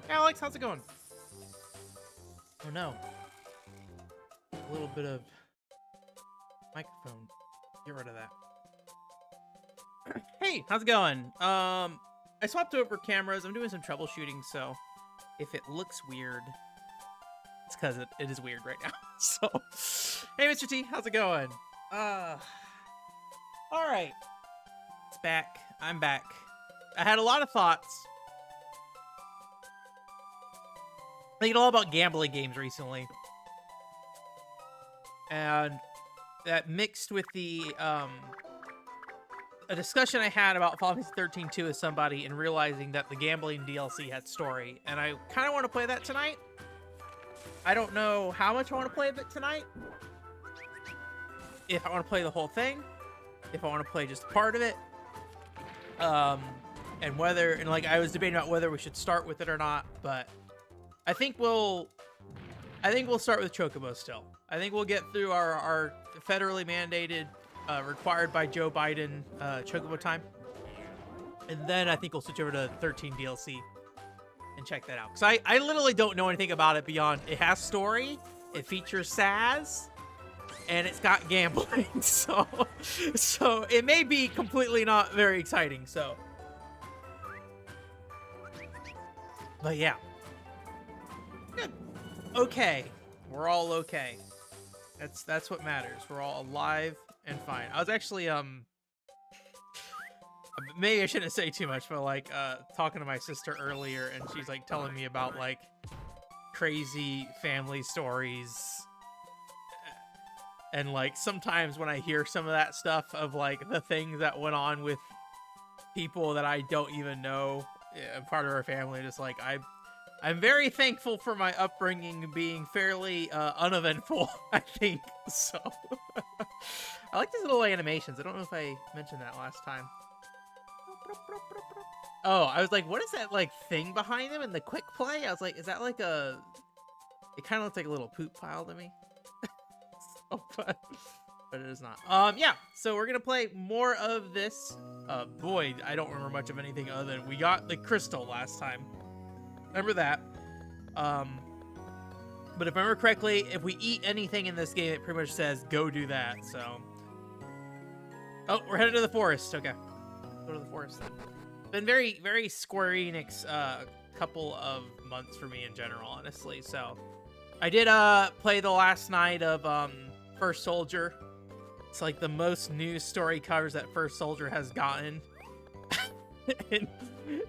Alex, how's it going? Oh no. A little bit of microphone. Get rid of that. Hey, how's it going? I swapped over cameras. I'm doing some troubleshooting, so if it looks weird, it's because it is weird right now. So, hey, Mr. T, how's it going? All right. It's back. I'm back. I had a lot of thoughts. Thinking all about gambling games recently. And that mixed with the, a discussion I had about Final Fantasy XIII-2 with somebody and realizing that the gambling DLC had story. And I kind of want to play that tonight. I don't know how much I want to play of it tonight. If I want to play the whole thing. If I want to play just part of it. And whether, and like I was debating about whether we should start with it or not, but I think we'll start with Chocobo still. I think we'll get through our federally mandated, required by Joe Biden, Chocobo time. And then I think we'll switch over to 13 DLC and check that out. Because I literally don't know anything about it beyond it has story, it features Saz, and it's got gambling. So it may be completely not very exciting. So, but yeah. Good. Okay. We're all okay. That's what matters. We're all alive and fine. I was actually maybe I shouldn't say too much, but like talking to my sister earlier, and she's like telling me about like crazy family stories. And like sometimes when I hear some of that stuff of like the things that went on with people that I don't even know, part of our family, just like I'm very thankful for my upbringing being fairly uneventful, I think. So I like these little animations. I don't know if I mentioned that last time. Oh, I was like, what is that like thing behind them in the quick play? I was like, is that like a... It kind of looks like a little poop pile to me. So, but it is not. Yeah, so we're gonna play more of this. Boy, I don't remember much of anything other than we got the crystal last time. Remember that. But if I remember correctly, if we eat anything in this game, it pretty much says go do that. So, oh, we're headed to the forest. Okay, go to the forest then. Been very, very Square Enix couple of months for me in general, honestly. So, I did play the last night of First Soldier. It's like the most news story covers that First Soldier has gotten.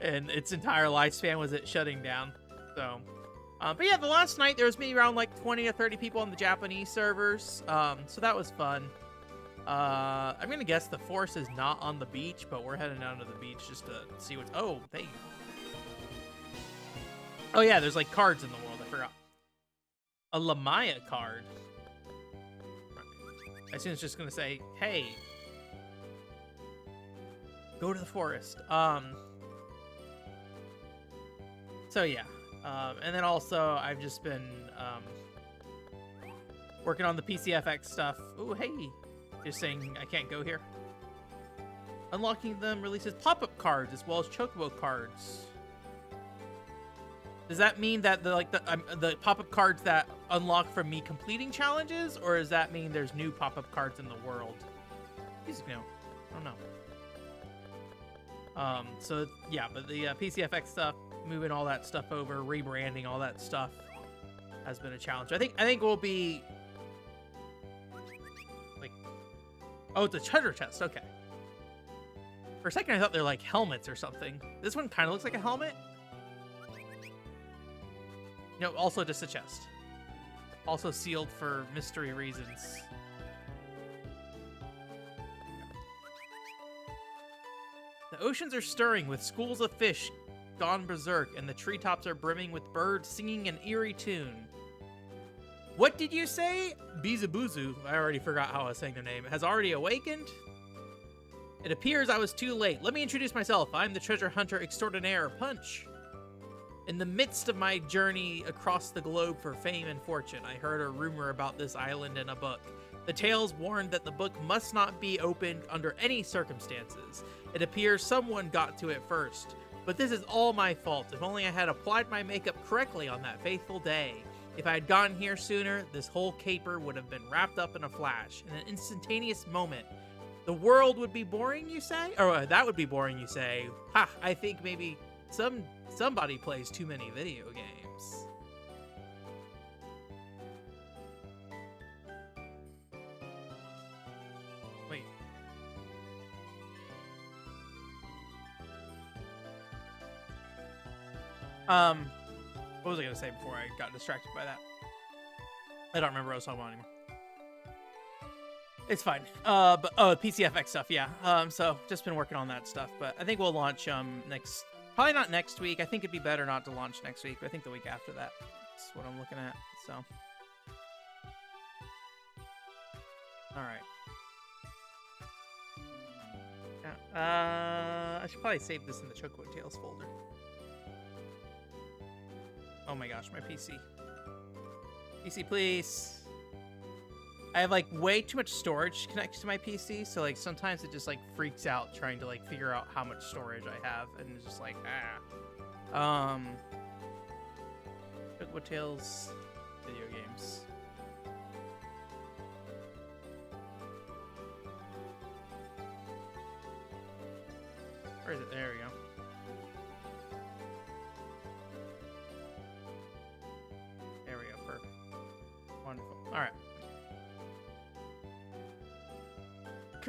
and its entire lifespan was it shutting down. So, but yeah, the last night there was maybe around like 20 or 30 people on the Japanese servers. So that was fun. I'm gonna guess the forest is not on the beach, but we're heading down to the beach just to see what's... Oh, hey. Oh yeah, there's like cards in the world. I forgot. A Lamaya card. I assume it's just gonna say, hey, go to the forest. So yeah. And then also I've just been working on the PCFX stuff. Ooh, hey. Just saying I can't go here. Unlocking them releases pop-up cards as well as Chocobo cards. Does that mean that the pop-up cards that unlock from me completing challenges, or does that mean there's new pop-up cards in the world? Please no. I don't know. So yeah, but the PCFX stuff, moving all that stuff over, rebranding all that stuff has been a challenge. I think we'll be like, oh, it's a treasure chest. Okay. For a second, I thought they're like helmets or something. This one kind of looks like a helmet. No, also just a chest. Also sealed for mystery reasons. The oceans are stirring with schools of fish gone berserk, and the treetops are brimming with birds singing an eerie tune. What did you say? Bizabuzu, I already forgot how I was saying their name, has already awakened? It appears I was too late. Let me introduce myself. I'm the treasure hunter extraordinaire, Punch. In the midst of my journey across the globe for fame and fortune, I heard a rumor about this island in a book. The tales warned that the book must not be opened under any circumstances. It appears someone got to it first. But this is all my fault. If only I had applied my makeup correctly on that faithful day. If I had gotten here sooner, this whole caper would have been wrapped up in a flash, in an instantaneous moment. The world would be boring, you say? Or that would be boring, you say. Ha, I think maybe somebody plays too many video games. Wait. What was I gonna say before I got distracted by that? I don't remember what I was talking about anymore. It's fine. But PCFX stuff, yeah. So just been working on that stuff, but I think we'll launch probably not next week. I think it'd be better not to launch next week, but I think the week after that. That's what I'm looking at. So, all right. I should probably save this in the Chocobo Tales folder. Oh my gosh, my PC. PC, please. I have like way too much storage connected to my PC, so like sometimes it just like freaks out trying to like figure out how much storage I have, and it's just like Chocobo Tales video games. Where is it? There we go. There we go. Perfect. Wonderful. All right.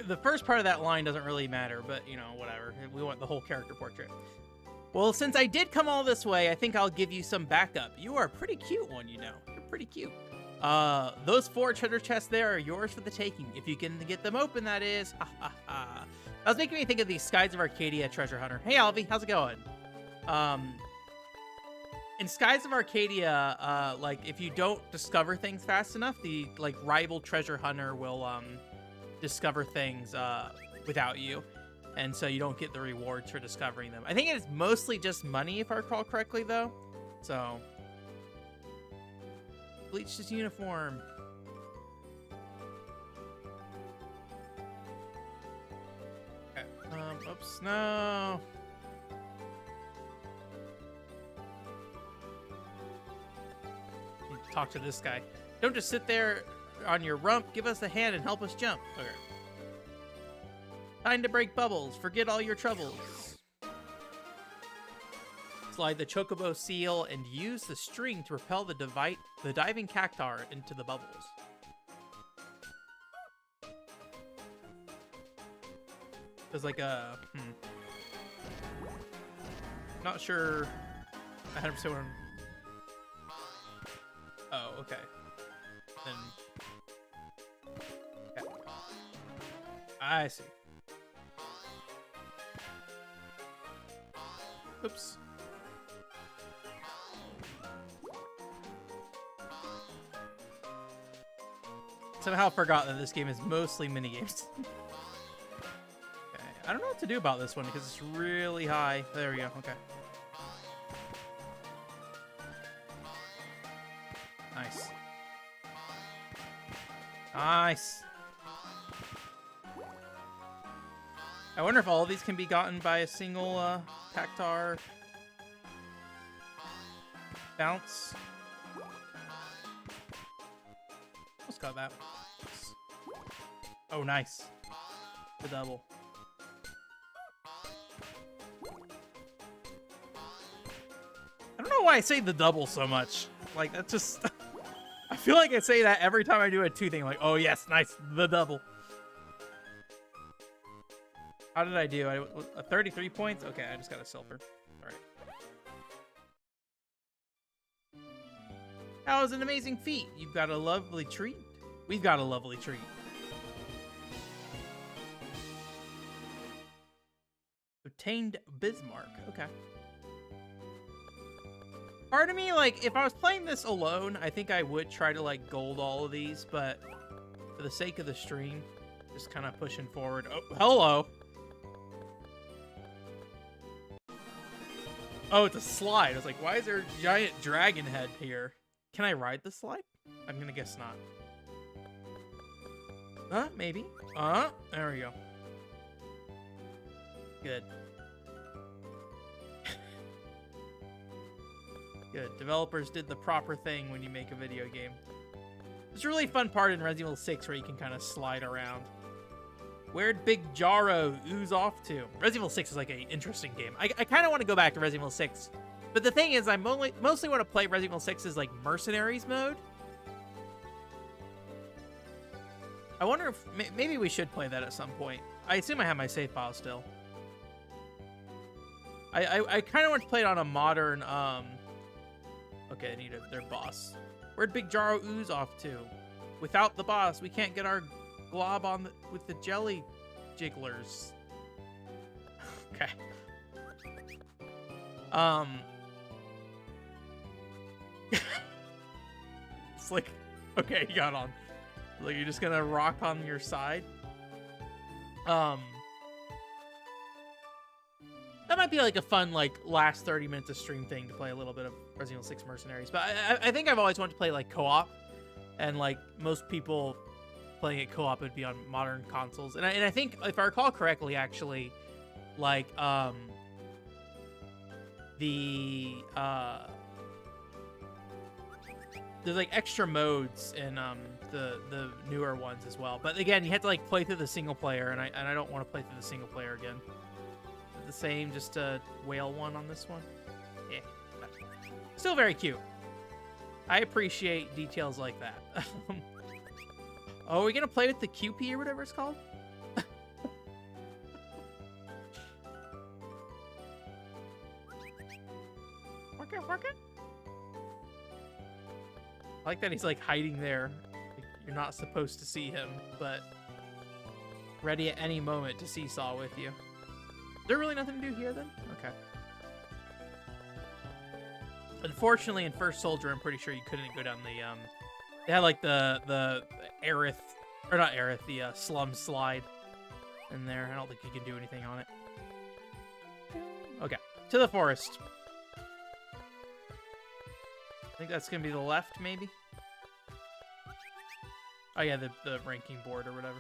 The first part of that line doesn't really matter, but, you know, whatever. We want the whole character portrait. Well, since I did come all this way, I think I'll give you some backup. You are a pretty cute one, you know. You're pretty cute. Those 4 treasure chests there are yours for the taking. If you can get them open, that is. Ha ha ha. That was making me think of the Skies of Arcadia treasure hunter. Hey, Alvy, how's it going? In Skies of Arcadia, like, if you don't discover things fast enough, the, like, rival treasure hunter will, discover things without you, and so you don't get the rewards for discovering them. I think it's mostly just money, if I recall correctly, though. So, bleach his uniform. Okay. Oops, no. Talk to this guy. Don't just sit there on your rump. Give us a hand and help us jump. Okay. Time to break bubbles. Forget all your troubles. Slide the Chocobo seal and use the string to propel the diving cactar into the bubbles. There's like a... Not sure 100% what I'm... Oh, okay. Then... Okay. I see. Oops. Somehow forgot that this game is mostly minigames. Okay. I don't know what to do about this one because it's really high. There we go. Okay. Nice. Nice. I wonder if all of these can be gotten by a single cactar bounce. Almost got that. Oh, nice. The double. I don't know why I say the double so much. Like, that's just... I feel like I say that every time I do a 2 thing. Like, oh yes, nice, the double. How did I do? 33 points? Okay, I just got a silver. All right. That was an amazing feat. You've got a lovely treat. We've got a lovely treat. Obtained Bismarck. Okay. Part of me, like, if I was playing this alone, I think I would try to, like, gold all of these, but for the sake of the stream, just kind of pushing forward. Oh, hello. Oh, it's a slide. I was like, why is there a giant dragon head here? Can I ride the slide? I'm gonna guess not. Maybe. There we go. Good. Good. Developers did the proper thing when you make a video game. There's a really fun part in Resident Evil 6 where you can kind of slide around. Where'd Big Jaro ooze off to? Resident Evil 6 is like an interesting game. I kind of want to go back to Resident Evil 6. But the thing is, I mostly want to play Resident Evil 6 as like Mercenaries mode. I wonder if maybe we should play that at some point. I assume I have my save file still. I kind of want to play it on a modern, okay, I need their boss. Where'd Big Jaro ooze off to? Without the boss, we can't get our glob on with the jelly jigglers. Okay. It's like, okay, you got on. Like, you're just gonna rock on your side. That might be like a fun, like, last 30 minutes of stream thing to play a little bit of Resident Evil 6 Mercenaries. But I think I've always wanted to play, like, co-op. And, like, most people playing it co-op would be on modern consoles. And I think, if I recall correctly, actually, like, there's, like, extra modes in, the newer ones as well. But, again, you have to, like, play through the single player, and I don't want to play through the single player again. The same, just a whale one on this one. Yeah. Still very cute. I appreciate details like that. Oh, are we gonna play with the QP or whatever it's called? Work it. I like that he's like hiding there. Like, you're not supposed to see him, but ready at any moment to seesaw with you. Is there really nothing to do here, then? Okay. Unfortunately, in First Soldier, I'm pretty sure you couldn't go down the, they had, like, the Aerith, or not Aerith, the, slum slide in there. I don't think you can do anything on it. Okay. To the forest. I think that's gonna be the left, maybe? Oh, yeah, the ranking board or whatever.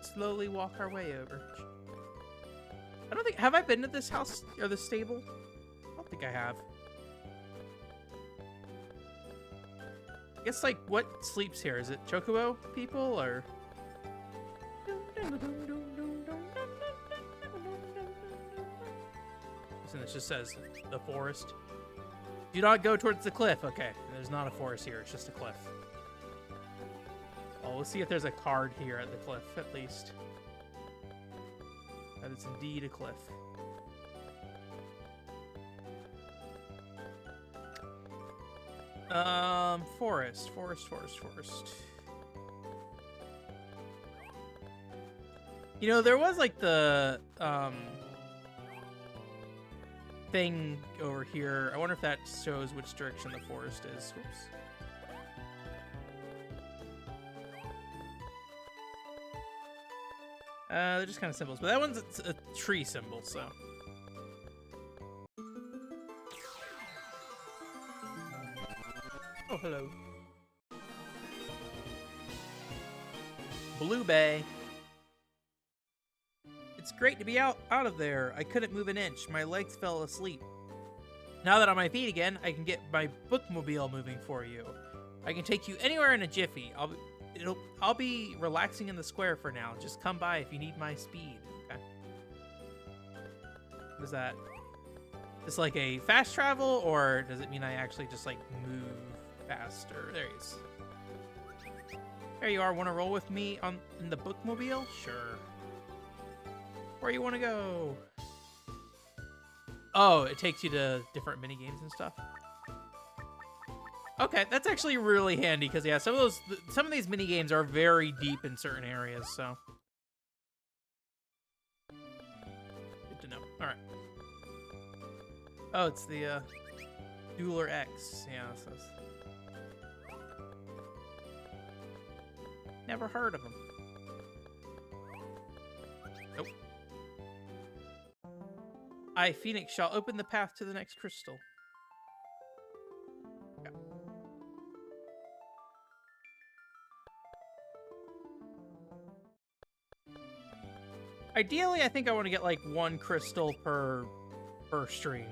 Slowly walk our way over. I don't think... Have I been to this house or the stable? I don't think I have. I guess, like, what sleeps here? Is it Chocobo people, or... And it just says the forest. Do not go towards the cliff. Okay, there's not a forest here. It's just a cliff. Well, we'll see if there's a card here at the cliff, at least. That it's indeed a cliff. Forest. You know, there was like the, thing over here. I wonder if that shows which direction the forest is. Whoops. They're just kind of symbols, but that one's a tree symbol, so. Oh, hello. Blue Bay. It's great to be out of there. I couldn't move an inch. My legs fell asleep. Now that I'm on my feet again, I can get my bookmobile moving for you. I can take you anywhere in a jiffy. I'll be relaxing in the square for now. Just come by if you need my speed. Okay. What is that? Is this like a fast travel, or does it mean I actually just like move faster? There he is. There you are. Want to roll with me in the bookmobile? Sure. Where you want to go? Oh, it takes you to different mini games and stuff. Okay, that's actually really handy because yeah, some of these mini games are very deep in certain areas. So good to know. All right. Oh, it's the Dueler X. Yeah, so never heard of them. Nope. I, Phoenix, shall open the path to the next crystal. Okay. Ideally, I think I want to get like 1 crystal per stream.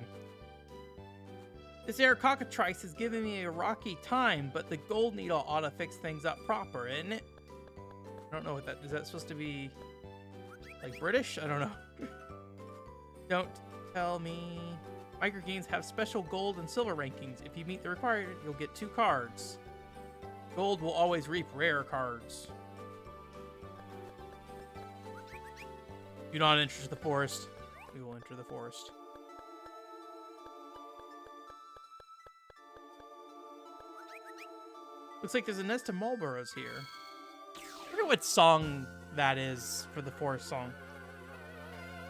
This air cockatrice is giving me a rocky time, but the gold needle ought to fix things up proper, isn't it? I don't know what that is. That supposed to be like British? I don't know. Don't tell me. Micro games have special gold and silver rankings. If you meet the requirement, you'll get 2 cards. Gold will always reap rare cards. Do not enter the forest. We will enter the forest. Looks like there's a nest of Marlboros here. I wonder what song that is for the forest song.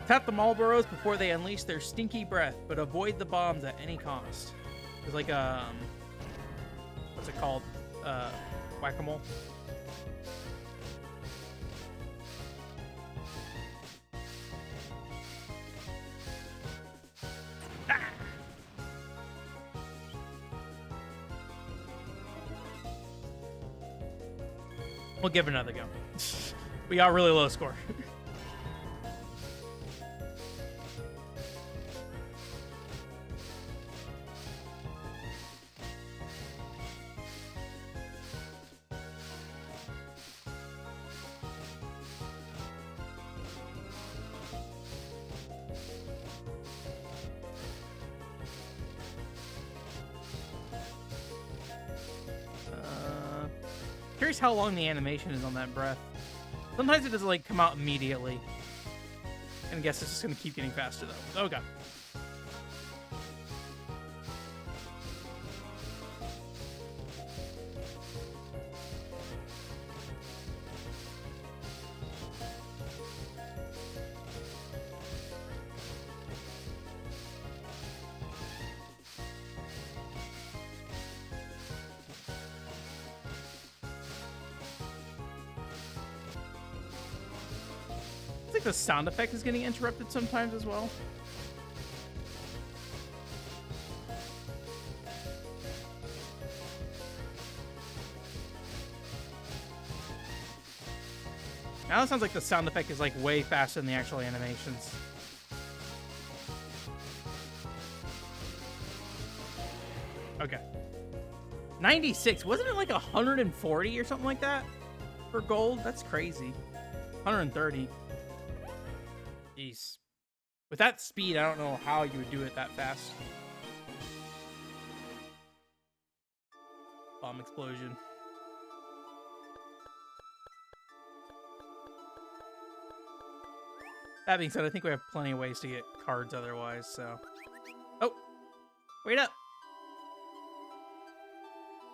Tap the Marlboros before they unleash their stinky breath, but avoid the bombs at any cost. It's like what's it called? Whack-a-mole. We'll give it another go. We got a really low score. Curious how long the animation is on that breath. Sometimes it doesn't like come out immediately. And I guess it's just gonna keep getting faster though. Oh god. The sound effect is getting interrupted sometimes as well. Now it sounds like the sound effect is like way faster than the actual animations. Okay. 96. Wasn't it like 140 or something like that for gold? That's crazy. 130. Jeez. With that speed, I don't know how you would do it that fast. Bomb explosion. That being said, I think we have plenty of ways to get cards otherwise, so... Oh! Wait up!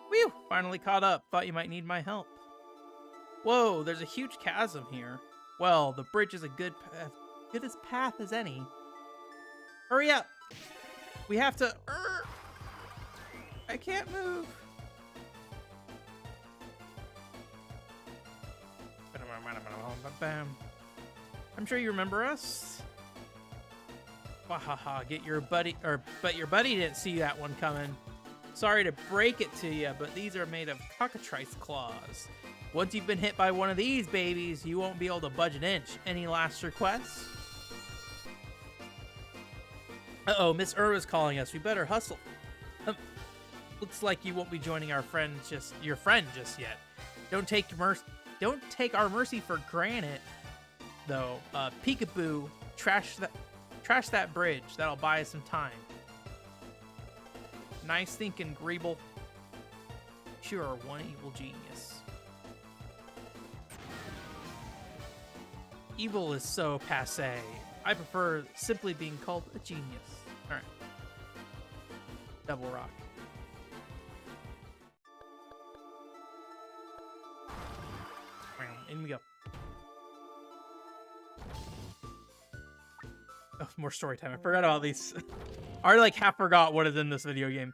Whew! Finally caught up. Thought you might need my help. Whoa, there's a huge chasm here. Well, the bridge is a good path as any. Hurry up! We have to... I can't move. I'm sure you remember us. Wahaha, get your buddy, but your buddy didn't see that one coming. Sorry to break it to you, but these are made of cockatrice claws. Once you've been hit by one of these babies, you won't be able to budge an inch. Any last requests? Uh-oh, Miss Irva's calling us. We better hustle. Looks like you won't be joining your friend just yet. Don't take our mercy for granted, though. Peekaboo, trash that bridge. That'll buy us some time. Nice thinking, Greeble. Sure, one evil genius. Evil is so passé. I prefer simply being called a genius. Alright. Double rock. In we go. Oh, more story time. I forgot about these. I already like half forgot what is in this video game.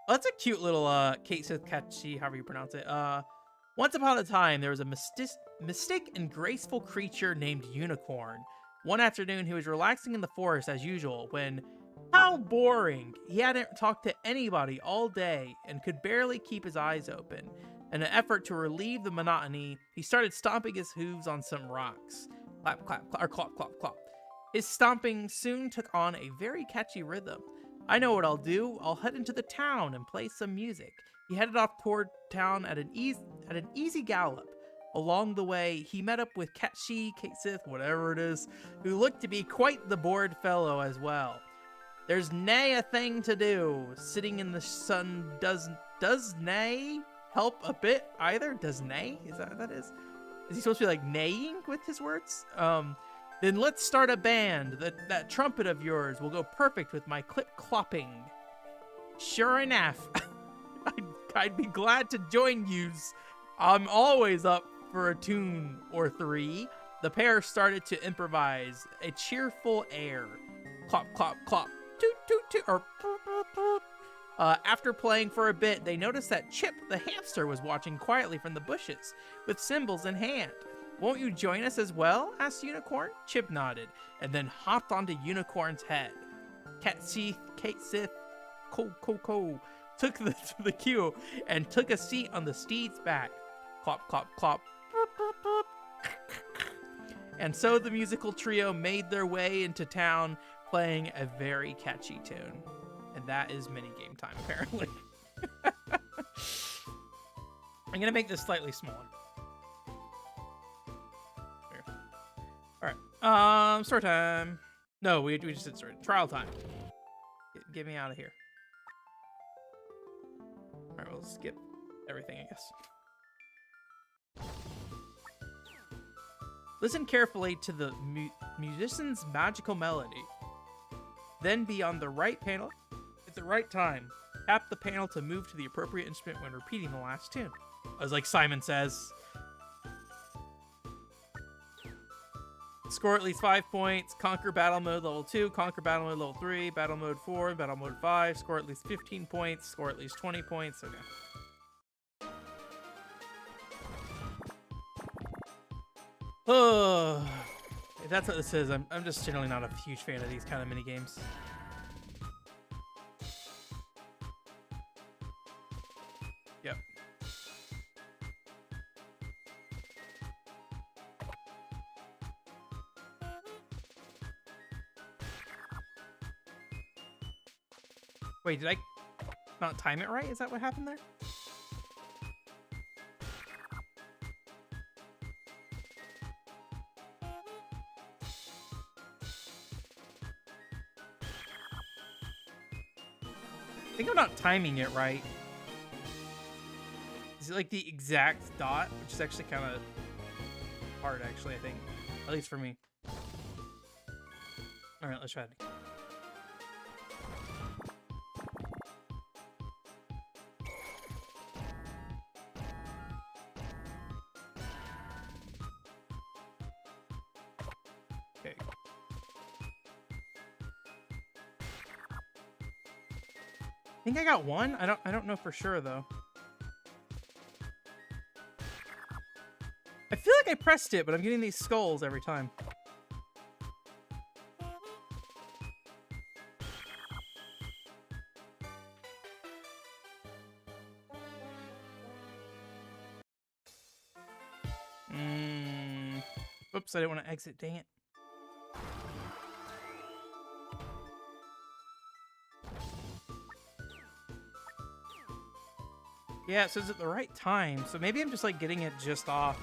Oh, that's a cute little Kate Sithkachi, however you pronounce it. Once upon a time, there was a mystic and graceful creature named Unicorn. One afternoon, he was relaxing in the forest as usual when, how boring! He hadn't talked to anybody all day and could barely keep his eyes open. In an effort to relieve the monotony, he started stomping his hooves on some rocks. Clap, clap, clap, or clop, clop, clop. His stomping soon took on a very catchy rhythm. I know what I'll do. I'll head into the town and play some music. He headed off toward town at an easy gallop. Along the way, he met up with XIII-2, whatever it is, who looked to be quite the bored fellow as well. There's nae a thing to do. Sitting in the sun does nae help a bit either? Does nae? Is that what that is? Is he supposed to be like neighing with his words? Then let's start a band. That trumpet of yours will go perfect with my clip clopping. Sure enough, I'd be glad to join yous. I'm always up for a tune or three. The pair started to improvise a cheerful air. Clop, clop, clop. Toot, toot, toot. Or toot, toot, toot. After playing for a bit, they noticed that Chip the hamster was watching quietly from the bushes with cymbals in hand. Won't you join us as well? Asked Unicorn. Chip nodded and then hopped onto Unicorn's head. XIII, took the cue and took a seat on the steed's back. Clop, clop, clop. And so the musical trio made their way into town, playing a very catchy tune. And that is minigame time, apparently. I'm gonna make this slightly smaller. Alright. Story time. No, we just did story. Trial time. Get me out of here. Alright, we'll skip everything, I guess. Listen carefully to the musician's magical melody. Then be on the right panel at the right time. Tap the panel to move to the appropriate instrument when repeating the last tune. As like Simon says. Score at least 5 points. Conquer battle mode level 2. Conquer battle mode level 3. Battle mode 4. Battle mode 5. Score at least 15 points. Score at least 20 points. Okay. Oh, if that's what this is, I'm just generally not a huge fan of these kind of mini games. Yep. Wait, did I not time it right? Is that what happened there? I think I'm not timing it right. Is it like the exact dot? Which is actually kind of hard, actually, I think. At least for me. Alright, let's try it. Okay. I think I got one. I don't know for sure though. I feel like I pressed it, but I'm getting these skulls every time. Oops, I didn't want to exit, dang it. Yeah, it says at the right time, so maybe I'm just like getting it just off.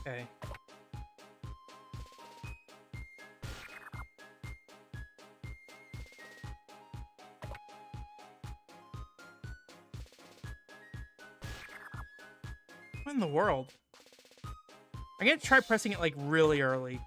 Okay. What in the world? I'm gonna try pressing it like really early.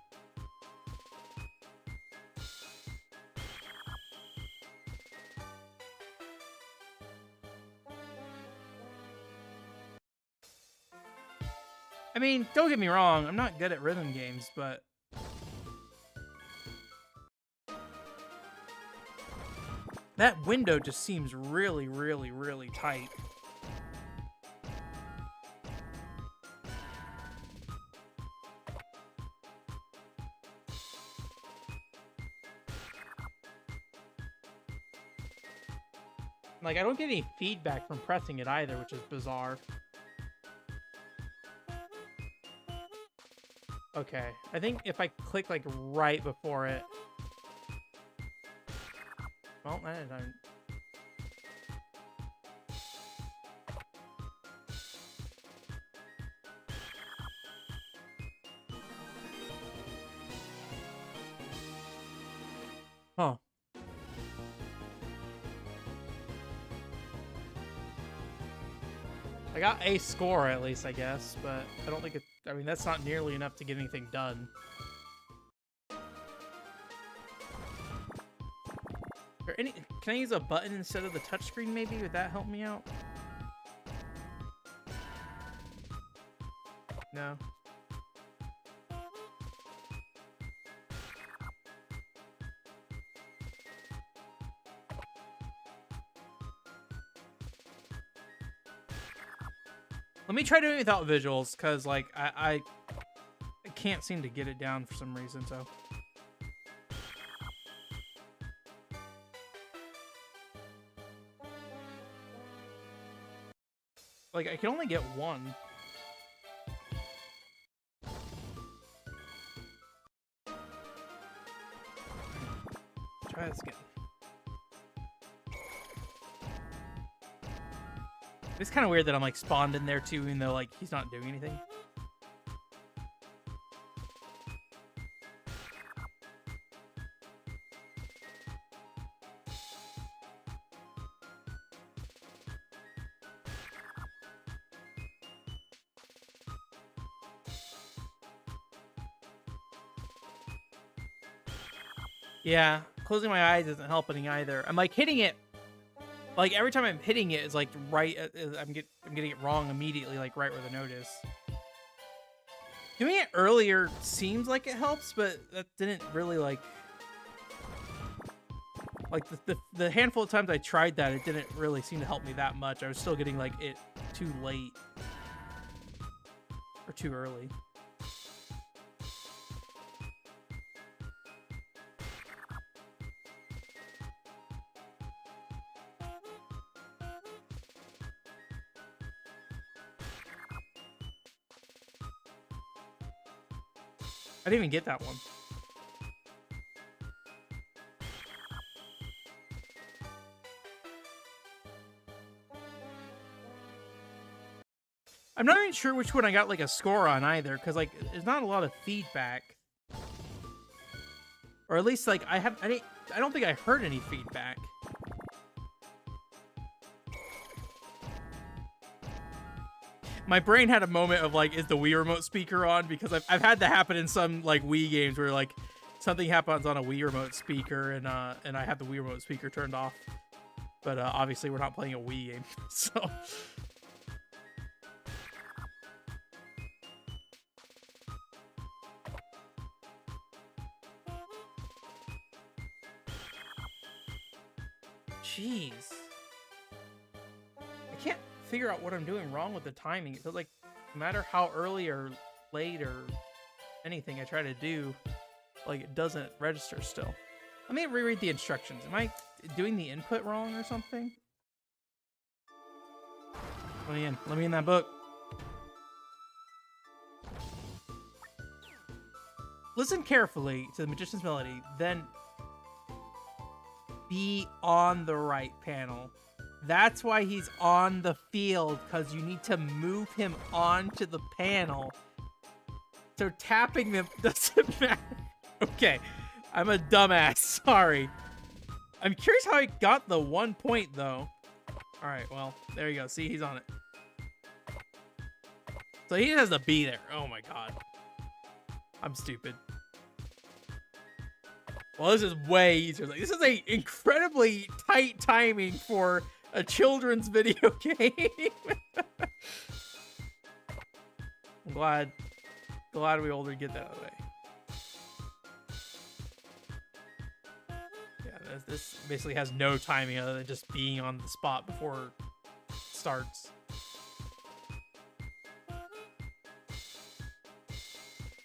I mean, don't get me wrong, I'm not good at rhythm games, but That window just seems really, really, really tight. Like, I don't get any feedback from pressing it either, which is bizarre. Okay, I think if I click, like, right before it... Well, that don't... Huh. I got a score at least, I guess, but I don't think it... I mean, that's not nearly enough to get anything done. Can I use a button instead of the touchscreen, maybe? Would that help me out? No. Let me try doing it without visuals, because, like, I can't seem to get it down for some reason, so... Like, I can only get one. Try this again. It's kind of weird that I'm, like, spawned in there, too, even though, like, he's not doing anything. Yeah, closing my eyes isn't helping either. I'm, like, hitting it. Like, every time I'm hitting it, it's, like, right... I'm getting it wrong immediately, like, right where the note is. Doing it earlier seems like it helps, but that didn't really, like... Like, the handful of times I tried that, it didn't really seem to help me that much. I was still getting, like, it too late. Or too early. I didn't even get that one. I'm not even sure which one I got, like, a score on either, because, like, there's not a lot of feedback. Or at least, like, I don't think I heard any feedback. My brain had a moment of, like, is the Wii remote speaker on? Because I've had that happen in some, like, Wii games where, like, something happens on a Wii remote speaker and I have the Wii remote speaker turned off. But obviously we're not playing a Wii game, so... Jeez. I can't figure out what I'm doing wrong with the timing. It feels like no matter how early or late or anything I try to do, like, it doesn't register still. Let me reread the instructions. Am I doing the input wrong or something? Let me in. Let me in that book. Listen carefully to the magician's melody, then be on the right panel. That's why he's on the field, because you need to move him onto the panel. So tapping them doesn't matter. Okay, I'm a dumbass. Sorry. I'm curious how I got the 1 point, though. All right, well, there you go. See, he's on it. So he has to be there. Oh, my God. I'm stupid. Well, this is way easier. Like, this is a incredibly tight timing for a children's video game. I'm glad we were able to get that out of the way. Yeah, This basically has no timing other than just being on the spot before it starts.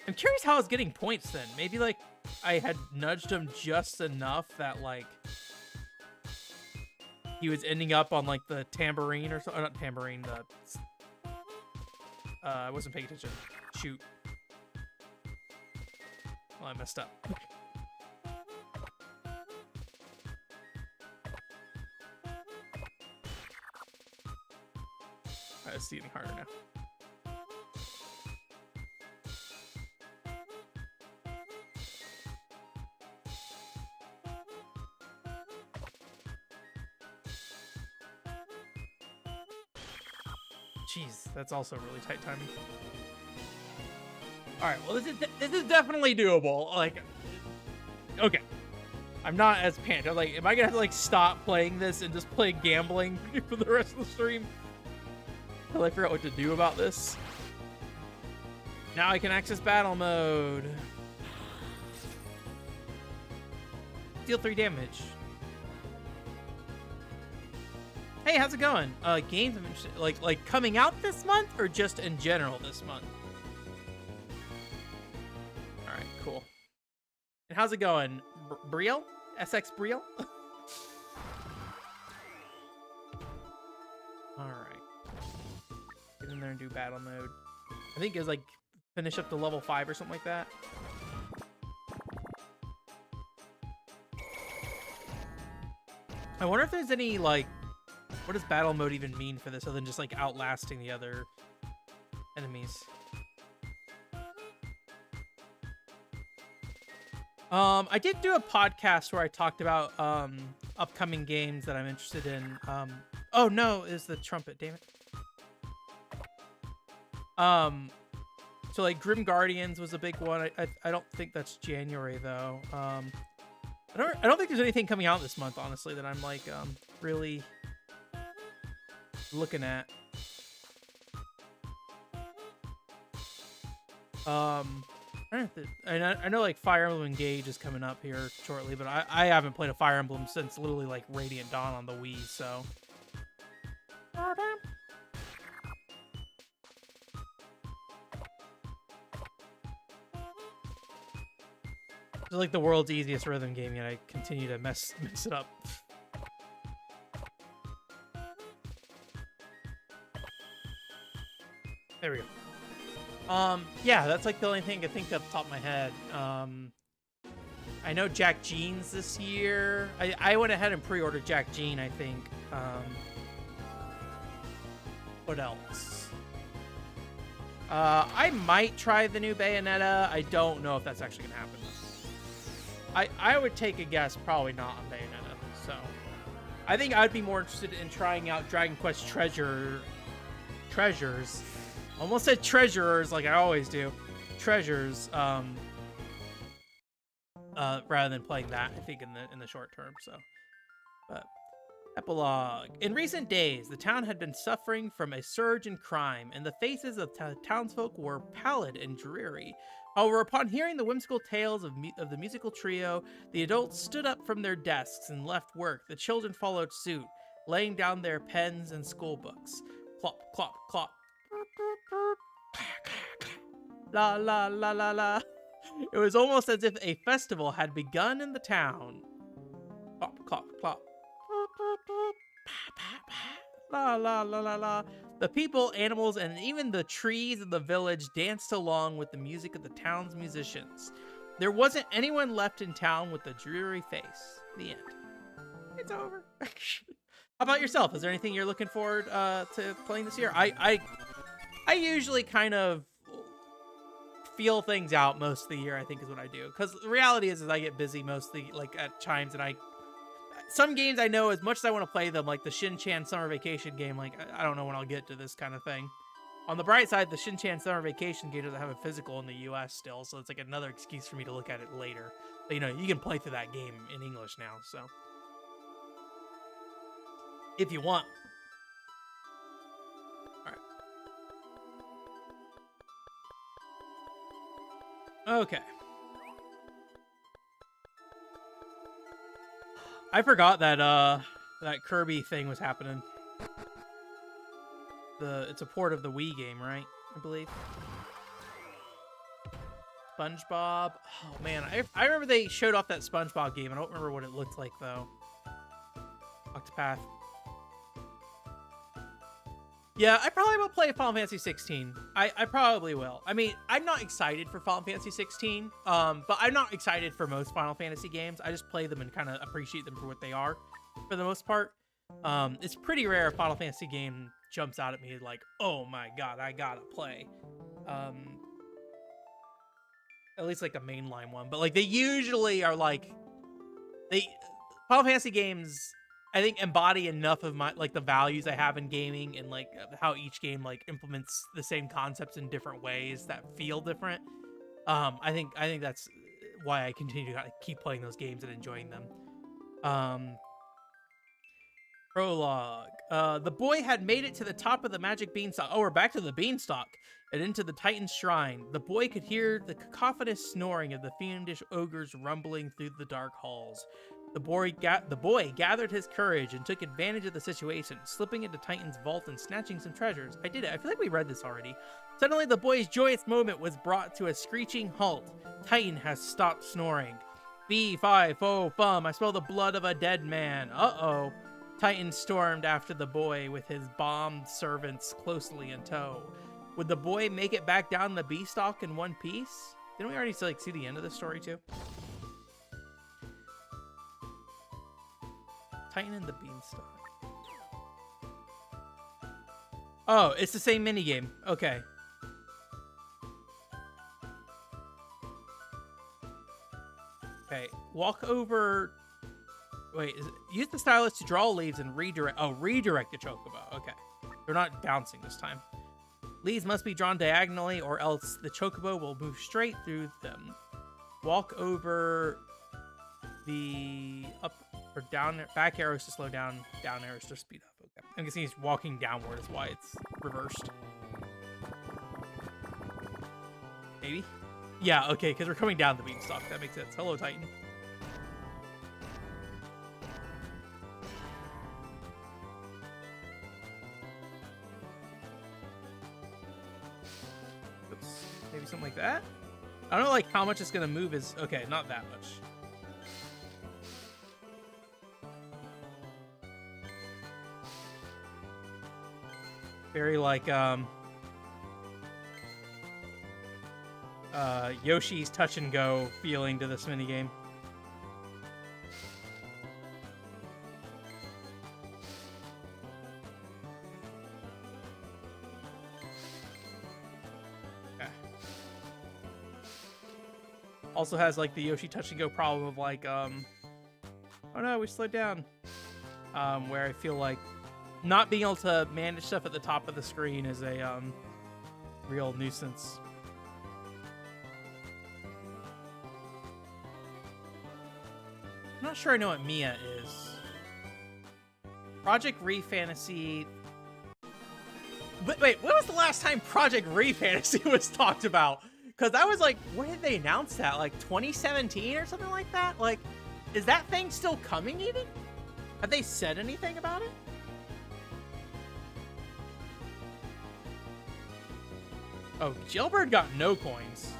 I'm curious how I was getting points then. Maybe like I had nudged him just enough that like he was ending up on like the tambourine or something. Not tambourine, the I wasn't paying attention. Shoot. Well, I messed up. Alright, it's getting harder now. Jeez, that's also really tight timing. All right, well, this is definitely doable. Like, okay, I'm not as panicked. I'm like, am I gonna have to like stop playing this and just play gambling for the rest of the stream until I figure out what to do about this? Now I can access battle mode. Deal 3 damage. Hey, how's it going? Games I'm interested, like coming out this month or just in general this month? All right, cool. And how's it going, Brielle? SX Brielle? All right. Get in there and do battle mode. I think it's like finish up to level 5 or something like that. I wonder if there's any like, what does battle mode even mean for this other than just like outlasting the other enemies? I did do a podcast where I talked about upcoming games that I'm interested in. Oh no, is the trumpet, damn it. So like Grim Guardians was a big one. I don't think that's January though. I don't think there's anything coming out this month, honestly, that I'm like really looking at. I know like Fire Emblem Engage is coming up here shortly, but I haven't played a Fire Emblem since literally like Radiant Dawn on the Wii, so. It's like the world's easiest rhythm game, and I continue to mess it up. There we go. Yeah, that's like the only thing I can think of off the top of my head. I know Jack Jeans this year. I went ahead and pre-ordered Jack Jean, I think. What else? I might try the new Bayonetta. I don't know if that's actually gonna happen. I would take a guess, probably not on Bayonetta. So I think I'd be more interested in trying out Dragon Quest Treasures. Almost said treasurers, like I always do. Treasures, rather than playing that, I think in the short term. So, but epilogue. In recent days, the town had been suffering from a surge in crime, and the faces of townsfolk were pallid and dreary. However, upon hearing the whimsical tales of the musical trio, the adults stood up from their desks and left work. The children followed suit, laying down their pens and school books. Clop, clop, clop. La la la la la. It was almost as if a festival had begun in the town. Clop, clop, clop. La la la la la. The people, animals, and even the trees of the village danced along with the music of the town's musicians. There wasn't anyone left in town with a dreary face. The end. It's over. How about yourself? Is there anything you're looking forward to playing this year? I usually kind of feel things out most of the year, I think is what I do. Because the reality is I get busy mostly like at times, and some games I know as much as I want to play them, like the Shin-Chan Summer Vacation game, like I don't know when I'll get to this kind of thing. On the bright side, the Shin-Chan Summer Vacation game doesn't have a physical in the US still, so it's like another excuse for me to look at it later. But you know, you can play through that game in English now, so. If you want. Okay. I forgot that that Kirby thing was happening. It's a port of the Wii game, right? I believe. SpongeBob. Oh man, I remember they showed off that SpongeBob game. I don't remember what it looked like though. Octopath. Yeah, I probably will play Final Fantasy 16. I probably will. I mean, I'm not excited for Final Fantasy 16, but I'm not excited for most Final Fantasy games. I just play them and kind of appreciate them for what they are, for the most part. It's pretty rare a Final Fantasy game jumps out at me like, oh my god, I gotta play. At least like a mainline one, but like they usually are like, Final Fantasy games, I think, embody enough of my like the values I have in gaming and like how each game like implements the same concepts in different ways that feel different. I think that's why I continue to keep playing those games and enjoying them. Prologue. The boy had made it to the top of the magic beanstalk. Oh, we're back to the beanstalk and into the Titan's shrine. The boy could hear the cacophonous snoring of the fiendish ogres rumbling through the dark halls. The boy gathered his courage and took advantage of the situation, slipping into Titan's vault and snatching some treasures. I did it. I feel like we read this already. Suddenly, the boy's joyous moment was brought to a screeching halt. Titan has stopped snoring. Fee, fi, fo, fum. I smell the blood of a dead man. Uh-oh. Titan stormed after the boy with his bombed servants closely in tow. Would the boy make it back down the beanstalk in one piece? Didn't we already see the end of the story too? Titan and the beanstalk. Oh, it's the same minigame. Okay. Okay, walk over. Wait, use the stylus to draw leaves and redirect. Oh, redirect the chocobo. Okay. They're not bouncing this time. Leaves must be drawn diagonally or else the chocobo will move straight through them. Walk over the up or down, back arrows to slow down, down arrows to speed up. Okay. I'm guessing he's walking downward is why it's reversed. Maybe? Yeah, okay, because we're coming down the beanstalk. That makes sense. Hello, Titan. Oops. Maybe something like that? I don't know like how much it's going to move is... Okay, not that much. Very like, Yoshi's touch and go feeling to this minigame. Okay. Also has like the Yoshi touch and go problem of like, oh no, we slowed down. Where I feel like not being able to manage stuff at the top of the screen is a real nuisance. I'm not sure I know what Mia is. Project Re Fantasy. But wait, when was the last time Project Re Fantasy was talked about? Because I was like, when did they announce that? Like 2017 or something like that? Like, is that thing still coming even? Have they said anything about it? Oh, Jailbird got no coins.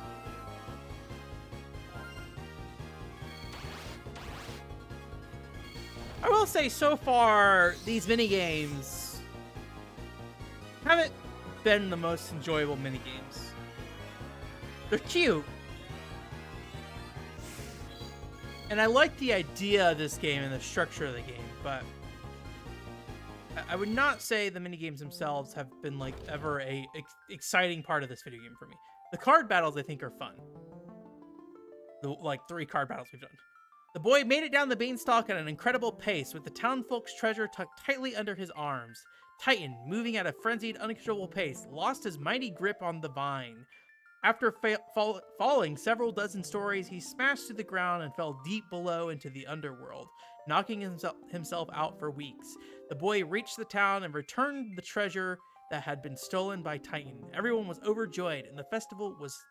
I will say, so far, these minigames haven't been the most enjoyable minigames. They're cute. And I like the idea of this game and the structure of the game, but I would not say the minigames themselves have been like ever a exciting part of this video game for me. The card battles I think are fun. The like 3 card battles we've done. The boy made it down the beanstalk at an incredible pace with the townfolk's treasure tucked tightly under his arms. Titan, moving at a frenzied, uncontrollable pace, lost his mighty grip on the vine. After falling several dozen stories, he smashed to the ground and fell deep below into the underworld, knocking himself out for weeks. The boy reached the town and returned the treasure that had been stolen by Titan. Everyone was overjoyed, and a festival was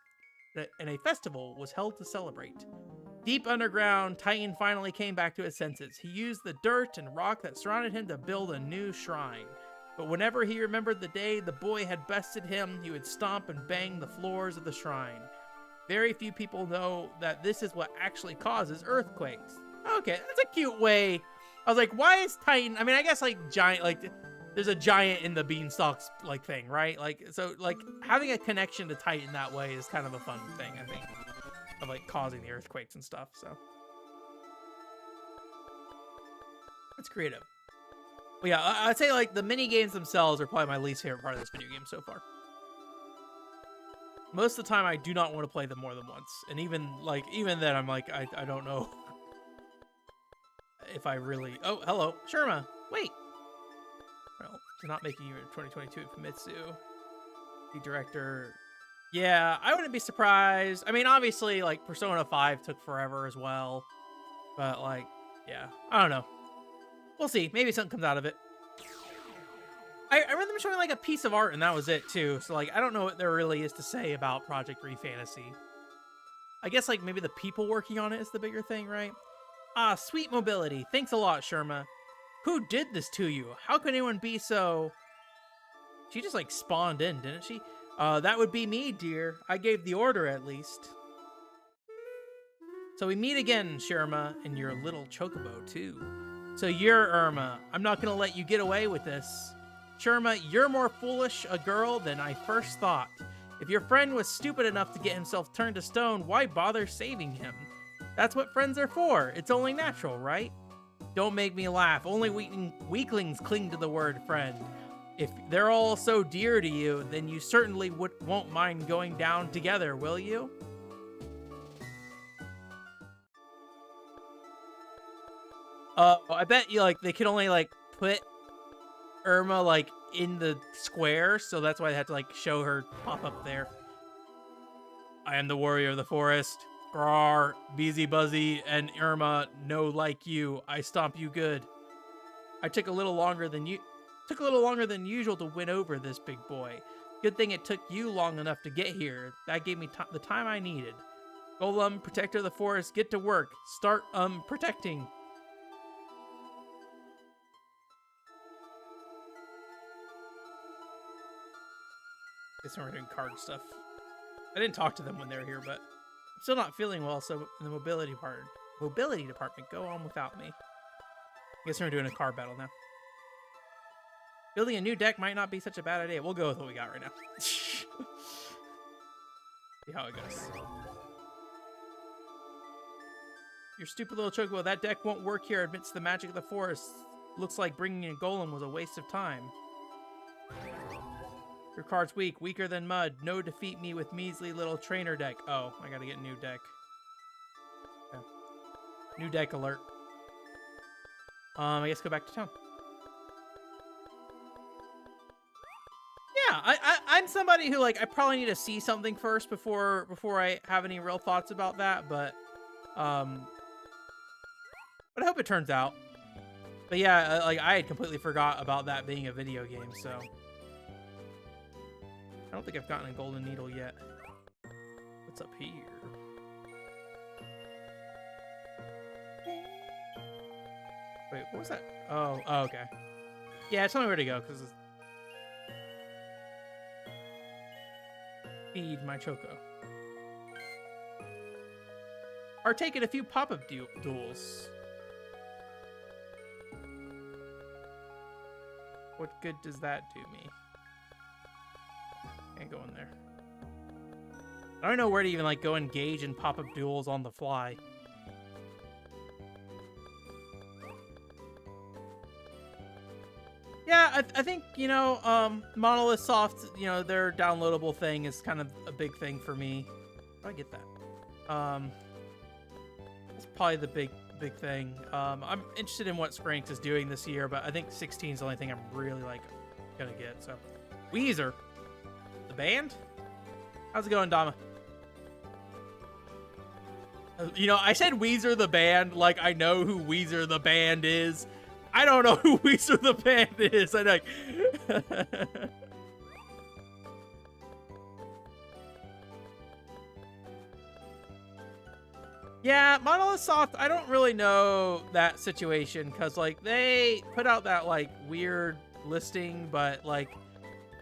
held to celebrate. Deep underground, Titan finally came back to his senses. He used the dirt and rock that surrounded him to build a new shrine. But whenever he remembered the day the boy had bested him, he would stomp and bang the floors of the shrine. Very few people know that this is what actually causes earthquakes. Okay, that's a cute way. I was like, why is Titan? I mean, I guess like giant, like there's a giant in the beanstalks like thing, right? Like, so like having a connection to Titan that way is kind of a fun thing, I think, of like causing the earthquakes and stuff. So it's creative. But yeah, I'd say like the mini games themselves are probably my least favorite part of this video game so far. Most of the time, I do not want to play them more than once, and even then, I'm like, I don't know if I really. Oh, hello, Sherma. Wait. Well, they're not making you in 2022. Famitsu, the director. Yeah, I wouldn't be surprised. I mean, obviously, like Persona 5 took forever as well, but like, yeah, I don't know. We'll see. Maybe something comes out of it. I remember them showing like a piece of art and that was it too. So like, I don't know what there really is to say about Project Refantasy. I guess like maybe the people working on it is the bigger thing, right? Ah, sweet mobility. Thanks a lot, Sherma. Who did this to you? How could anyone be so... She just like spawned in, didn't she? That would be me, dear. I gave the order at least. So we meet again, Sherma, and your little Chocobo too. So you're Irma. I'm not gonna let you get away with this. Sherma, you're more foolish a girl than I first thought. If your friend was stupid enough to get himself turned to stone, why bother saving him? That's what friends are for. It's only natural, right? Don't make me laugh. Only weaklings cling to the word friend. If they're all so dear to you, then you certainly won't mind going down together, will you? I bet you like they could only like put Irma like in the square, so that's why they had to like show her pop up there. I am the warrior of the forest. Grar, Beezy Buzzy, and Irma, no like you. I stomp you good. I took a little longer than usual to win over this big boy. Good thing it took you long enough to get here. That gave me the time I needed. Golem, protector of the forest, get to work. Start protecting. Guess we're doing card stuff. I didn't talk to them when they were here, but I'm still not feeling well, so in the mobility department, go on without me. I guess we're doing a card battle now. Building a new deck might not be such a bad idea. We'll go with what we got right now. See how it goes. Your stupid little Chocobo, that deck won't work here amidst the magic of the forest. Looks like bringing in a golem was a waste of time. Your card's weak, weaker than mud. No defeat me with measly little trainer deck. Oh, I gotta get a new deck. Okay. New deck alert. I guess go back to town. Yeah, I'm somebody who like I probably need to see something first before I have any real thoughts about that, but I hope it turns out. But yeah, like I had completely forgot about that being a video game, so I don't think I've gotten a golden needle yet. What's up here? Wait, what was that? Oh, okay. Yeah, tell me where to go, because feed my Choco. Partake in a few pop-up duels. What good does that do me? Can't go in there. I don't know where to even like go engage in pop-up duels on the fly. Yeah, I think, you know, Monolith Soft, you know, their downloadable thing is kind of a big thing for me. How do I get that? That's probably the big thing. I'm interested in what Square Enix is doing this year, but I think 16 is the only thing I'm really like gonna get. So, Weezer, the band. How's it going, Dama? You know, I said Weezer the band like I know who Weezer the band is. I don't know who Weezer the band is. I like. Yeah, Monolith Soft, I don't really know that situation because, like, they put out that, like, weird listing, but, like,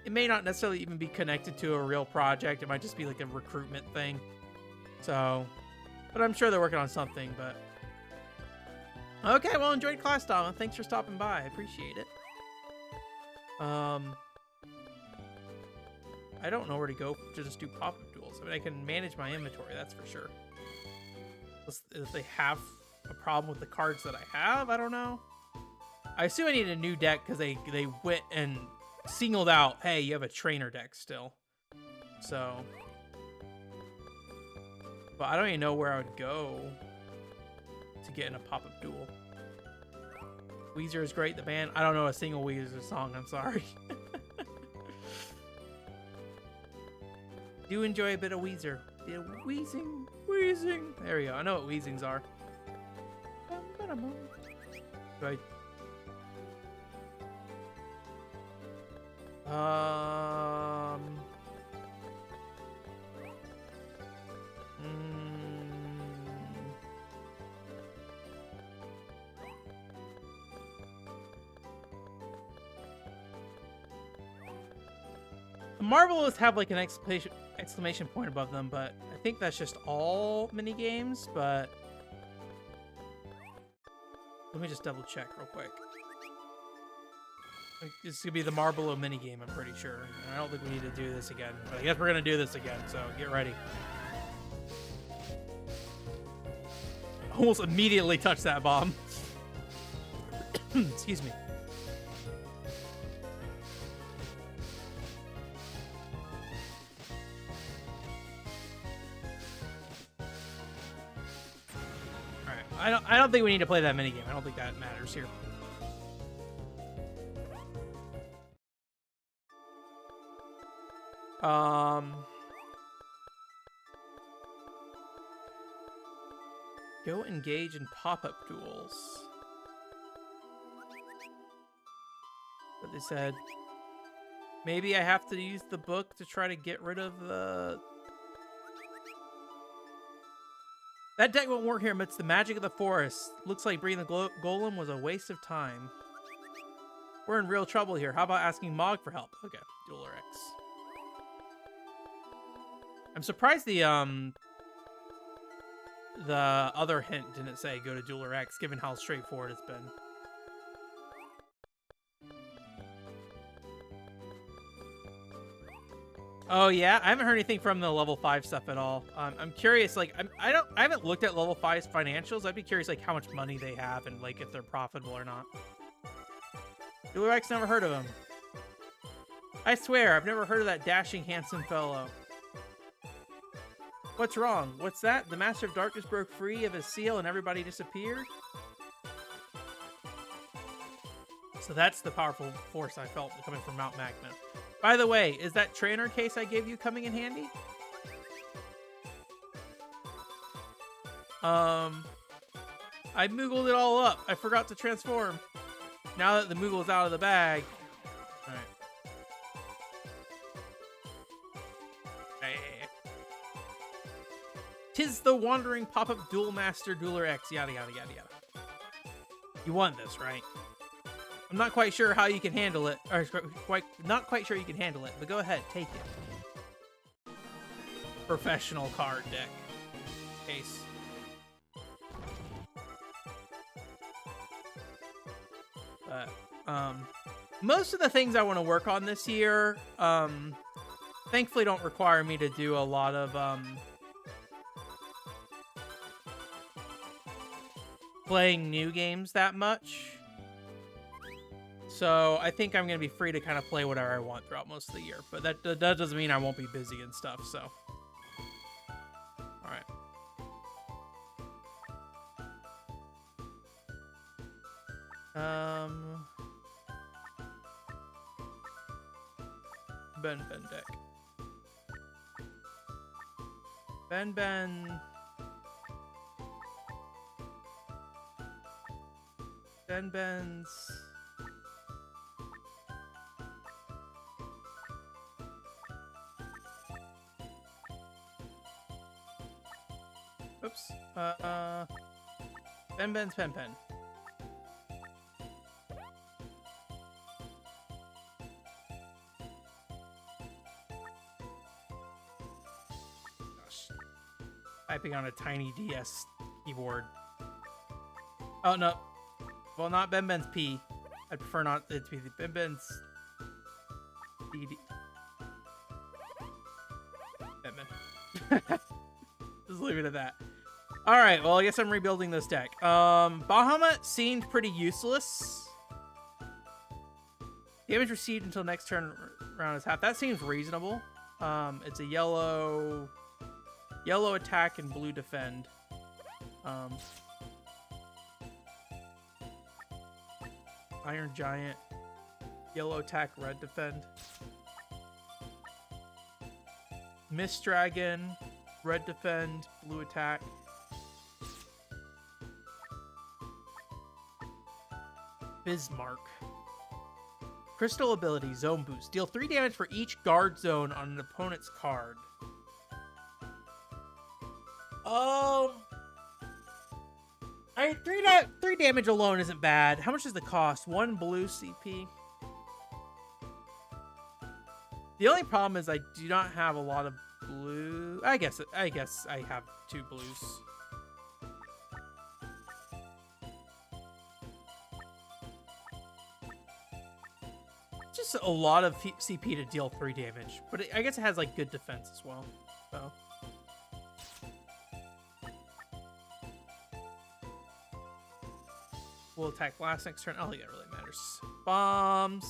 it may not necessarily even be connected to a real project. It might just be, like, a recruitment thing. So, but I'm sure they're working on something, but... Okay, well, enjoyed class, Dama. Thanks for stopping by. I appreciate it. I don't know where to go to just do pop-up duels. I mean, I can manage my inventory, that's for sure. If they have a problem with the cards that I have, I don't know. I assume I need a new deck because they went and singled out, hey, you have a trainer deck still. So, but I don't even know where I would go to get in a pop-up duel. Weezer is great, the band. I don't know a single Weezer song, I'm sorry. Do enjoy a bit of Weezer. Yeah, wheezing. There we go. I know what wheezings are. Right. The Marvelous have like an exclamation point above them, but I think that's just all mini games. But let me just double check real quick. This could be the Marble mini game, I'm pretty sure. And I don't think we need to do this again, but I guess we're gonna do this again. So get ready. Almost immediately touched that bomb. Excuse me. I don't think we need to play that minigame. I don't think that matters here. Go engage in pop-up duels. But they said maybe I have to use the book to try to get rid of the... That deck won't work here amidst the magic of the forest. Looks like bringing the golem was a waste of time. We're in real trouble here. How about asking Mog for help? Okay, Dueler X. I'm surprised the other hint didn't say go to Dueler X, given how straightforward it's been. Oh yeah, I haven't heard anything from the level 5 stuff at all. I'm curious, like I haven't looked at level 5's financials. I'd be curious like how much money they have and like if they're profitable or not. Dueler X, never heard of him. I swear, I've never heard of that dashing handsome fellow. What's wrong? What's that? The Master of Darkness broke free of his seal and everybody disappeared? So that's the powerful force I felt coming from Mount Magma. By the way, is that trainer case I gave you coming in handy? I Moogled it all up. I forgot to transform. Now that the Moogle is out of the bag. Alright. Tis the wandering pop-up duel master Dueler X, yada yada yada yada. You want this, right? I'm not quite sure how you can handle it, or not quite sure you can handle it, but go ahead, take it. Professional card deck. Case. But, most of the things I want to work on this year, thankfully don't require me to do a lot of, playing new games that much. So I think I'm going to be free to kind of play whatever I want throughout most of the year. But that doesn't mean I won't be busy and stuff, so. Alright. Ben deck. Ben. Ben's. Oops. Ben Ben's Pen Pen. Gosh. Typing on a tiny DS keyboard. Oh, no. Well, not Ben Ben's P. I'd prefer not it to be the Ben Ben's DD. Ben Ben. Just leave it at that. Alright, well, I guess I'm rebuilding this deck. Bahamut seemed pretty useless. Damage received until next turn round is half. That seems reasonable. It's a yellow attack and blue defend. Iron Giant, yellow attack, red defend. Mist Dragon, red defend, blue attack. Bismarck. Crystal ability, Zone Boost. Deal 3 damage for each guard zone on an opponent's card. Three damage alone isn't bad. How much does the cost? 1 blue CP. The only problem is I do not have a lot of blue. I guess I have 2 blues. Just a lot of CP to deal 3 damage, but I guess it has like good defense as well. So. We'll attack last next turn. I don't think that really matters. Bombs.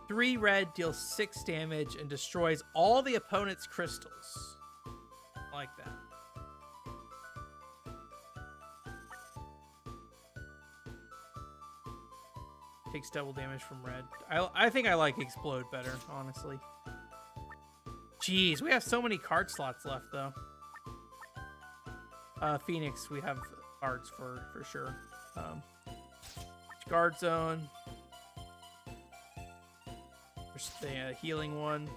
3 red, deals 6 damage, and destroys all the opponent's crystals. I like that. Takes double damage from red. I think I like Explode better, honestly. Jeez, we have so many card slots left, though. Phoenix, we have cards for sure. Guard Zone. There's the healing one.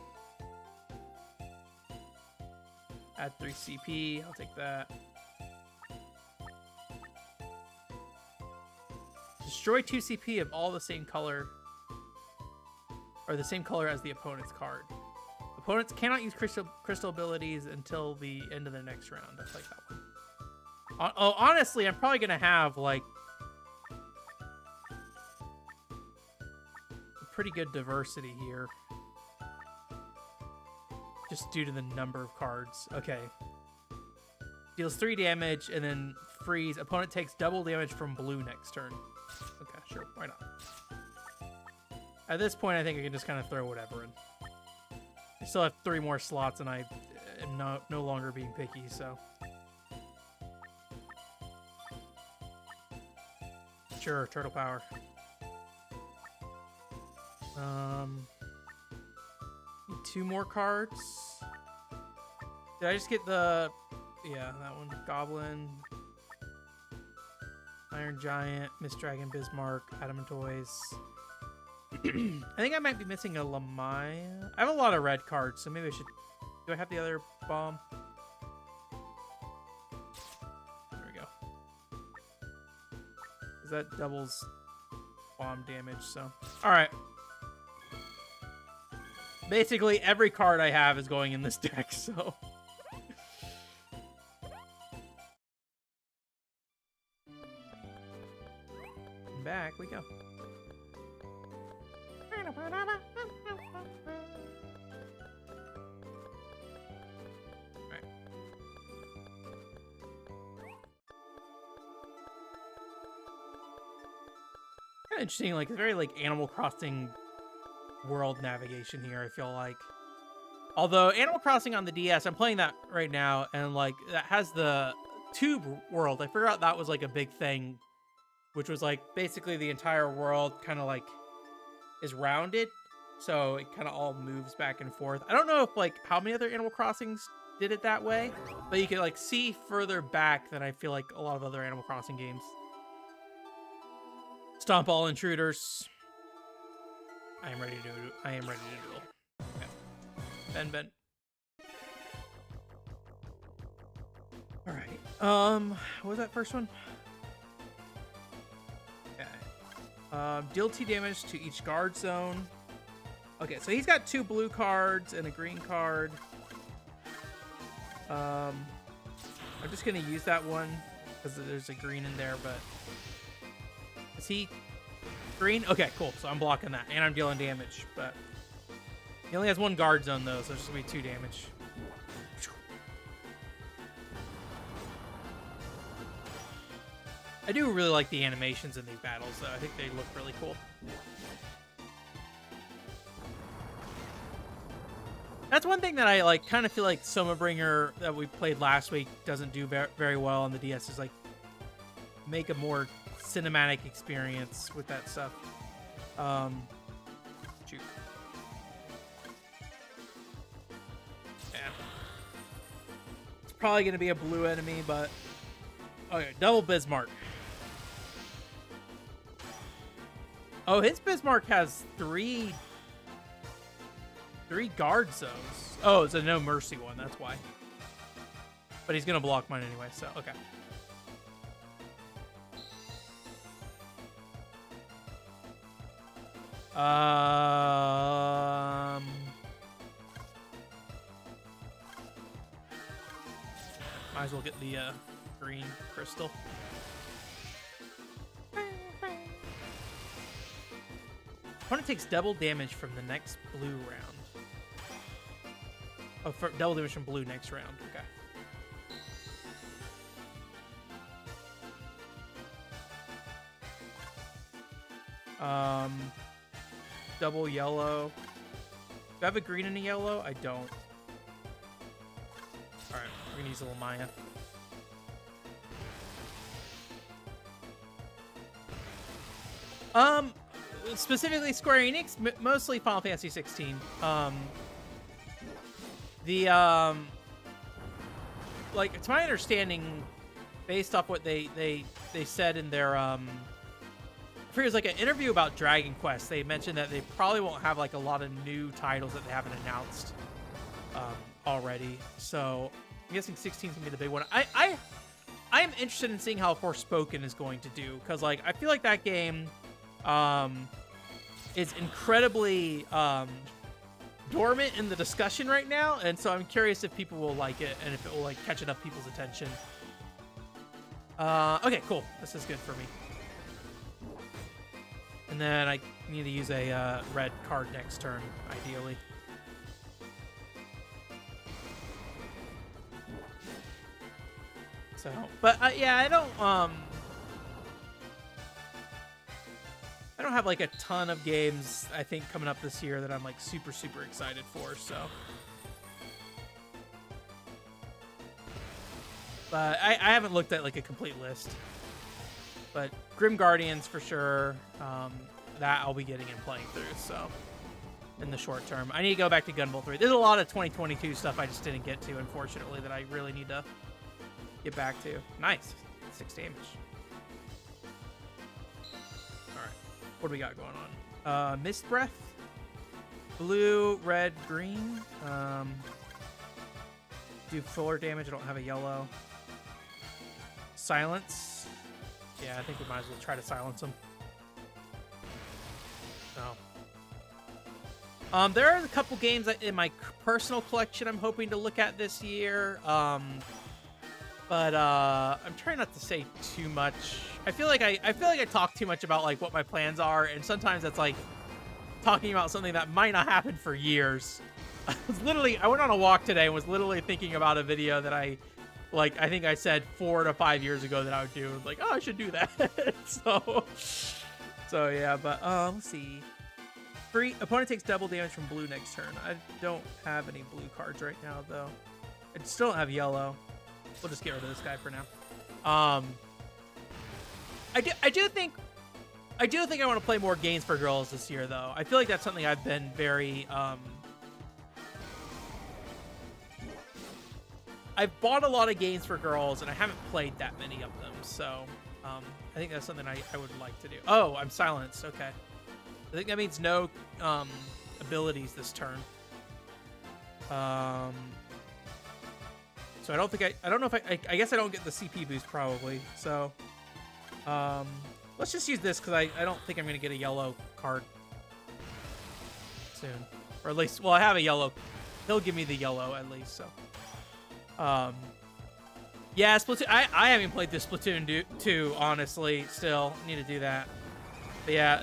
Add 3 CP. I'll take that. Destroy 2 CP of all the same color, or the same color as the opponent's card. Opponents cannot use crystal abilities until the end of the next round. I like that one. Oh, honestly, I'm probably gonna have like a pretty good diversity here, just due to the number of cards. Okay. Deals 3 damage and then freeze. Opponent takes double damage from blue next turn. Okay, sure. Why not? At this point, I think I can just kind of throw whatever in. I still have 3 more slots, and I am no longer being picky, so. Sure, Turtle Power. Need 2 more cards. Did I just get the... Yeah, that one. Goblin. Iron Giant, Mist Dragon, Bismarck, Adamantoise. I think I might be missing a Lamaya. I have a lot of red cards, so maybe I should... Do I have the other bomb? There we go. Because that doubles bomb damage, so... Alright. Basically, every card I have is going in this deck, so... Back we go. Alright. Kind of interesting, like, it's very like Animal Crossing world navigation here, I feel like. Although Animal Crossing on the DS, I'm playing that right now, and like that has the tube world. I figured out that was like a big thing, which was like basically the entire world kind of like is rounded, so it kind of all moves back and forth. I don't know if like how many other Animal Crossings did it that way, but you can like see further back than I feel like a lot of other Animal Crossing games. Stomp all intruders. I am ready to duel. Okay. Ben. What was that first one? Okay. Deal 2 damage to each guard zone. Okay, so he's got 2 blue cards and a green card. I'm just gonna use that one because there's a green in there, but is he green? Okay, cool. So I'm blocking that, and I'm dealing damage, but he only has 1 guard zone though, so it's just gonna be 2 damage. I do really like the animations in these battles, though. I think they look really cool. That's one thing that I like. Kind of feel like Bringer that we played last week doesn't do very well on the DS. Is like make a more cinematic experience with that stuff. Shoot. Yeah. It's probably gonna be a blue enemy, but okay, double Bismarck. Oh, his Bismarck has 3 guard zones. Oh, it's a no mercy one. That's why. But he's gonna block mine anyway. So okay. Might as well get the green crystal. Opponent takes double damage from the next blue round. Oh, for double damage from blue next round. Okay. Double yellow. Do I have a green and a yellow? I don't. Alright, we're gonna use a little Maya. Specifically Square Enix, mostly Final Fantasy 16. Like, it's my understanding, based off what they said in their I forget, it was like an interview about Dragon Quest. They mentioned that they probably won't have like a lot of new titles that they haven't announced already. So I'm guessing 16 is gonna be the big one. I am interested in seeing how Forspoken is going to do, because like I feel like that game is incredibly dormant in the discussion right now, and so I'm curious if people will like it and if it will like catch enough people's attention. Okay, cool. This is good for me. And then I need to use a red card next turn, ideally. So, but yeah, I don't have like a ton of games I think coming up this year that I'm like super excited for. So, but I haven't looked at like a complete list. But Grim Guardians for sure. That I'll be getting and playing through. So, in the short term, I need to go back to Gunvolt 3. There's a lot of 2022 stuff I just didn't get to, unfortunately, that I really need to get back to. Nice, 6 damage. What do we got going on? Mist Breath. Blue, red, green. Do fuller damage. I don't have a yellow. Silence. Yeah, I think we might as well try to silence them. No. There are a couple games in my personal collection I'm hoping to look at this year. But I'm trying not to say too much. I feel like I talk too much about like what my plans are, and sometimes that's like talking about something that might not happen for years. I went on a walk today and was literally thinking about a video that I think I said 4 to 5 years ago that I would do. Like, oh, I should do that. so yeah, but let's see. Opponent takes double damage from blue next turn. I don't have any blue cards right now though. I still don't have yellow. We'll just get rid of this guy for now. I do think I want to play more games for girls this year, though. I feel like that's something I've been very I've bought a lot of games for girls, and I haven't played that many of them. So I think that's something I would like to do. Oh, I'm silenced. Okay. I think that means no abilities this turn. So I don't think I don't know if I guess I don't get the CP boost probably. So let's just use this because I don't think I'm gonna get a yellow card soon, or at least, well, I have a yellow. He'll give me the yellow at least. So yeah, Splatoon. I haven't played this Splatoon 2 honestly. Still need to do that. But yeah,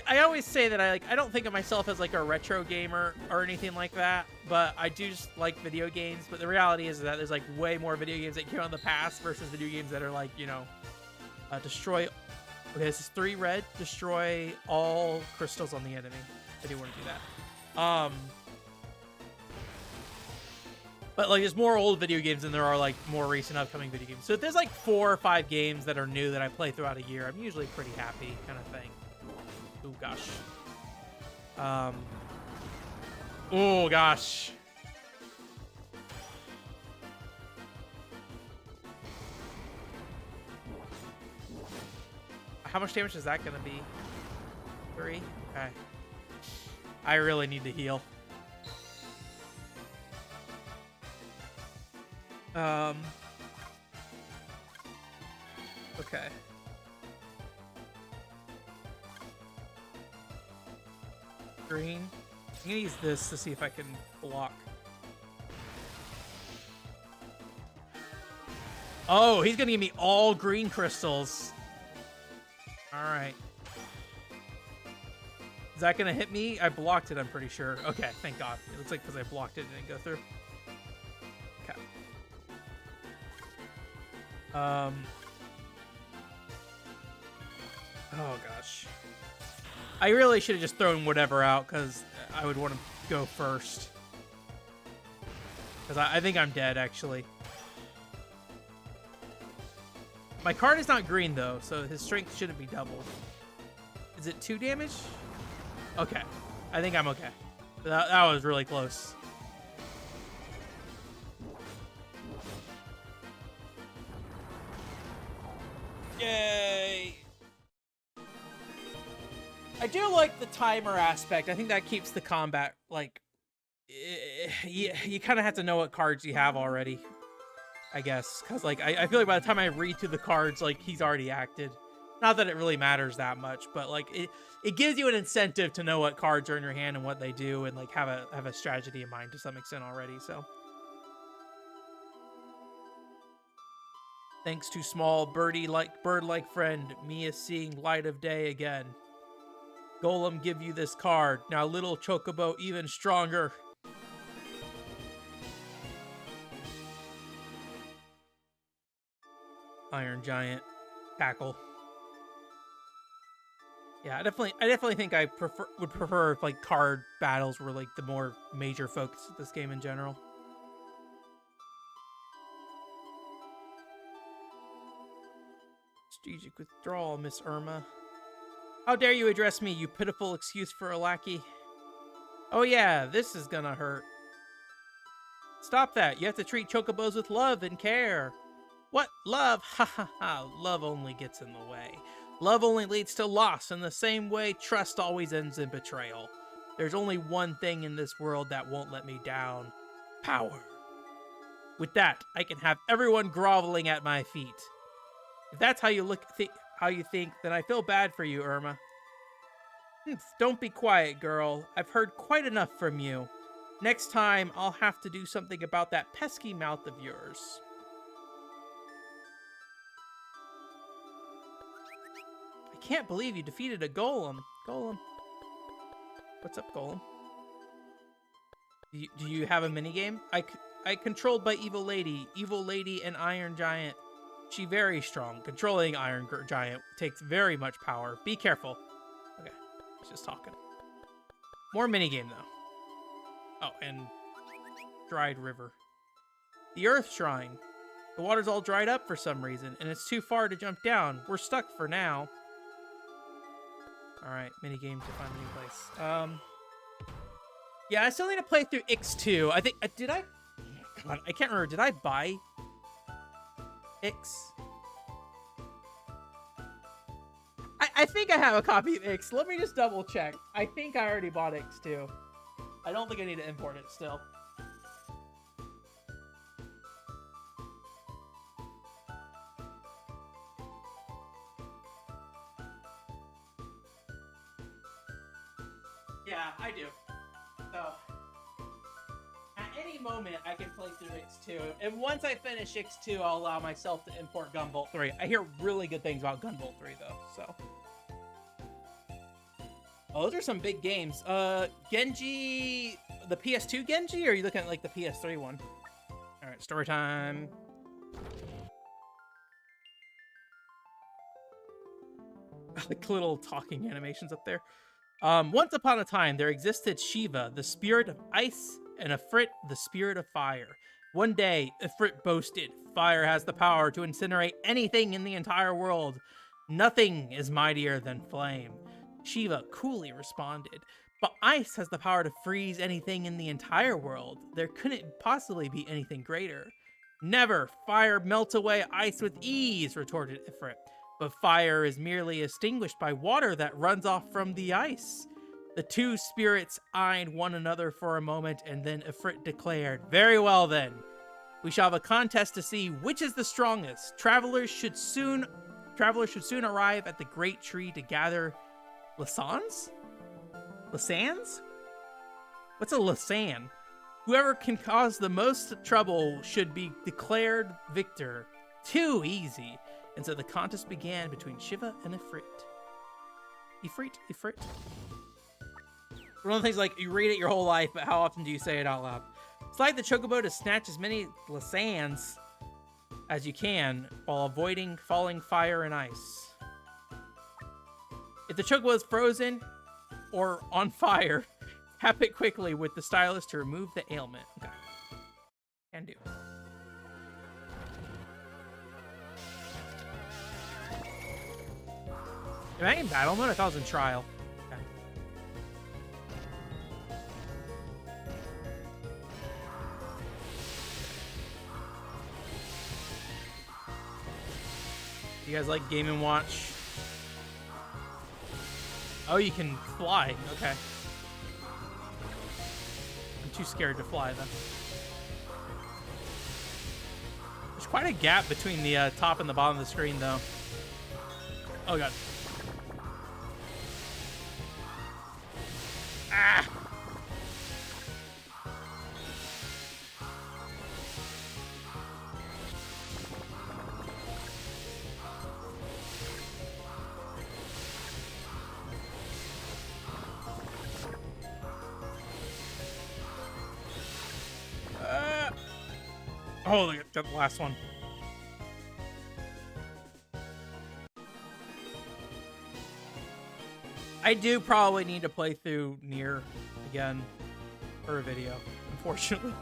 I always say that I don't think of myself as like a retro gamer or anything like that, but I do just like video games. But the reality is that there's like way more video games that came out in the past versus video games that are like, you know, destroy. Okay, this is 3 red. Destroy all crystals on the enemy. I do want to do that. But like, there's more old video games than there are like more recent upcoming video games. So if there's like 4 or 5 games that are new that I play throughout a year, I'm usually pretty happy, kind of thing. Oh gosh. Oh gosh. How much damage is that gonna be? 3? Okay. I really need to heal. Okay. Green. I'm gonna use this to see if I can block. Oh, he's gonna give me all green crystals. All right. Is that gonna hit me? I blocked it, I'm pretty sure. Okay, thank God. It looks like because I blocked it, it didn't go through. Okay. Oh gosh. I really should have just thrown whatever out because I would want to go first. Because I think I'm dead, actually. My card is not green, though, so his strength shouldn't be doubled. Is it 2 damage? Okay. I think I'm okay. That was really close. Yay! I do like the timer aspect. I think that keeps the combat, like, you kind of have to know what cards you have already, I guess. Because, like, I feel like by the time I read through the cards, like, he's already acted. Not that it really matters that much, but, like, it gives you an incentive to know what cards are in your hand and what they do, and, like, have a strategy in mind to some extent already, so. Thanks to small bird-like friend, me is seeing light of day again. Golem give you this card. Now little Chocobo even stronger. Iron Giant. Tackle. Yeah, I definitely think I would prefer if like card battles were like the more major focus of this game in general. Strategic withdrawal, Miss Irma. How dare you address me, you pitiful excuse for a lackey? Oh yeah, this is gonna hurt. Stop that. You have to treat chocobos with love and care. What? Love? Ha ha ha. Love only gets in the way. Love only leads to loss in the same way trust always ends in betrayal. There's only one thing in this world that won't let me down. Power. With that, I can have everyone groveling at my feet. If that's how you how you think, then I feel bad for you, Irma. Don't be quiet, girl. I've heard quite enough from you. Next time, I'll have to do something about that pesky mouth of yours. I can't believe you defeated a golem. Golem. What's up, golem? Do you have a minigame? I controlled by Evil Lady and Iron Giant. She very strong. Controlling Iron Giant takes very much power. Be careful. Okay, he's just talking. More minigame, though. Oh, and Dried River. The Earth Shrine. The water's all dried up for some reason, and it's too far to jump down. We're stuck for now. Alright, minigame to find a new place. Yeah, I still need to play through XIII-2. I think, did I? God, I can't remember. Did I buy X? I think I have a copy of X. Let me just double check. I think I already bought X2. I don't think I need to import it still. Yeah, I do. So, at any moment, I can play through X2. And once I finish X2, I'll allow myself to import Gunvolt 3. I hear really good things about Gunvolt 3, though, so. Oh, those are some big games. Genji, the PS2 Genji, or are you looking at, like, the PS3 one? All right, story time. Like little talking animations up there. Once upon a time, there existed Shiva, the spirit of ice, and Ifrit, the spirit of fire. One day, Ifrit boasted, "Fire has the power to incinerate anything in the entire world. Nothing is mightier than flame." Shiva coolly responded, "But ice has the power to freeze anything in the entire world. There couldn't possibly be anything greater." "Never! Fire melts away ice with ease," retorted Ifrit. "But fire is merely extinguished by water that runs off from the ice." The two spirits eyed one another for a moment, and then Ifrit declared, "Very well then. We shall have a contest to see which is the strongest. Travelers should soon arrive at the great tree to gather Lasans? Lasans? What's a Lasan? Whoever can cause the most trouble should be declared victor. Too easy." And so the contest began between Shiva and Ifrit. Ifrit. One of the things, like, you read it your whole life, but how often do you say it out loud? Slide the Chocobo to snatch as many Lasans as you can while avoiding falling fire and ice. If the Chocobo is frozen or on fire, tap it quickly with the stylus to remove the ailment. Okay. Can do. Am I in battle mode? I thought I was in trial. Okay. You guys like Game & Watch? Oh, you can fly. Okay. I'm too scared to fly, then. There's quite a gap between the top and the bottom of the screen, though. Oh, God. Ah! Oh, look at that last one. I do probably need to play through Nier again for a video, unfortunately.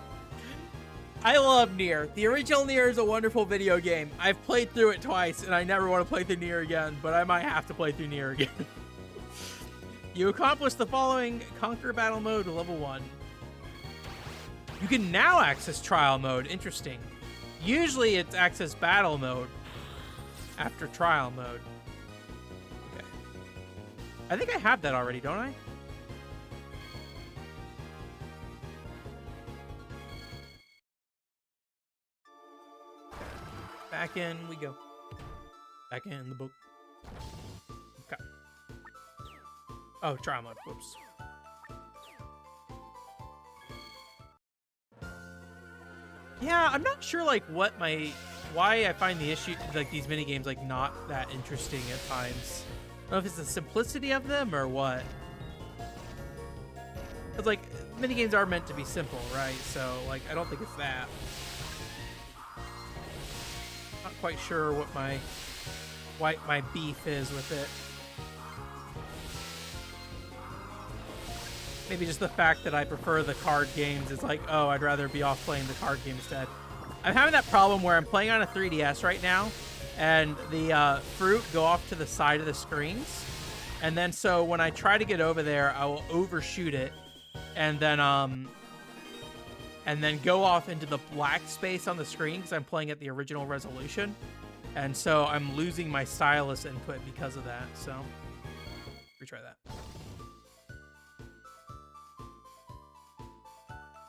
I love Nier. The original Nier is a wonderful video game. I've played through it twice, and I never want to play through Nier again, but I might have to play through Nier again. You accomplished the following: Conquer Battle Mode level 1. You can now access Trial Mode. Interesting. Usually it's access Battle Mode after Trial Mode. Okay. I think I have that already, don't I? Back in we go. Back in the book. Okay. Oh, Trial Mode. Whoops. Yeah, I'm not sure, like, why I find the issue, like, these mini games, like, not that interesting at times. I don't know if it's the simplicity of them or what. Because, like, mini games are meant to be simple, right? So, like, I don't think it's that. Not quite sure what my beef is with it. Maybe just the fact that I prefer the card games is like, oh, I'd rather be off playing the card game instead. I'm having that problem where I'm playing on a 3DS right now, and the fruit go off to the side of the screens. And then so when I try to get over there, I will overshoot it, and then go off into the black space on the screen because I'm playing at the original resolution. And so I'm losing my stylus input because of that. So retry that.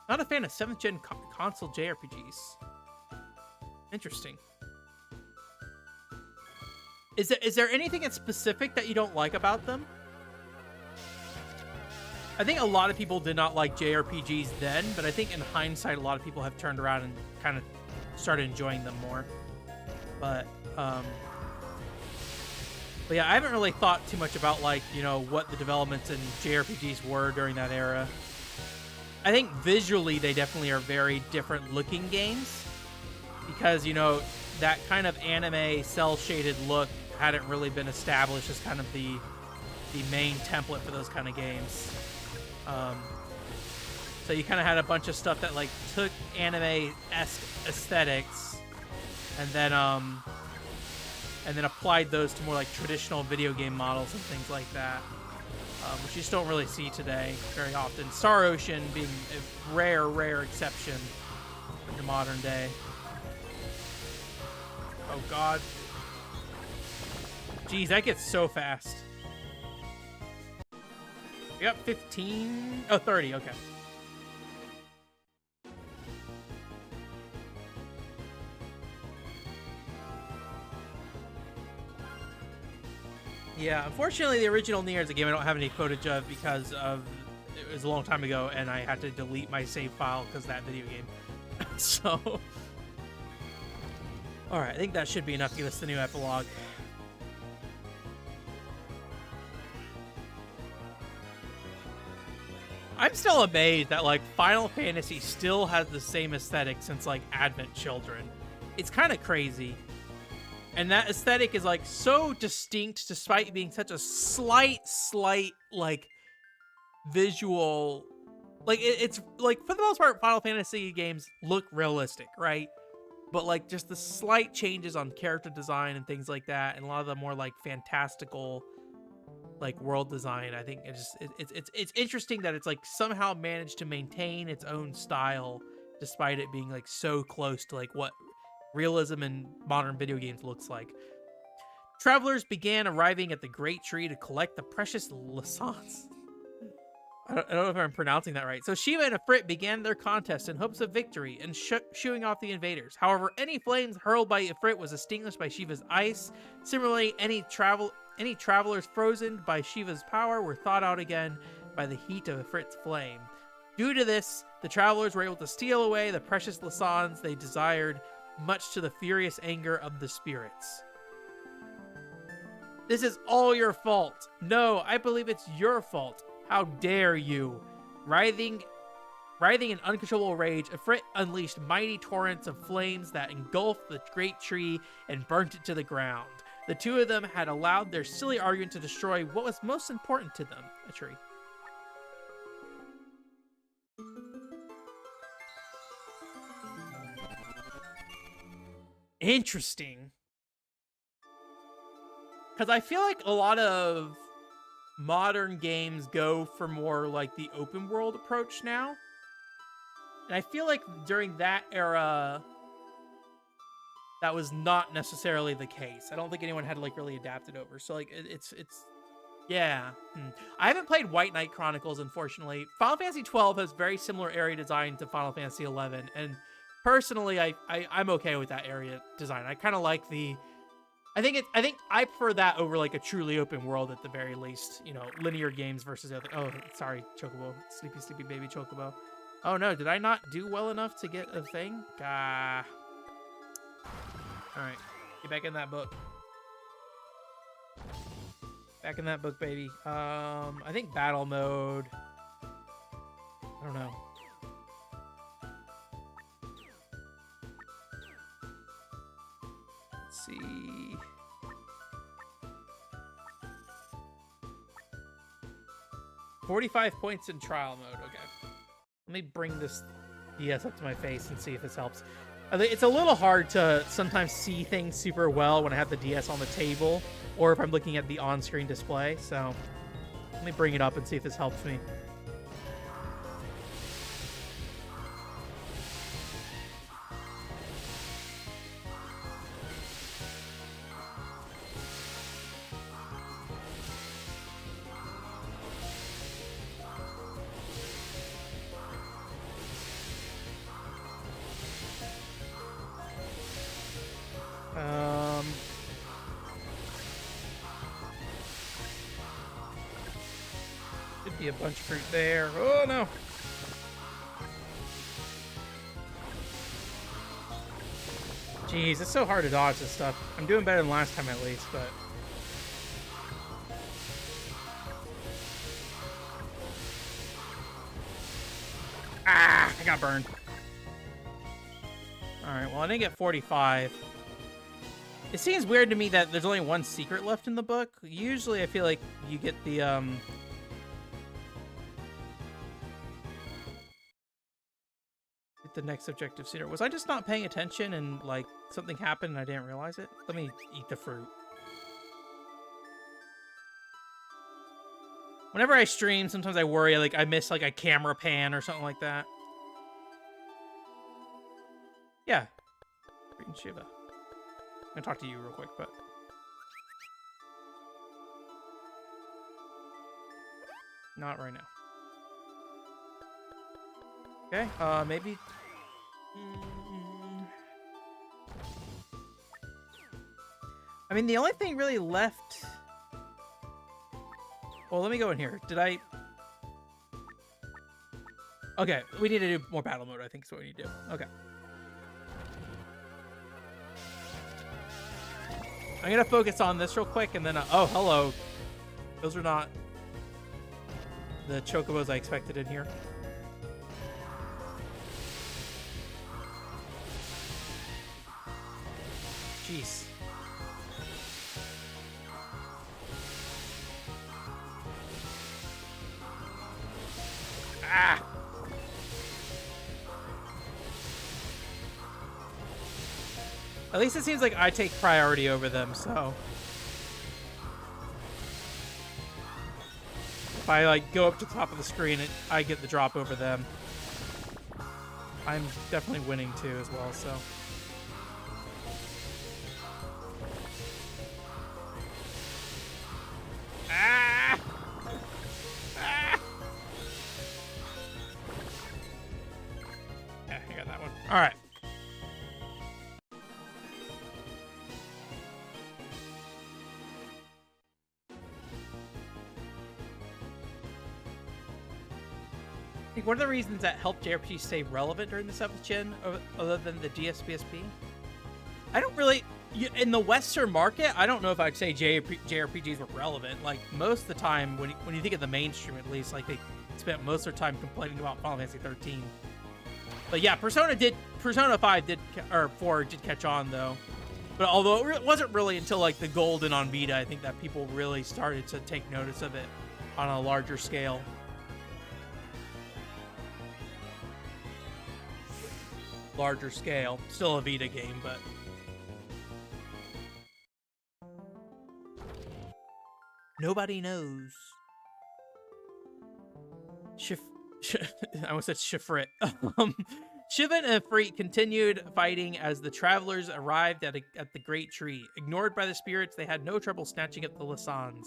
Not a fan of 7th gen console JRPGs. Interesting. Is there anything in specific that you don't like about them? I think a lot of people did not like JRPGs then, but I think in hindsight, a lot of people have turned around and kind of started enjoying them more. But yeah, I haven't really thought too much about, like, you know, what the developments in JRPGs were during that era. I think visually they definitely are very different looking games because, you know, that kind of anime cel-shaded look hadn't really been established as kind of the main template for those kind of games. So you kind of had a bunch of stuff that, like, took anime-esque aesthetics and then applied those to more like traditional video game models and things like that, which you just don't really see today very often. Star Ocean being a rare exception in the modern day. Oh god. Jeez, that gets so fast. We got 15. Oh, 30. Okay. Yeah, unfortunately, the original Nier is a game I don't have any footage of because it was a long time ago, and I had to delete my save file because of that video game. So, all right, I think that should be enough to give us the new epilogue. I'm still amazed that, like, Final Fantasy still has the same aesthetic since, like, Advent Children. It's kind of crazy. And that aesthetic is, like, so distinct despite being such a slight, like, visual... Like, it's, like, for the most part, Final Fantasy games look realistic, right? But, like, just the slight changes on character design and things like that, and a lot of the more, like, fantastical, like, world design, I think it's interesting that it's, like, somehow managed to maintain its own style despite it being, like, so close to, like, what realism in modern video games looks like. Travelers began arriving at the Great Tree to collect the precious license. I don't know if I'm pronouncing that right. So Shiva and Ifrit began their contest in hopes of victory and shooing off the invaders. However, any flames hurled by Ifrit was extinguished by Shiva's ice. Similarly, any travelers frozen by Shiva's power were thawed out again by the heat of Ifrit's flame. Due to this, the travelers were able to steal away the precious license they desired, much to the furious anger of the spirits. This is all your fault. No, I believe it's your fault. How dare you? Writhing in uncontrollable rage, Ifrit unleashed mighty torrents of flames that engulfed the great tree and burnt it to the ground. The two of them had allowed their silly argument to destroy what was most important to them, a tree. Interesting. Because I feel like a lot of modern games go for more like the open world approach now. And I feel like during that era, that was not necessarily the case. I don't think anyone had like really adapted over. So like it's yeah. I haven't played White Knight Chronicles, unfortunately. Final Fantasy XII has very similar area design to Final Fantasy XI, and personally, I'm okay with that area design. I kind of like the... I think I prefer that over like a truly open world at the very least. You know, linear games versus other... Oh, sorry, Chocobo. Sleepy baby Chocobo. Oh no, did I not do well enough to get a thing? Gah. Alright, get back in that book. Back in that book, baby. I think battle mode. I don't know. Let's see. $45 points in trial mode. Okay. Let me bring this DS up to my face and see if this helps. It's a little hard to sometimes see things super well when I have the DS on the table or if I'm looking at the on-screen display. So let me bring it up and see if this helps me. See a bunch of fruit there. Oh no! Jeez, it's so hard to dodge this stuff. I'm doing better than last time at least, but... Ah! I got burned. Alright, well I didn't get 45. It seems weird to me that there's only one secret left in the book. Usually I feel like you get the, the next objective sooner. Was I just not paying attention and, like, something happened and I didn't realize it? Let me eat the fruit. Whenever I stream, sometimes I worry, like, I miss, like, a camera pan or something like that. Yeah. Freaking Shiva. I'm gonna talk to you real quick, but... not right now. Okay, maybe... I mean, the only thing really left... Well, let me go in here. Did I... Okay, we need to do more battle mode, I think is what we need to do. Okay. I'm gonna focus on this real quick, and then... oh, hello. Those are not the chocobos I expected in here. Jeez. Ah! At least it seems like I take priority over them, so... if I, like, go up to the top of the screen, I get the drop over them. I'm definitely winning, too, as well, so... ah! Ah! Yeah, I got that one. All right. I think one of the reasons that helped JRPGs stay relevant during the 7th gen, other than the DSPSP, I don't really... in the Western market, I don't know if I'd say JRPGs were relevant. Like, most of the time, when you think of the mainstream at least, like, they spent most of their time complaining about Final Fantasy 13. But yeah, Persona 5 did, or 4 did catch on, though. But although it wasn't really until, like, the Golden on Vita, I think that people really started to take notice of it on a larger scale. Larger scale. Still a Vita game, but... nobody knows. I almost said Shifrit. Shiva and Ifrit continued fighting as the travelers arrived at the Great Tree. Ignored by the spirits, they had no trouble snatching up the Lasans.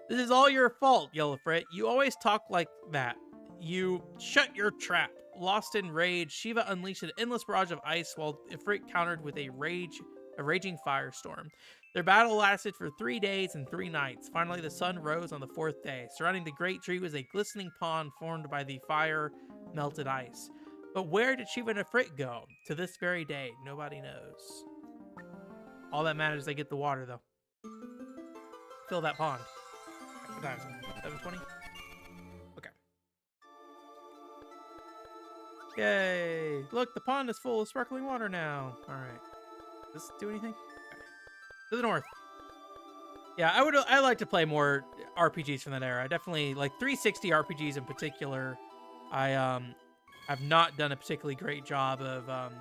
This is all your fault, yelled Ifrit. You always talk like that. You shut your trap. Lost in rage, Shiva unleashed an endless barrage of ice while Ifrit countered with a raging firestorm. Their battle lasted for 3 days and 3 nights. Finally, the sun rose on the 4th day. Surrounding the great tree was a glistening pond formed by the fire-melted ice. But where did Shiva and Ifrit go? To this very day, nobody knows. All that matters is they get the water, though. Fill that pond. What time is it? 7:20? Okay. Yay! Look, the pond is full of sparkling water now. Alright. Does this do anything? Okay. To the north. Yeah, I like to play more RPGs from that era. I definitely like 360 RPGs in particular. I have not done a particularly great job of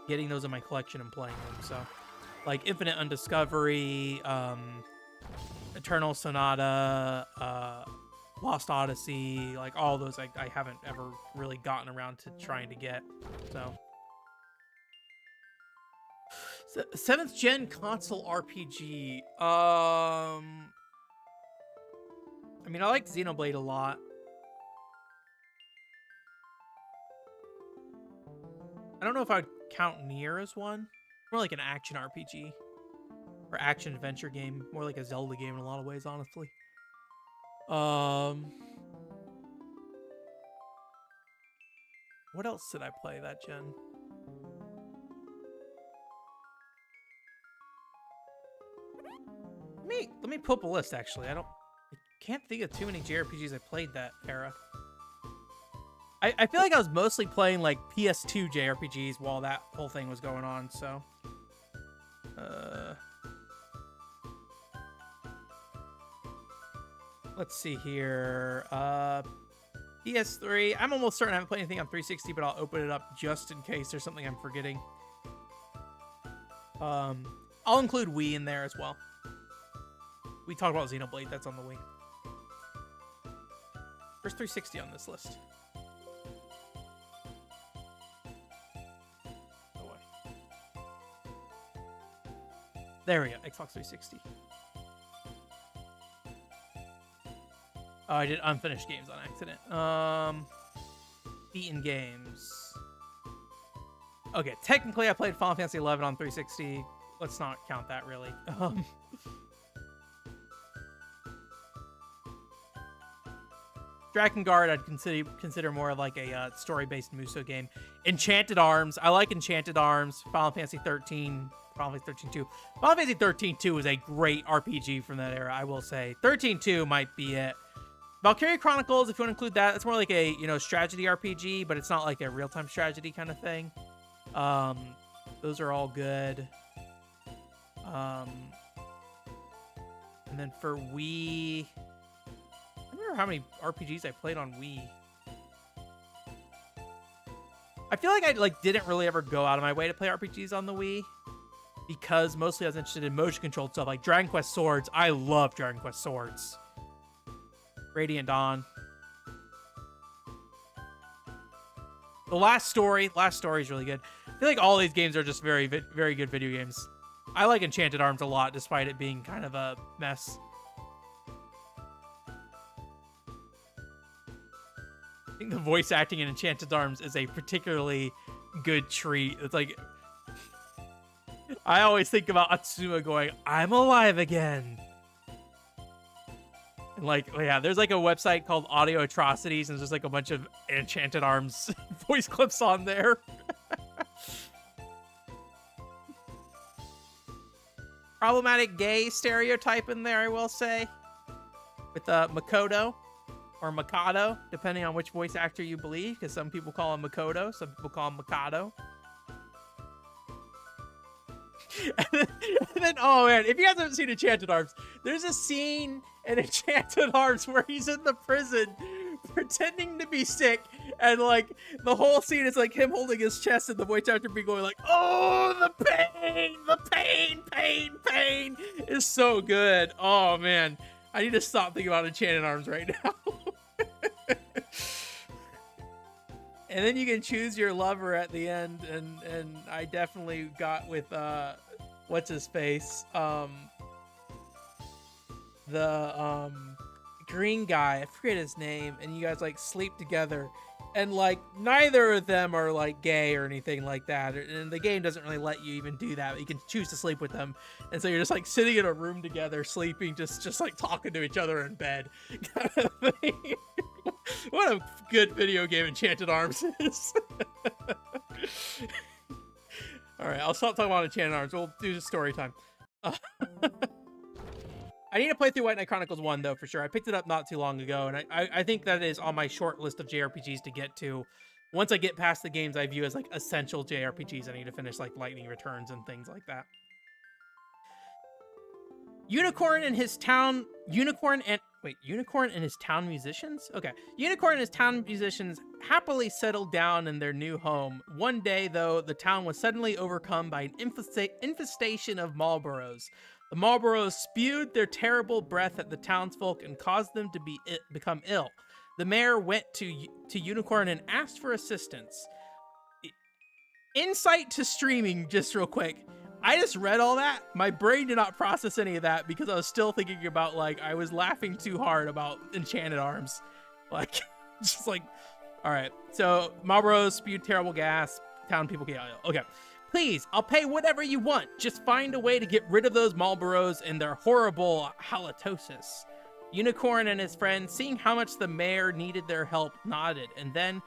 getting those in my collection and playing them. So, like Infinite Undiscovery, Eternal Sonata, Lost Odyssey, like all those I haven't ever really gotten around to trying to get. So 7th gen console RPG. I mean, I like Xenoblade a lot. I don't know if I'd count Nier as one. More like an action RPG. Or action adventure game. More like a Zelda game in a lot of ways, honestly. What else did I play that gen? Let me pull up a list, actually. I can't think of too many JRPGs I played that era. I feel like I was mostly playing like PS2 JRPGs while that whole thing was going on, so. Let's see here. PS3. I'm almost certain I haven't played anything on 360, but I'll open it up just in case there's something I'm forgetting. I'll include Wii in there as well. We talked about Xenoblade. That's on the Wii. There's 360 on this list. Oh, wait. There we go. Xbox 360. Oh, I did unfinished games on accident. Beaten games. Okay, technically I played Final Fantasy XI on 360. Let's not count that, really. Drakengard I'd consider more like a story-based Muso game. Enchanted Arms. I like Enchanted Arms. Final Fantasy 13. Final Fantasy 13-2. Final Fantasy 13-2 is a great RPG from that era, I will say. 13-2 might be it. Valkyria Chronicles, if you want to include that, it's more like a, strategy RPG, but it's not like a real-time strategy kind of thing. Those are all good. And then for Wii, I don't remember how many RPGs I played on Wii. I feel like I didn't really ever go out of my way to play RPGs on the Wii, because mostly I was interested in motion controlled stuff like Dragon Quest Swords. I love Dragon Quest Swords. Radiant Dawn. The Last Story is really good. I feel like all these games are just very, very good video games. I like Enchanted Arms a lot, despite it being kind of a mess. I think the voice acting in Enchanted Arms is a particularly good treat. It's like, I always think about Atsuma going, "I'm alive again." And there's like a website called Audio Atrocities, and there's just like a bunch of Enchanted Arms voice clips on there. Problematic gay stereotype in there, I will say. With Makoto, or Mikado, depending on which voice actor you believe, because some people call him Makoto, some people call him Mikado. and then, oh man, if you guys haven't seen Enchanted Arms, there's a scene in Enchanted Arms where he's in the prison pretending to be sick, and the whole scene is him holding his chest and the voice actor be going "Oh, the pain is so good." Oh man, I need to stop thinking about Enchanted Arms right now. And then you can choose your lover at the end, and I definitely got with what's his face, the green guy, I forget his name, and you guys sleep together, and neither of them are gay or anything like that, and the game doesn't really let you even do that, but you can choose to sleep with them, and so you're just sitting in a room together, sleeping, just talking to each other in bed, kind of thing. What a good video game Enchanted Arms is. Alright, I'll stop talking about Enchanted Arms. We'll do the story time. I need to play through White Knight Chronicles 1, though, for sure. I picked it up not too long ago, and I think that is on my short list of JRPGs to get to. Once I get past the games I view as essential JRPGs, I need to finish Lightning Returns and things like that. Unicorn and his town musicians? Okay. Unicorn and his town musicians happily settled down in their new home. One day, though, the town was suddenly overcome by an infestation of Marlboros. The Marlboros spewed their terrible breath at the townsfolk and caused them to become ill. The mayor went to Unicorn and asked for assistance. Insight to streaming, just real quick. I just read all that. My brain did not process any of that because I was still thinking about I was laughing too hard about Enchanted Arms. All right. So Marlboro spewed terrible gas. Town people get ill. Okay. Please, I'll pay whatever you want. Just find a way to get rid of those Marlboros and their horrible halitosis. Unicorn and his friend, seeing how much the mayor needed their help, nodded, and then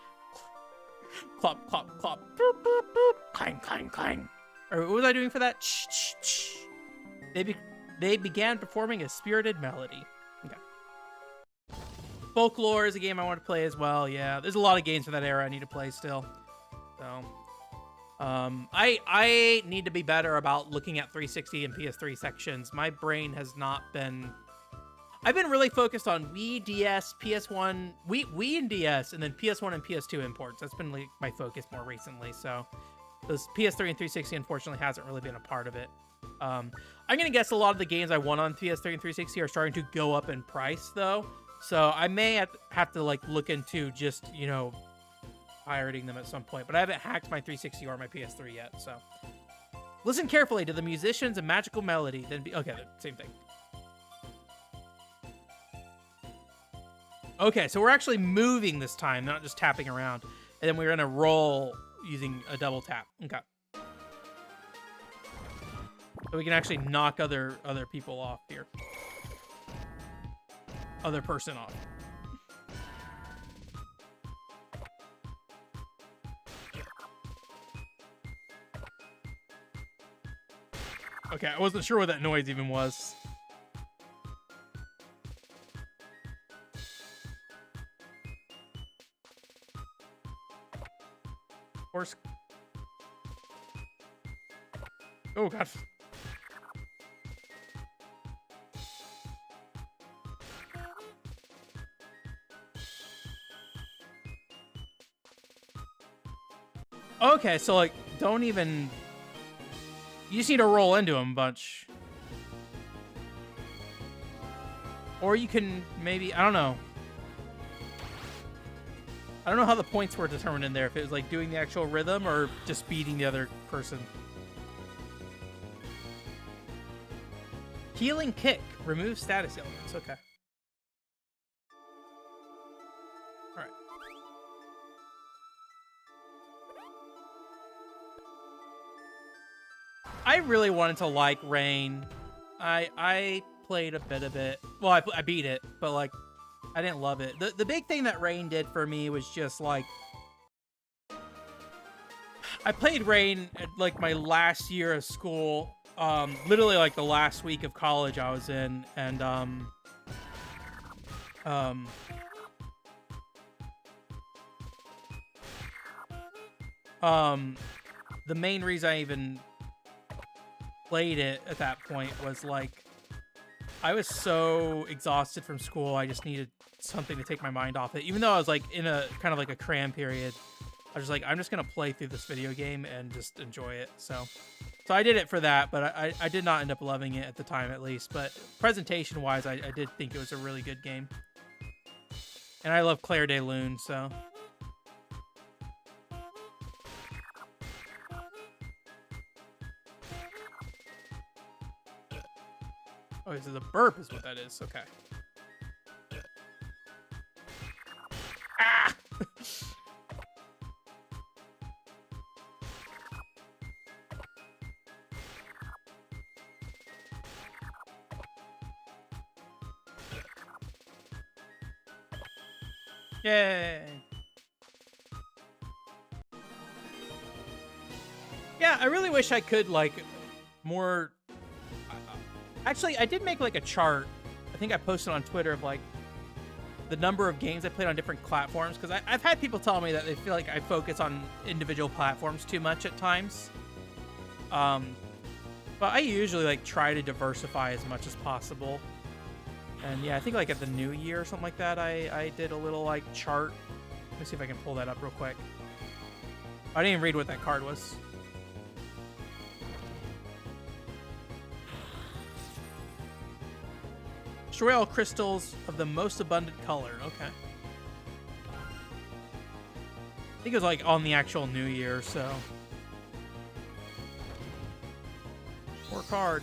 Clop, clop, clop. Boop, boop, boop. Clang, clang, clang. Or what was I doing for that? Shh, shh, shh. They began performing a spirited melody. Okay. Folklore is a game I want to play as well. Yeah, there's a lot of games from that era I need to play still. So, I need to be better about looking at 360 and PS3 sections. My brain has not been. I've been really focused on Wii, DS, PS1, Wii and DS, and then PS1 and PS2 imports. That's been like my focus more recently. So, those PS3 and 360 unfortunately hasn't really been a part of it. I'm gonna guess a lot of the games I want on PS3 and 360 are starting to go up in price though. So I may have to like look into just, you know, pirating them at some point. But I haven't hacked my 360 or my PS3 yet. So listen carefully to the musicians and magical melody. Then be okay. Same thing. Okay, so we're actually moving this time, not just tapping around. And then we're gonna roll using a double tap. Okay. So we can actually knock other people off here. Other person off. Okay, I wasn't sure what that noise even was. Horse. Oh, God. Okay, so, like, don't even... You just need to roll into him a bunch. Or you can maybe... I don't know. I don't know how the points were determined in there. If it was, like, doing the actual rhythm or just beating the other person. Healing Kick. Remove status elements. Okay. Alright. I really wanted to like Rain. I played a bit of it. Well, I beat it, but like I didn't love it. The big thing that Rain did for me was just like I played Rain at like my last year of school. Literally like the last week of college I was in, and the main reason I even played it at that point was like I was so exhausted from school. I just needed something to take my mind off it. Even though I was like in a kind of like a cram period, I was just like, I'm just gonna play through this video game and just enjoy it. So I did it for that, but I did not end up loving it at the time, at least. But presentation wise, I did think it was a really good game, and I love Claire de Lune, so. Oh, so the burp is what that is. Okay. Ah! Yay! Yeah, I really wish I could, like, more... Actually, I did make, like, a chart. I think I posted on Twitter of, like, the number of games I played on different platforms, because I've had people tell me that they feel like I focus on individual platforms too much at times. But I usually, like, try to diversify as much as possible. And yeah, I think like at the new year or something like that, I did a little like chart. Let me see if I can pull that up real quick. I didn't even read what that card was. Destroy all crystals of the most abundant color. Okay. I think it was like on the actual new year, so. Work hard.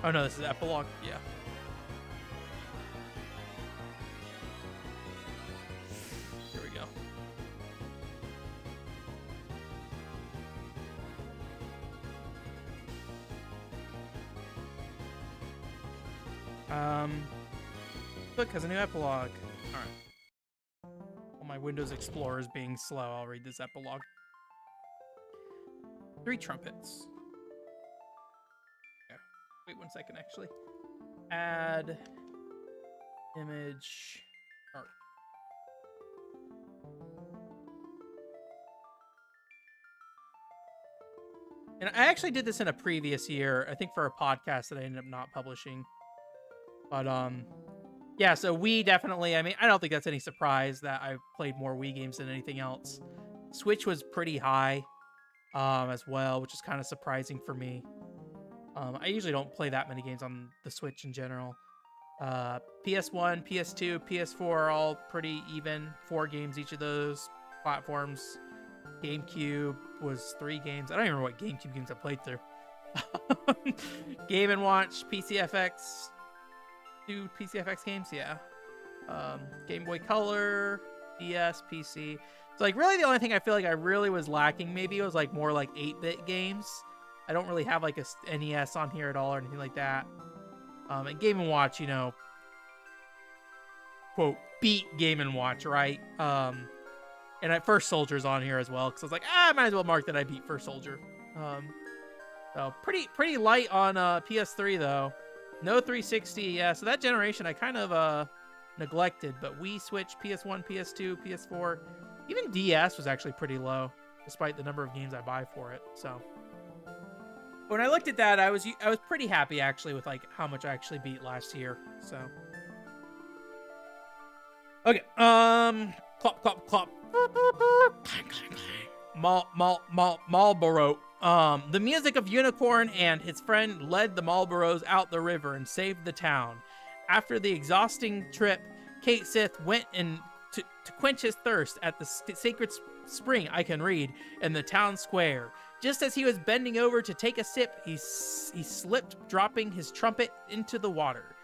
Oh no, this is epilogue. Yeah. Here we go. Book has a new epilogue. All right. Windows Explorer is being slow. I'll read this epilogue. 3 trumpets. Okay. Wait 1 second, actually. Add image art. And I actually did this in a previous year, I think for a podcast that I ended up not publishing. But yeah, so Wii definitely, I mean, I don't think that's any surprise that I've played more Wii games than anything else. Switch was pretty high as well, which is kind of surprising for me. I usually don't play that many games on the Switch in general. PS1, PS2, PS4 are all pretty even. 4 games each of those platforms. GameCube was 3 games. I don't even remember what GameCube games I played through. Game & Watch, PCFX, 2 PCFX games, yeah. Game Boy Color, DS, PC. So like really the only thing I feel like I really was lacking maybe was like more like 8-bit games. I don't really have like a NES on here at all or anything like that. And Game & Watch, you know, quote, beat Game & Watch, right? And at First Soldier's on here as well, because I was like, I might as well mark that I beat First Soldier. So pretty light on PS3 though. No 360, yeah. So that generation I kind of neglected, but Wii, Switch, PS1, PS2, PS4, even DS was actually pretty low, despite the number of games I buy for it. So when I looked at that, I was pretty happy actually with like how much I actually beat last year. So okay, clop clop clop. Marlboro. The music of Unicorn and his friend led the Marlboros out the river and saved the town. After the exhausting trip, Kate Sith went in to quench his thirst at the sacred spring, I can read, in the town square. Just as he was bending over to take a sip, he slipped, dropping his trumpet into the water.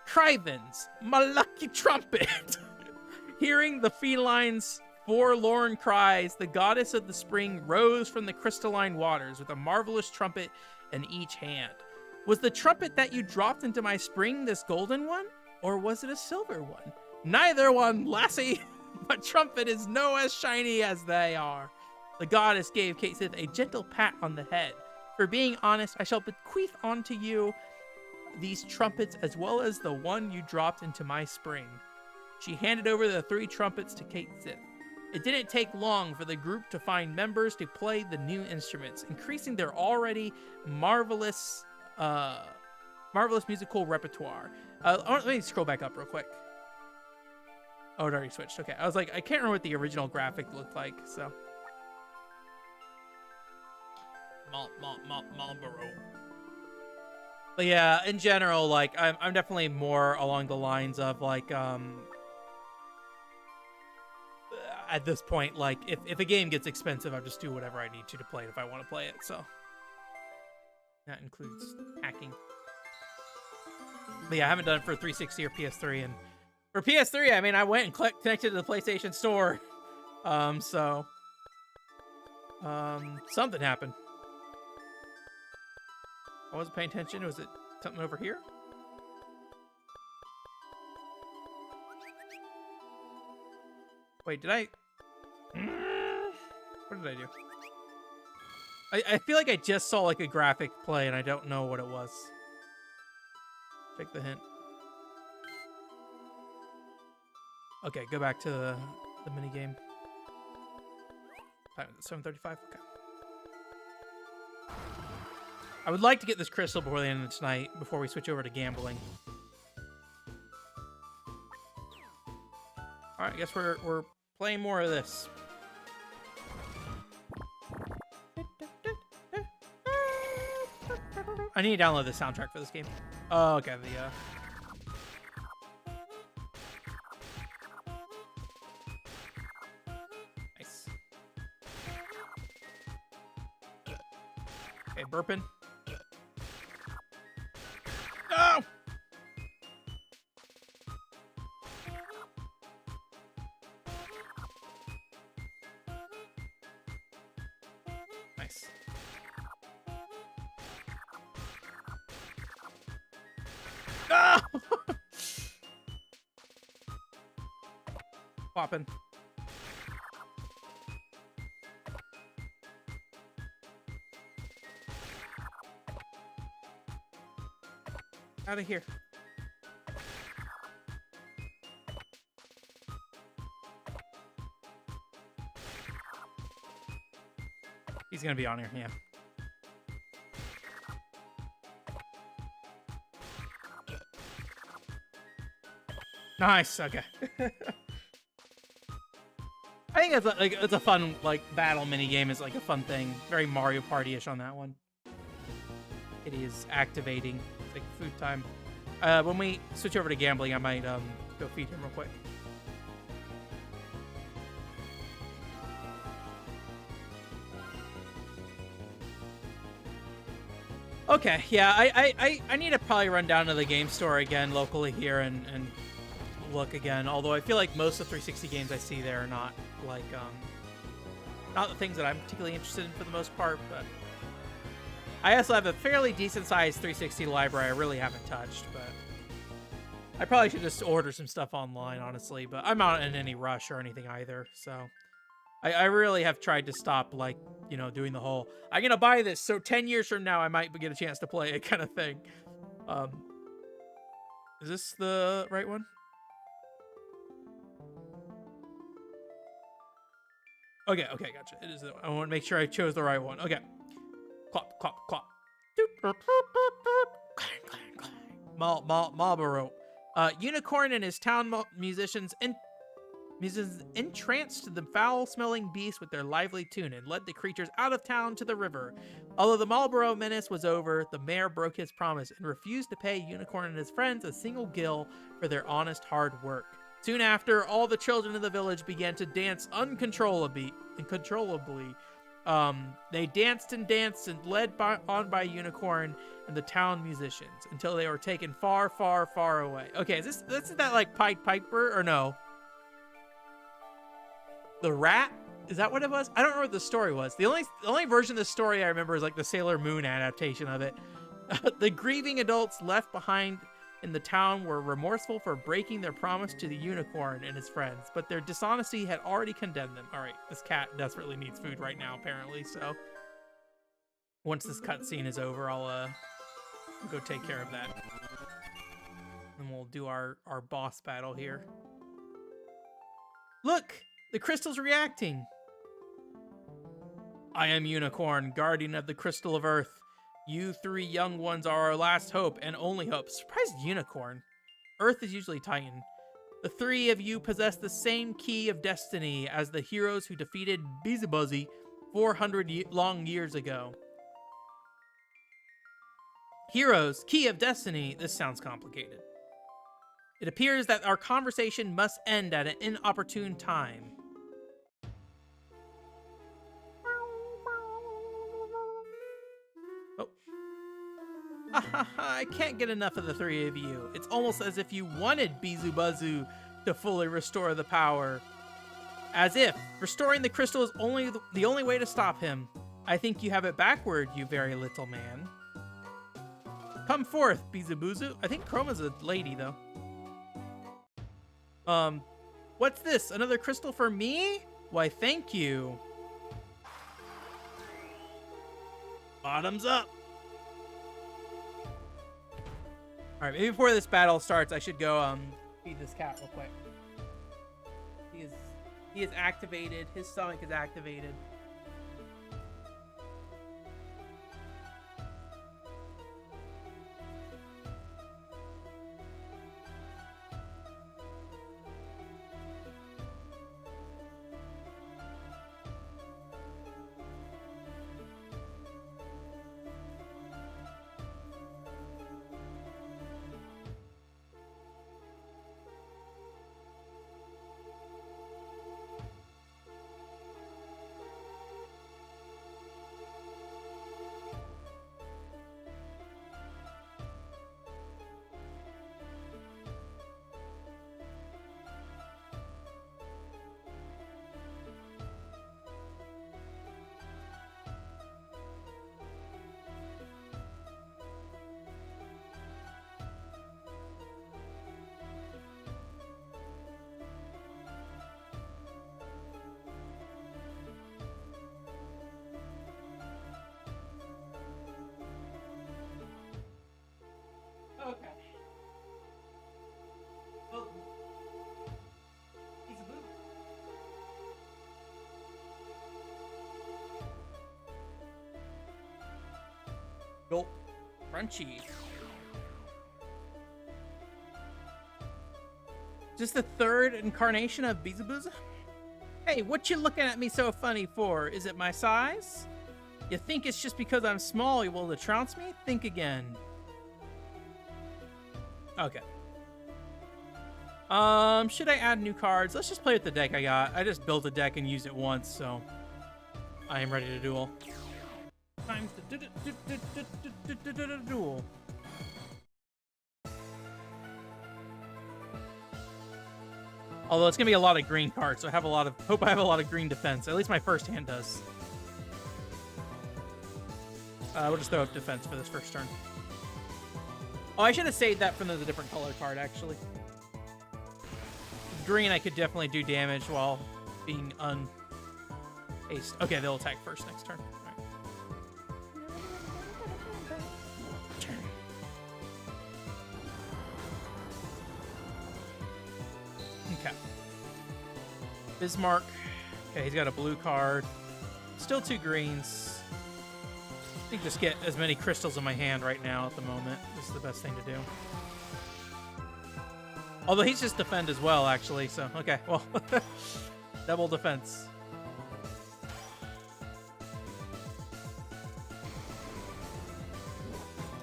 Crivens, my lucky trumpet! Hearing the feline's forlorn cries, the goddess of the spring rose from the crystalline waters with a marvelous trumpet in each hand. Was the trumpet that you dropped into my spring this golden one, or was it a silver one? Neither one, lassie. My trumpet is no as shiny as they are. The goddess gave Kate Sith a gentle pat on the head. For being honest, I shall bequeath unto you these trumpets as well as the one you dropped into my spring. She handed over the 3 trumpets to Kate Sith. It didn't take long for the group to find members to play the new instruments, increasing their already marvelous musical repertoire. Let me scroll back up real quick. Oh, it already switched. Okay, I was like, I can't remember what the original graphic looked like, so. Marlboro. But yeah, in general, like, I'm definitely more along the lines of, like, at this point, like, if a game gets expensive, I'll just do whatever I need to play it if I want to play it, so. That includes hacking. But yeah, I haven't done it for 360 or PS3, and for PS3, I mean, I went and connected to the PlayStation Store, so, something happened. I wasn't paying attention. Was it something over here? Wait, did I? What did I do? I feel like I just saw like a graphic play and I don't know what it was. Take the hint. Okay, go back to the mini game. Time is 7:35. Okay. I would like to get this crystal before the end of tonight, before we switch over to gambling. All right, I guess we're playing more of this. I need to download the soundtrack for this game. Oh, okay, nice. Okay, burping. No! Nice. No! Popping. Out of here. He's gonna be on here, yeah. Nice. Okay. I think it's a fun like battle mini game. Is like a fun thing. Very Mario Party-ish on that one. It is activating. It's like food time. When we switch over to gambling, I might go feed him real quick. Okay, yeah, I need to probably run down to the game store again locally here and look again. Although I feel like most of the 360 games I see there are not like not the things that I'm particularly interested in for the most part. But I also have a fairly decent sized 360 library I really haven't touched. But I probably should just order some stuff online, honestly. But I'm not in any rush or anything either, so. I really have tried to stop, like, you know, doing the whole, I'm going to buy this, so 10 years from now I might get a chance to play it kind of thing. Is this the right one? Okay, gotcha. It is the one. I want to make sure I chose the right one. Okay. Clop, clop, clop. Marlboro. Unicorn and his town musicians entranced the foul-smelling beast with their lively tune and led the creatures out of town to the river. Although the Marlboro menace was over, the mayor broke his promise and refused to pay Unicorn and his friends a single gill for their honest hard work. Soon after, all the children of the village began to dance uncontrollably. They danced and led on by Unicorn and the town musicians until they were taken far, far, far away. Okay, is this that like Pied Piper or no? The rat? Is that what it was? I don't remember what the story was. The only version of the story I remember is like the Sailor Moon adaptation of it. The grieving adults left behind in the town were remorseful for breaking their promise to the Unicorn and his friends, but their dishonesty had already condemned them. All right, this cat desperately needs food right now, apparently, so once this cutscene is over, I'll go take care of that. And we'll do our boss battle here. Look! The crystal's reacting. I am Unicorn, guardian of the crystal of Earth. You three young ones are our last hope and only hope. Surprised Unicorn. Earth is usually Titan. The three of you possess the same key of destiny as the heroes who defeated Beelzebub 400 long years ago. Heroes, key of destiny. This sounds complicated. It appears that our conversation must end at an inopportune time. I can't get enough of the three of you. It's almost as if you wanted Beelzebub to fully restore the power. As if restoring the crystal is the only way to stop him. I think you have it backward, you very little man. Come forth, Beelzebub. I think Chroma's a lady, though. What's this? Another crystal for me? Why, thank you. Bottoms up. All right, maybe before this battle starts, I should go feed this cat real quick. He is activated. His stomach is activated. Gulp. Crunchy. Just the third incarnation of Beelzebub? Hey, what you looking at me so funny for? Is it my size? You think it's just because I'm small you will trounce me? Think again. Okay. Should I add new cards? Let's just play with the deck I got. I just built a deck and used it once, so I am ready to duel. Time to duel. Although it's gonna be a lot of green cards, so I hope I have a lot of green defense. At least my first hand does. We'll just throw up defense for this first turn. Oh, I should have saved that from the different color card, actually. Green, I could definitely do damage while being un-aced. Okay, they'll attack first next turn. All right. Okay. Bismarck. Okay, he's got a blue card. Still 2 greens. I think just get as many crystals in my hand right now at the moment. This is the best thing to do. Although he's just defend as well, actually, so, okay, well, double defense.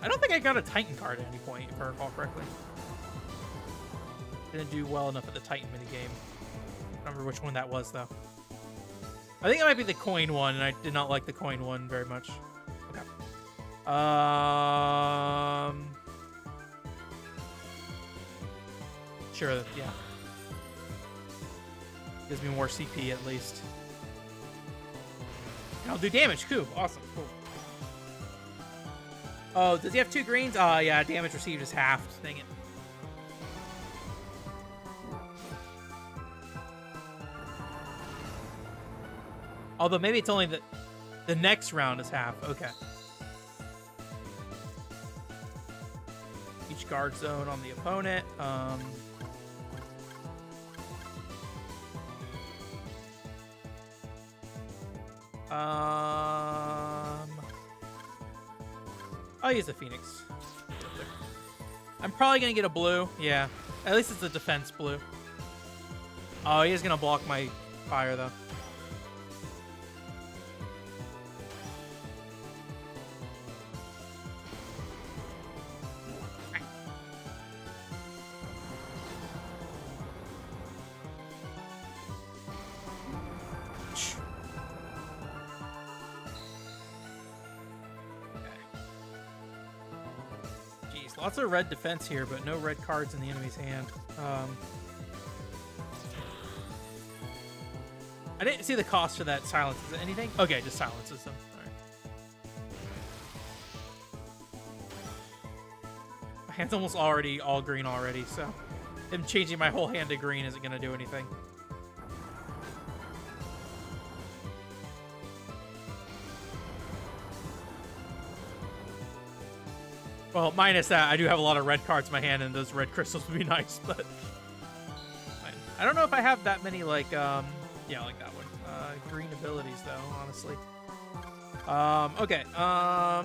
I don't think I got a Titan card at any point, if I recall correctly. Didn't do well enough at the Titan minigame. I don't remember which one that was, though. I think it might be the coin one, and I did not like the coin one very much. Okay. Sure, yeah. Gives me more CP at least. And I'll do damage. Cool. Awesome. Cool. Oh, does he have 2 greens? Oh, yeah. Damage received is halved. Dang it. Although maybe it's only the next round is half. Okay. Each guard zone on the opponent. I'll use the Phoenix. I'm probably gonna get a blue. Yeah. At least it's a defense blue. Oh, he is gonna block my fire though. Lots of red defense here, but no red cards in the enemy's hand. I didn't see the cost for that silence. Is it anything? Okay, just silences them. All right. My hand's almost already all green already, so him changing my whole hand to green isn't going to do anything. Well, minus that, I do have a lot of red cards in my hand, and those red crystals would be nice, but I don't know if I have that many, like, yeah, like that one. Green abilities, though, honestly. Okay, yeah,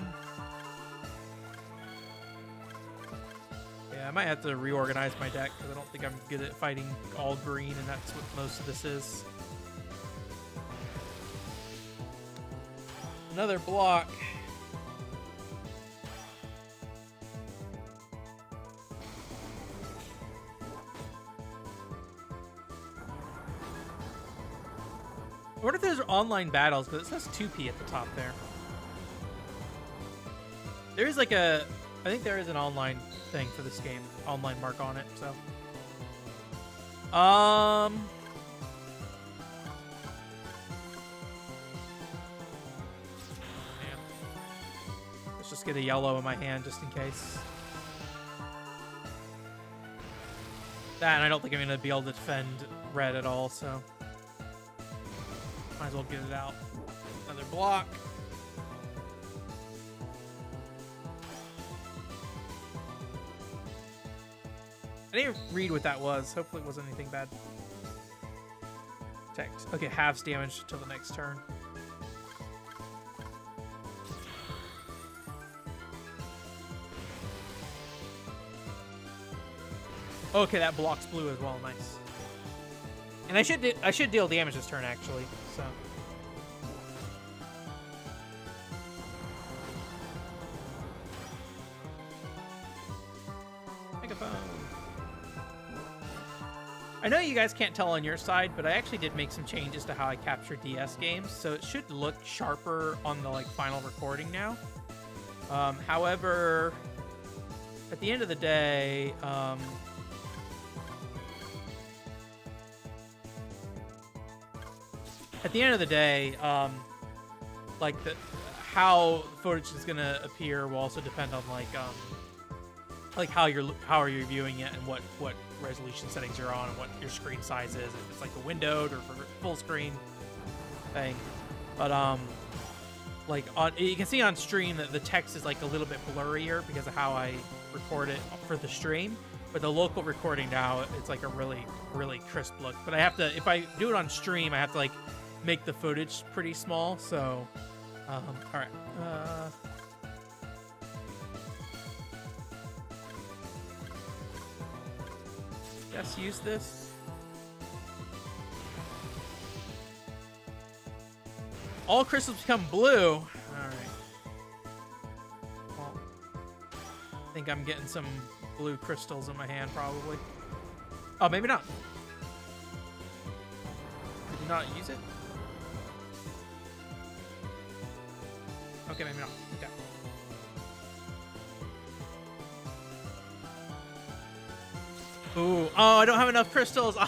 I might have to reorganize my deck, because I don't think I'm good at fighting all green, and that's what most of this is. Another block. I wonder if there's online battles, because it says 2P at the top there. There is like I think there is an online thing for this game. Online mark on it, so. Man. Let's just get a yellow in my hand just in case. That, and I don't think I'm going to be able to defend red at all, so. Might as well get it out. Another block. I didn't read what that was. Hopefully it wasn't anything bad. Text. Okay, halves damage till the next turn. Okay, that blocks blue as well. Nice. And I should deal damage this turn actually. So. Megaphone. I know you guys can't tell on your side, but I actually did make some changes to how I capture DS games, so it should look sharper on the final recording now. However, at the end of the day, how footage is gonna appear will also depend on how are you viewing it and what resolution settings you're on and what your screen size is, if it's like a windowed or full screen thing. But you can see on stream that the text is like a little bit blurrier because of how I record it for the stream. But the local recording now, it's like a really, really crisp look. But I have to, if I do it on stream, I have to make the footage pretty small. So, all right. Let's use this. All crystals become blue. All right. Well, I think I'm getting some blue crystals in my hand, probably. Oh, maybe not. Did you not use it? Okay, maybe not. Okay. Ooh, oh, I don't have enough crystals.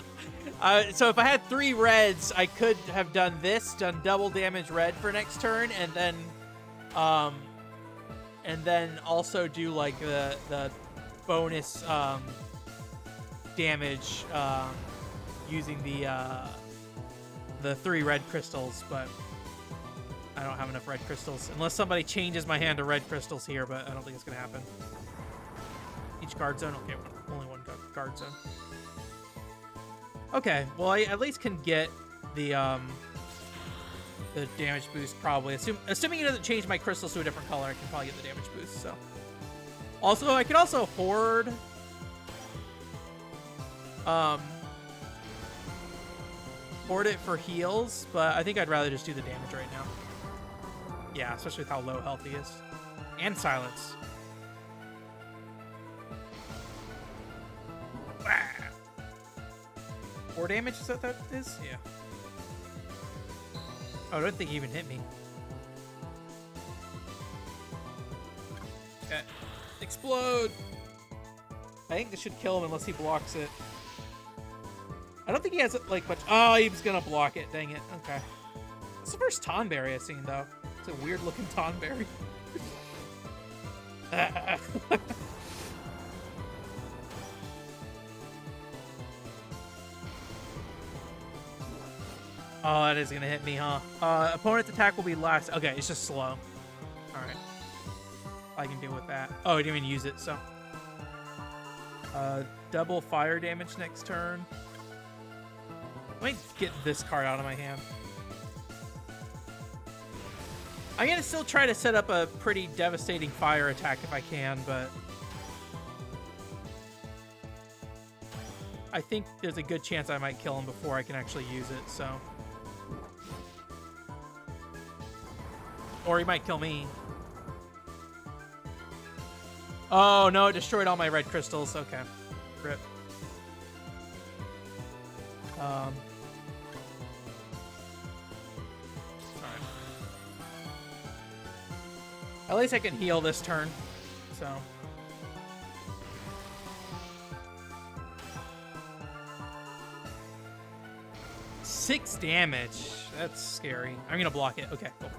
So if I had 3 reds, I could have done double damage red for next turn, and then also do the bonus damage using the 3 red crystals, but I don't have enough red crystals unless somebody changes my hand to red crystals here, but I don't think it's gonna happen. Each guard zone, okay, only one guard zone. Okay, well I at least can get the damage boost probably. Assuming it doesn't change my crystals to a different color, I can probably get the damage boost. So, also I could also hoard it for heals, but I think I'd rather just do the damage right now. Yeah, especially with how low health he is, and silence. 4 damage, is that is? Yeah. Oh, I don't think he even hit me. Okay. Explode! I think this should kill him unless he blocks it. I don't think he has, much... Oh, he was gonna block it. Dang it. Okay. It's the first Tonberry I've seen, though. It's a weird-looking Tonberry. Oh, that is going to hit me, huh? Opponent's attack will be last. Okay, it's just slow. All right. I can deal with that. Oh, I didn't even use it, so. Double fire damage next turn. Let me get this card out of my hand. I'm going to still try to set up a pretty devastating fire attack if I can, but I think there's a good chance I might kill him before I can actually use it, so. Or he might kill me. Oh, no, it destroyed all my red crystals. Okay. Rip. Alright. At least I can heal this turn, so. Six damage. That's scary. I'm gonna block it. Okay, cool.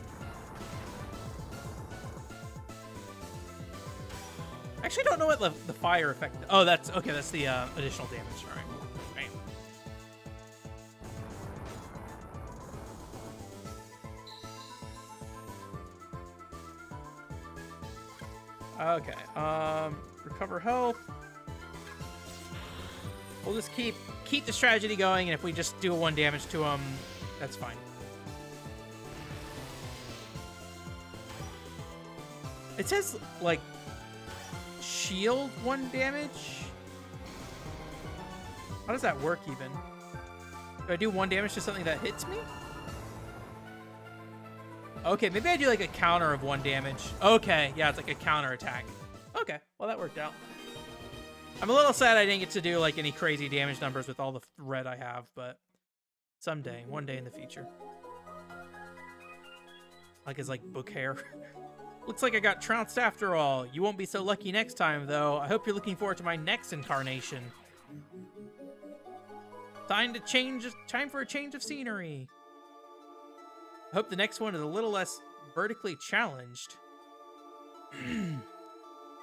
I actually don't know what the fire effect. Oh, that's okay. That's the additional damage. All right. Okay. Recover health. We'll just keep the strategy going, and if we just do 1 damage to him, that's fine. It says shield 1 damage. How does that work even? Do I do 1 damage to something that hits me? Okay, maybe I do like a counter of 1 damage. Okay, yeah, it's like a counter attack. Okay, well that worked out. I'm a little sad I didn't get to do like any crazy damage numbers with all the red I have, but someday, one day in the future. Like his like book hair. Looks like I got trounced after all. You won't be so lucky next time, though. I hope you're looking forward to my next incarnation. Time for a change of scenery. I hope the next one is a little less vertically challenged. I feel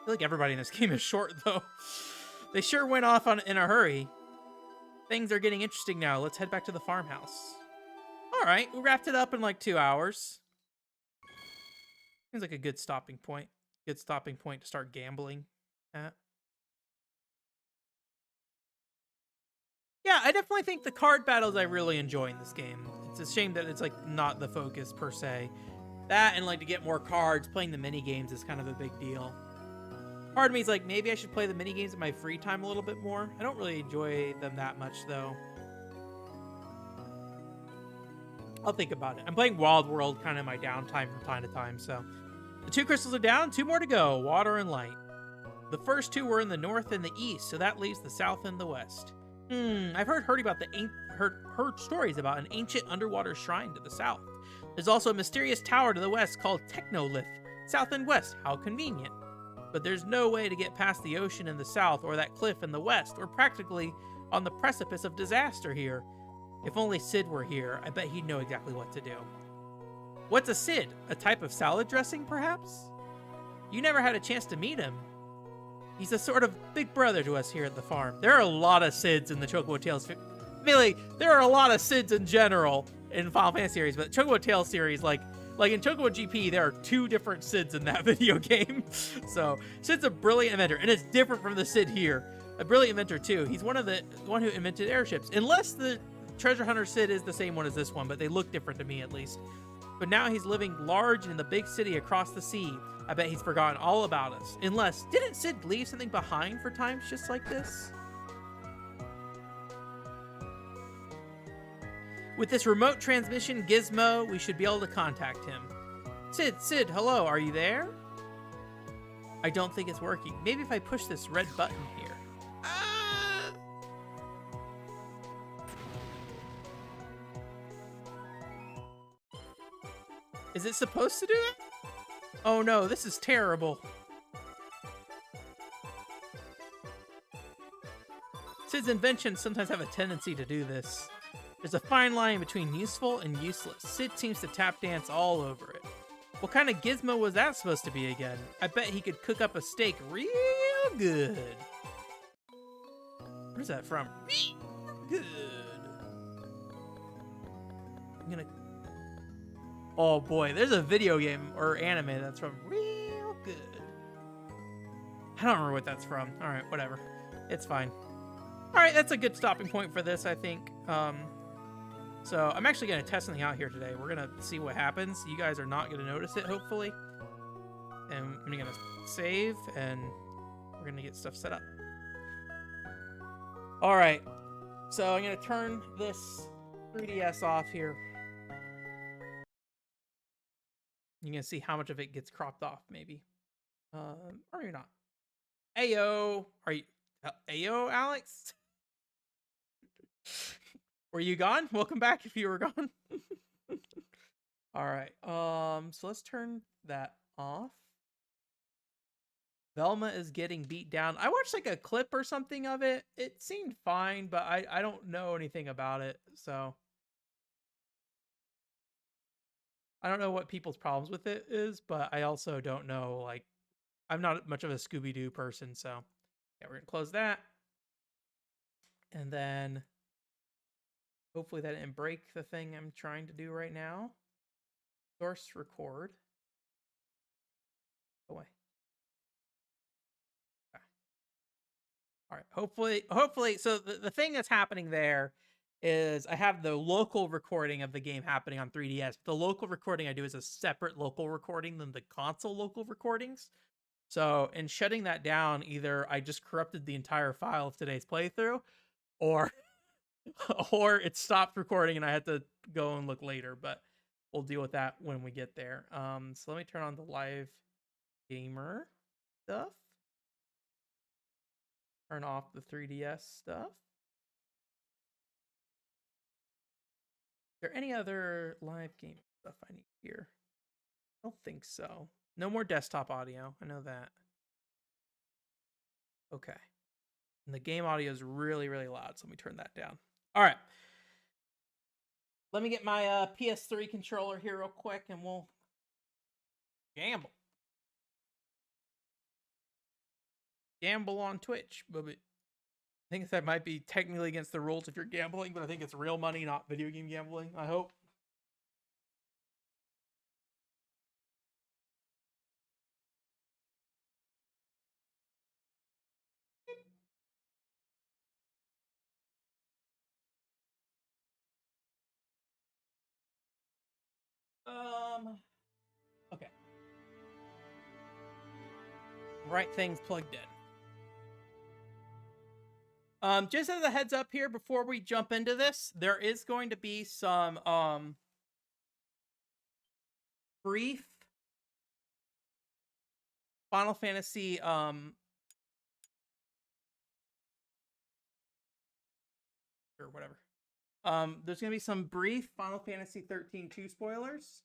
like everybody in this game is short, though. They sure went off in a hurry. Things are getting interesting now. Let's head back to the farmhouse. All right, we wrapped it up in like 2 hours. Seems like a good stopping point. Good stopping point to start gambling at. Yeah, I definitely think the card battles I really enjoy in this game. It's a shame that it's like not the focus per se. That and like to get more cards, playing the mini games is kind of a big deal. Part of me is like, maybe I should play the mini games in my free time a little bit more. I don't really enjoy them that much though. I'll think about it. I'm playing Wild World kind of in my downtime from time to time, so. The 2 crystals are down, 2 more to go, water and light. The first 2 were in the north and the east, so that leaves the south and the west. I've heard stories about an ancient underwater shrine to the south. There's also a mysterious tower to the west called Technolith, south and west, how convenient. But there's no way to get past the ocean in the south or that cliff in the west. We're practically on the precipice of disaster here. If only Sid were here, I bet he'd know exactly what to do. What's a Sid? A type of salad dressing, perhaps? You never had a chance to meet him. He's a sort of big brother to us here at the farm. There are a lot of Sids in the Chocobo Tales. Really, there are a lot of Sids in general in Final Fantasy series, but Chocobo Tales series, like in Chocobo GP, there are 2 different Sids in that video game. So Sid's a brilliant inventor, and it's different from the Sid here. A brilliant inventor too. He's one who invented airships, unless the Treasure Hunter Sid is the same one as this one, but they look different to me at least. But now he's living large in the big city across the sea. I bet he's forgotten all about us. Unless, didn't Sid leave something behind for times just like this? With this remote transmission gizmo, we should be able to contact him. Sid, hello, are you there? I don't think it's working. Maybe if I push this red button here. Is it supposed to do it? Oh no, this is terrible. Sid's inventions sometimes have a tendency to do this. There's a fine line between useful and useless. Sid seems to tap dance all over it. What kind of gizmo was that supposed to be again? I bet he could cook up a steak real good. Where's that from? Real good. I'm gonna... Oh boy, there's a video game or anime that's from real good. I don't remember what that's from. All right, whatever. It's fine. All right, that's a good stopping point for this, I think. So I'm actually going to test something out here today. We're going to see what happens. You guys are not going to notice it, hopefully. And I'm going to save, and we're going to get stuff set up. All right. So I'm going to turn this 3DS off here. You're going to see how much of it gets cropped off, maybe. Or maybe not. Ayo. Are you... Ayo, Alex? Were you gone? Welcome back if you were gone. All right. So let's turn that off. Velma is getting beat down. I watched like a clip or something of it. It seemed fine, but I don't know anything about it, so I don't know what people's problems with it is, but I also don't know, like, I'm not much of a Scooby-Doo person, so yeah, we're gonna close that. And then hopefully that didn't break the thing I'm trying to do right now. Source record. Go away. Okay. All right. Hopefully. So the thing that's happening there is I have the local recording of the game happening on 3DS. The local recording I do is a separate local recording than the console local recordings. So in shutting that down, either I just corrupted the entire file of today's playthrough, or or it stopped recording and I had to go and look later, but we'll deal with that when we get there. So let me turn on the live gamer stuff. Turn off the 3DS stuff. Is there any other live game stuff I need here? I don't think so. No more desktop audio. I know that. Okay. And the game audio is really, really loud, so let me turn that down. All right. Let me get my PS3 controller here real quick, and we'll gamble. Gamble on Twitch. But I think that might be technically against the rules if you're gambling, but I think it's real money, not video game gambling, I hope. Okay. Right thing's plugged in. Just as a heads up here before we jump into this, there is going to be some brief Final Fantasy or whatever. There's gonna be some brief Final Fantasy 13-2 spoilers.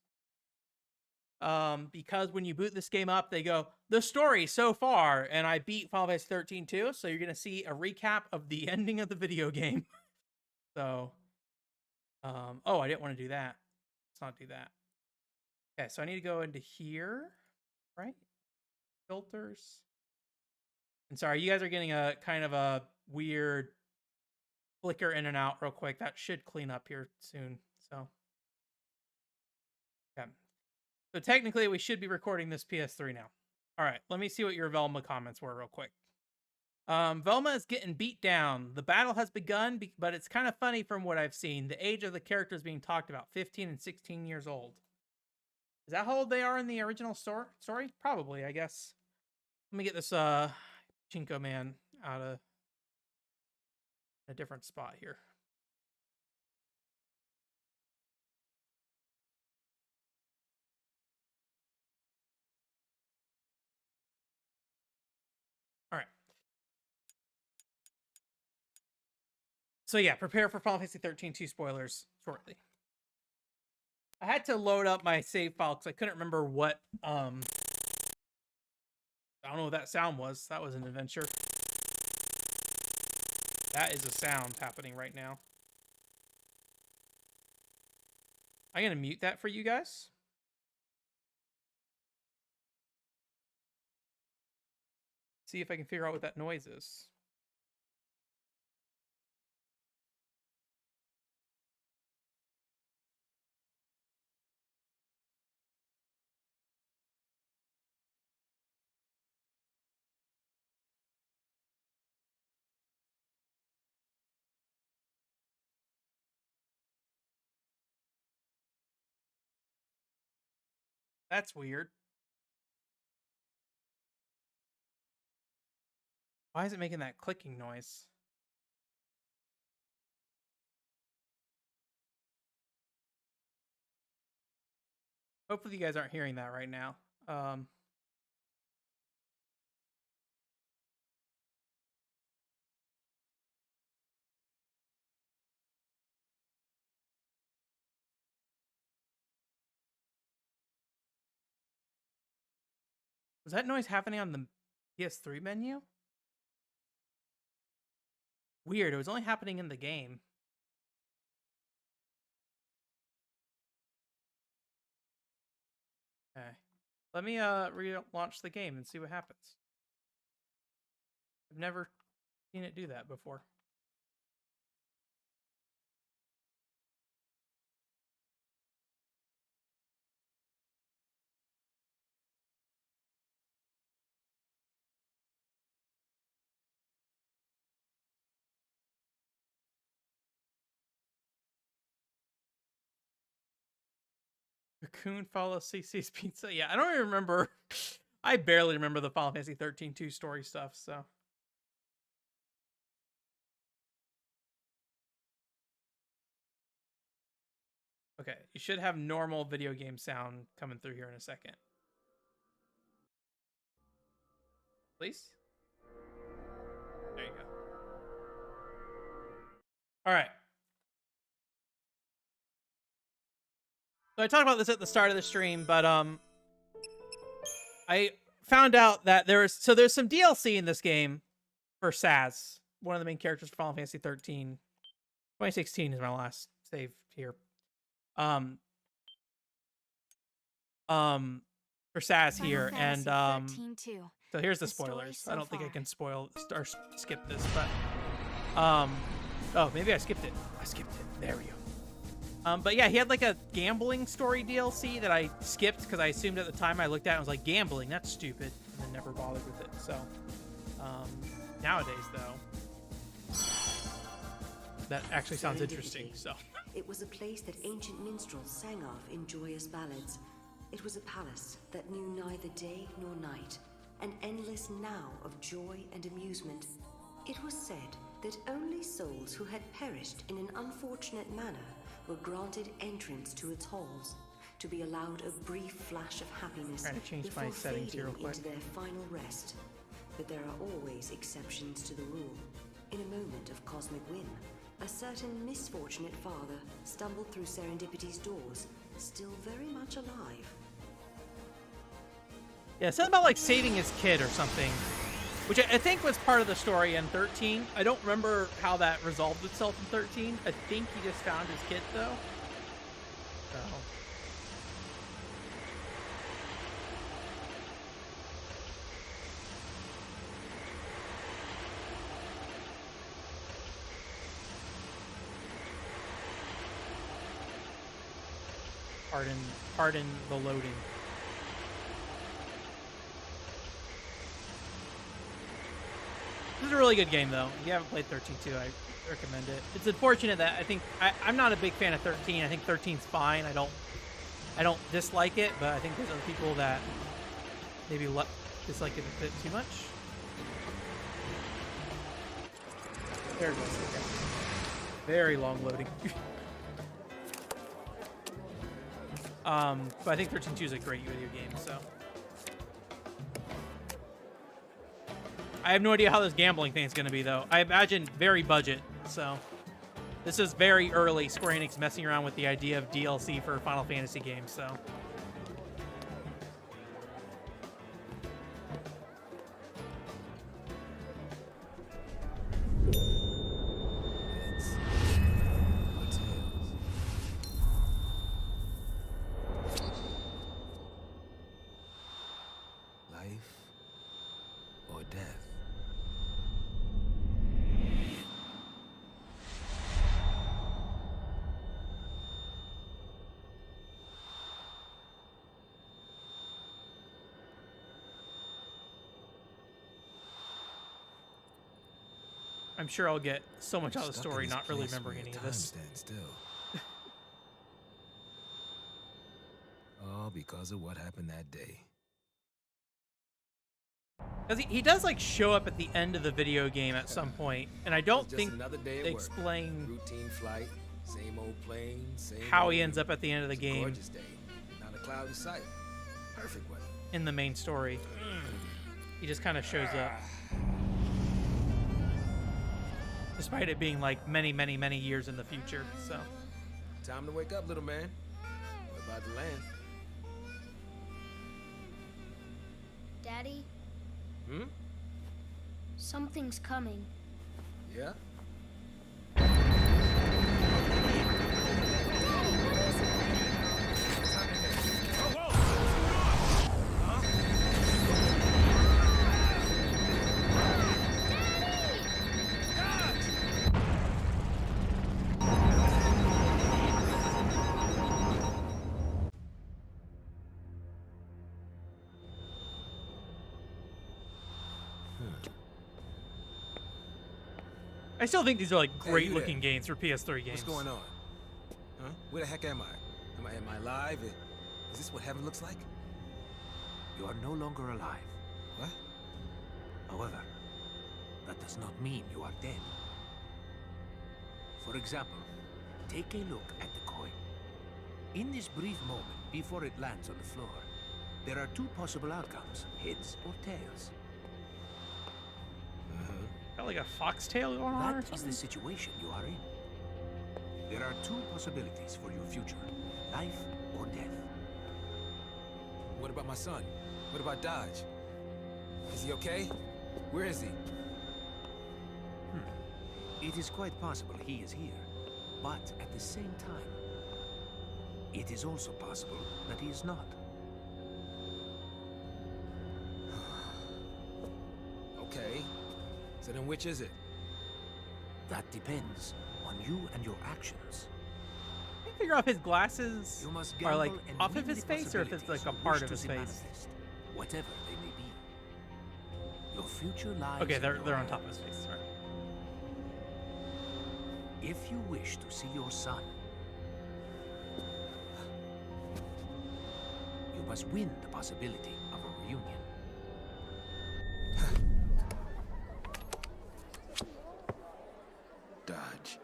Because when you boot this game up, they go, the story so far, and I beat Final Fantasy 13-2, so you're gonna see a recap of the ending of the video game. So, oh, I didn't want to do that. Let's not do that. Okay, so I need to go into here, right? Filters. And sorry, you guys are getting a kind of a weird flicker in and out real quick. That should clean up here soon. So, okay. So technically, we should be recording this PS3 now. All right, let me see what your Velma comments were real quick. Velma is getting beat down. The battle has begun, but it's kind of funny from what I've seen. The age of the characters being talked about, 15 and 16 years old. Is that how old they are in the original story? Probably, I guess. Let me get this Chinko man out of a different spot here. All right. So yeah, prepare for Final Fantasy 13-2 spoilers shortly. I had to load up my save file because I couldn't remember what I don't know what that sound was. That was an adventure. That is a sound happening right now. I'm gonna mute that for you guys. See if I can figure out what that noise is. That's weird. Why is it making that clicking noise? Hopefully you guys aren't hearing that right now. Was that noise happening on the PS3 menu? Weird, it was only happening in the game. Okay. Let me relaunch the game and see what happens. I've never seen it do that before. Cocoon follows CC's pizza. Yeah, I don't even remember. I barely remember the Final Fantasy 13-2 story stuff, so. Okay, you should have normal video game sound coming through here in a second. Please? There you go. All right. So I talked about this at the start of the stream, but I found out that there's some DLC in this game for Saz, one of the main characters for Final Fantasy 13. 2016 is my last save here. For Saz here, and so here's the spoilers. I don't think I can spoil or skip this, but oh, maybe I skipped it. I skipped it. There we go. But yeah, he had like a gambling story DLC that I skipped because I assumed at the time I looked at it and was like, gambling, that's stupid, and then never bothered with it. So nowadays though, that actually sounds interesting. So it was a place that ancient minstrels sang of in joyous ballads. It was a palace that knew neither day nor night, an endless now of joy and amusement. It was said that only souls who had perished in an unfortunate manner were granted entrance to its halls, to be allowed a brief flash of happiness before fading into their final rest. But there are always exceptions to the rule. In a moment of cosmic whim, a certain misfortunate father stumbled through Serendipity's doors, still very much alive. Yeah, something about like saving his kid or something, which I think was part of the story in 13. I don't remember how that resolved itself in 13. I think he just found his kid though. So. Pardon the loading. This is a really good game, though. If you haven't played 13-2, I recommend it. It's unfortunate that I'm not a big fan of 13. I think 13's fine. I don't dislike it, but I think there's other people that maybe dislike it a bit too much. There it goes. Okay. Very long loading. But I think 13-2 is a great video game, so. I have no idea how this gambling thing is going to be, though. I imagine very budget, so. This is very early Square Enix messing around with the idea of DLC for Final Fantasy games, so. I'm sure I'll get so much out of the story not really remembering any of this. All because of what happened that day. Because he does like show up at the end of the video game at some point, and I don't think they explain routine flight, same old plane, same how he ends up at the end of the game. Gorgeous day, not a cloud in sight, perfect weather. In the main story, he just kind of shows up. Despite it being like many, many, many years in the future, so. Time to wake up, little man. We're about to land. Daddy? Hmm? Something's coming. Yeah? I still think these are like great looking games for PS3 games. What's going on? Huh? Where the heck am I? Am I alive? Is this what heaven looks like? You are no longer alive. What? However, that does not mean you are dead. For example, take a look at the coin. In this brief moment, before it lands on the floor, there are two possible outcomes, heads or tails. Got like a foxtail going on or That is something? the situation you are in. There are two possibilities for your future, life or death. What about my son? What about Dodge? Is he okay? Where is he? It is quite possible he is here, but at the same time, it is also possible that he is not. Okay. So then which is it? That depends on you and your actions. Can you figure out if his glasses You must are like gamble and off of win his the face or if it's like a possibilities you part wish of to his see face? manifest, whatever they may be. Your future lies Okay, in they're your on top of hands. his face. Right. If you wish to see your son, you must win the possibility of a reunion. Dodge.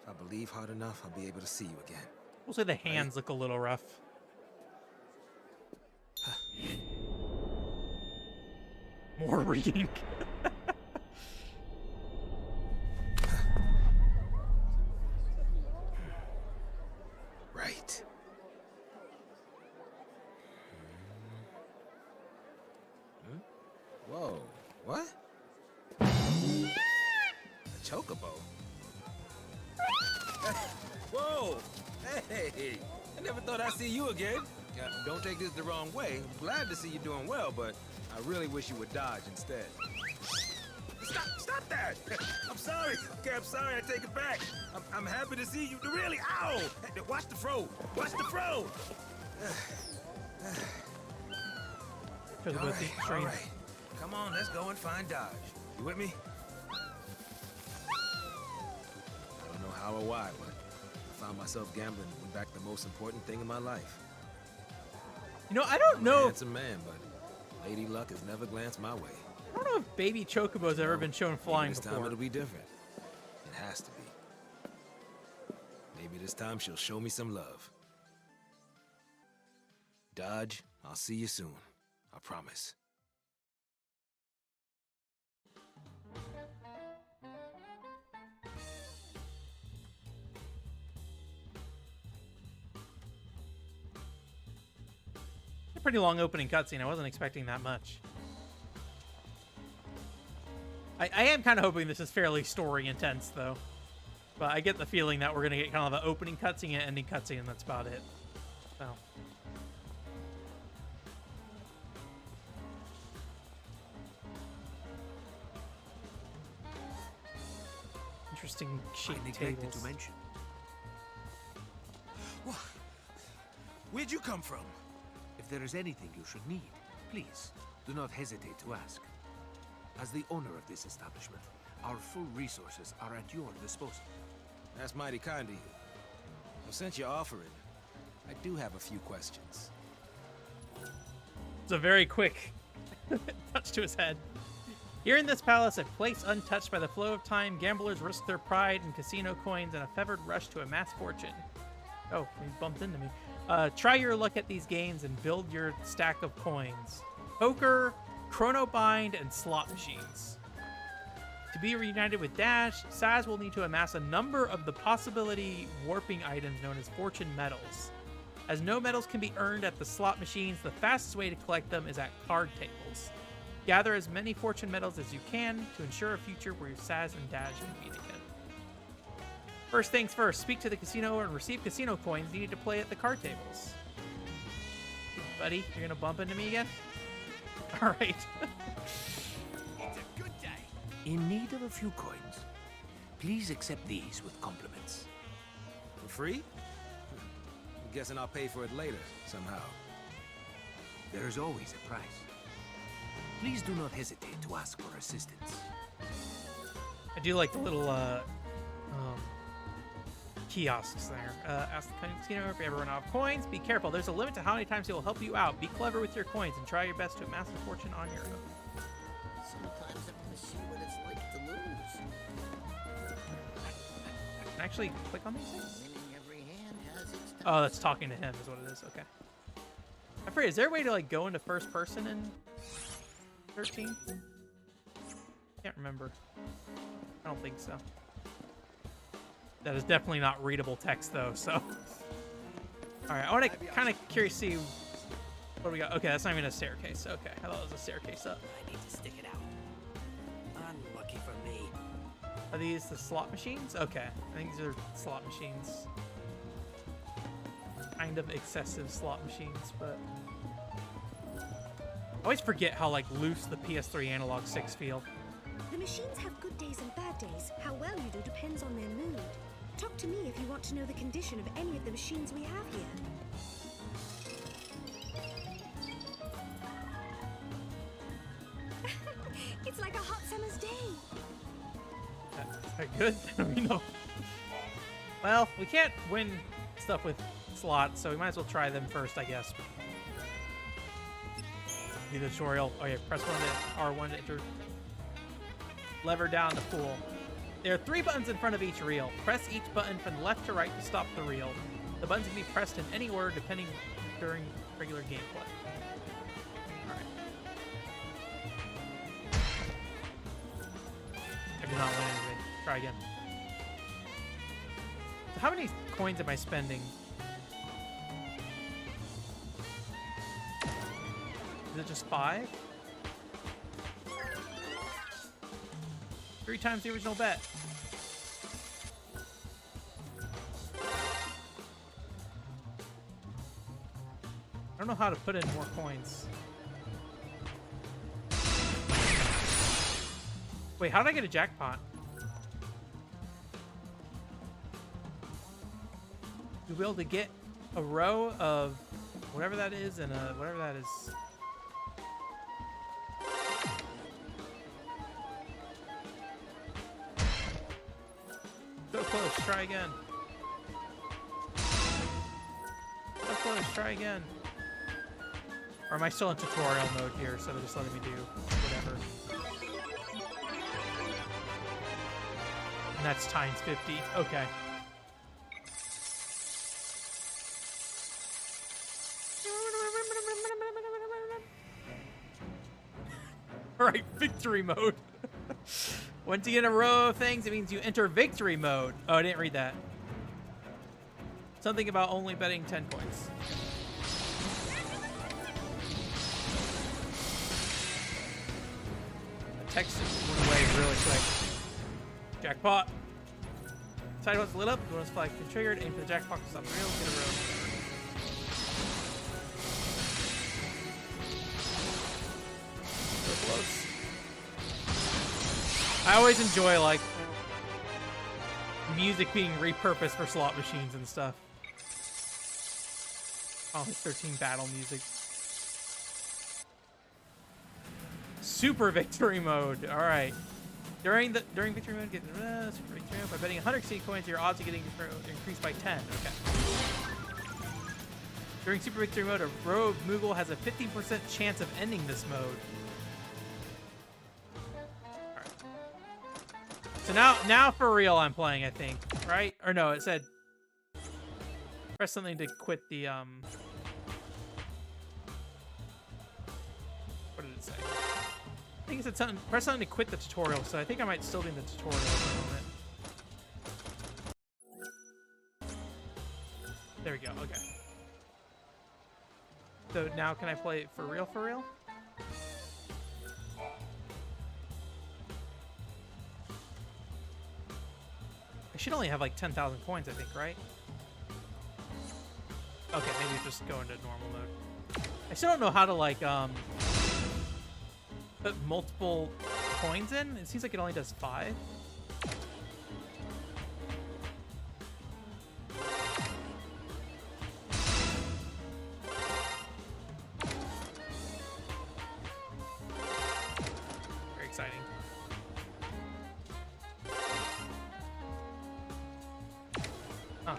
If I believe hard enough, I'll be able to see you again. We'll say the hands look a little rough. More re-ink. Right. Whoa. What? A chocobo? Whoa! Hey! I never thought I'd see you again. Don't take this the wrong way. I'm glad to see you doing well, but I really wish you would Dodge instead. Stop that! I'm sorry. Okay, I'm sorry. I take it back. I'm happy to see you. Really? Ow! Hey, watch the fro. Watch the fro. For the All both the right, all extremes. right. Come on, let's go and find Dodge. You with me? I don't know how or why, but I found myself gambling to win back the most important thing in my life. You know, I don't I'm a know. handsome man, but Lady Luck has never glanced my way. I don't know if baby Chocobo's ever been shown flying Maybe this time before. it'll be different. It has to be. Maybe this time she'll show me some love. Dodge, I'll see you soon. I promise. A pretty long opening cutscene. I wasn't expecting that much. I am kind of hoping this is fairly story intense, though. But I get the feeling that we're going to get kind of an opening cutscene and ending cutscene, and that's about it. So. Interesting I shaped neglected tables. to mention. Where'd you come from? If there is anything you should need, please do not hesitate to ask. As the owner of this establishment, our full resources are at your disposal. That's mighty kind of you. Well, since you're offering, I do have a few questions. It's a very quick touch to his head. Here in this palace, a place untouched by the flow of time, gamblers risk their pride in casino coins and a fevered rush to amass fortune. Oh, he bumped into me. Try your luck at these games and build your stack of coins. Poker, chronobind, and slot machines. To be reunited with Dash, Saz will need to amass a number of the possibility warping items known as fortune medals. As no medals can be earned at the slot machines, the fastest way to collect them is at card tables. Gather as many fortune medals as you can to ensure a future where Saz and Dash can meet again. First things first, speak to the casino and receive casino coins needed to play at the card tables. Buddy, you're gonna bump into me again? All right. In need of a few coins, please accept these with compliments. For free? I'm guessing I'll pay for it later, somehow. There is always a price. Please do not hesitate to ask for assistance. I do like the little kiosks there. Ask the casino if you ever run out of coins. Be careful. There's a limit to how many times he will help you out. Be clever with your coins and try your best to amass a fortune on your own. Sometimes I want to see what it's like to lose. Can I actually click on these things? Winning Oh, that's talking to him is what it is. Okay. I forget, is there a way to like go into first person in 13? Can't remember. I don't think so. That is definitely not readable text though, so. All right, I want to kind of curious see what we got. Okay, that's not even a staircase. Okay, I thought it was a staircase up. I need to stick it out. Unlucky for me. Are these the slot machines? Okay, I think these are slot machines. Kind of excessive slot machines, but I always forget how like loose the PS3 analog sticks feel. The machines have good days and bad days. How well you do depends on their mood. Talk to me if you want to know the condition of any of the machines we have here. It's like a hot summer's day. Is that good? I don't know. Well, we can't win stuff with slots, so we might as well try them first, I guess. The tutorial. Oh yeah, press R1 to enter. Lever down to pull. There are 3 buttons in front of each reel. Press each button from left to right to stop the reel. The buttons can be pressed in any order depending during regular gameplay. Alright. I did not win anything. Try again. So how many coins am I spending? Is it just 5? 3 times the original bet. I don't know how to put in more coins. Wait, how did I get a jackpot? You'll be able to get a row of whatever that is and whatever that is. So close, try again. So close, try again. Or am I still in tutorial mode here, so they're just letting me do whatever? And that's times 50. Okay. Alright, victory mode. Once you get a row of things, it means you enter victory mode. Oh, I didn't read that. Something about only betting 10 points. The text went away really quick. Jackpot. Side one's lit up, the bonus flag is triggered, aim for the jackpot to stop the reel, get a row. So close. I always enjoy, like, music being repurposed for slot machines and stuff. Oh, it's 13 battle music. Super victory mode. All right. During victory mode, get super victory mode by betting 100 XIII coins. Your odds of getting increased by 10. Okay. During super victory mode, a row of Moogle has a 15% chance of ending this mode. So now for real I'm playing, I think, right? Or no, it said press something to quit the what did it say? I think it said something, press something to quit the tutorial, so I think I might still be in the tutorial for a moment. There we go, okay. So now can I play it for real for real? I should only have like 10,000 coins, I think, right? Okay, maybe just go into normal mode. I still don't know how to like put multiple coins in. It seems like it only does 5. Very exciting. Huh.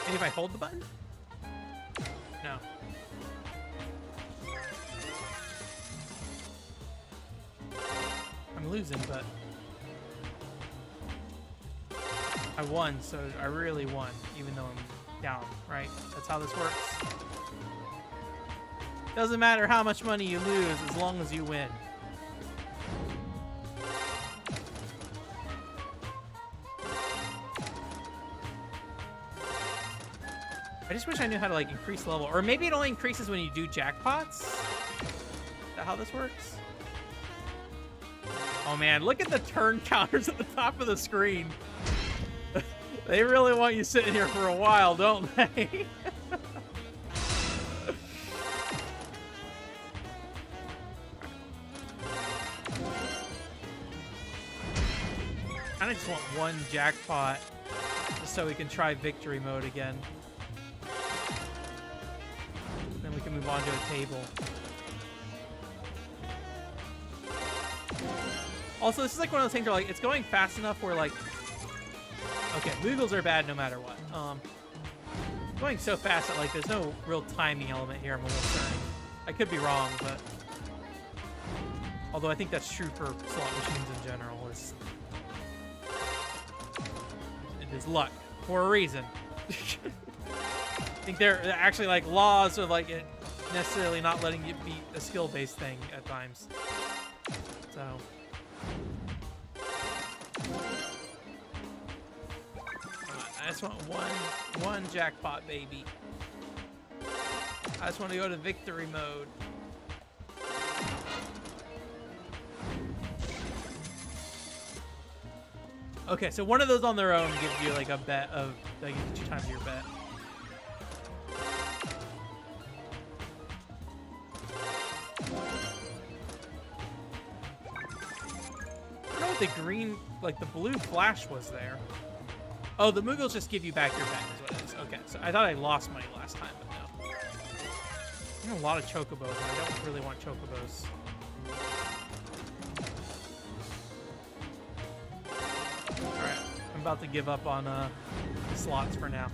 Maybe if I hold the button? No. I'm losing, but I won, so I really won, even though I'm down, right? That's how this works. Doesn't matter how much money you lose as long as you win. I just wish I knew how to like increase level, or maybe it only increases when you do jackpots. Is that how this works? Oh man, look at the turn counters at the top of the screen. They really want you sitting here for a while, don't they? I just want one jackpot just so we can try victory mode again. Then we can move on to a table. Also, this is like one of those things where like it's going fast enough where like, okay, Moogles are bad no matter what. Going so fast that like there's no real timing element here. I'm almost certain. I could be wrong, but although I think that's true for slot machines in general. It is luck for a reason. I think they're actually like laws of like it necessarily not letting you beat a skill-based thing at times. So. I just want one jackpot, baby. I just want to go to victory mode. Okay, so one of those on their own gives you like a bet of like 2 times your bet. I don't know what the green, like the blue flash was there. Oh, the Moogles just give you back your bet is what it is. Okay, so I thought I lost money last time, but no. I have a lot of Chocobos, and I don't really want Chocobos. Alright, I'm about to give up on slots for now.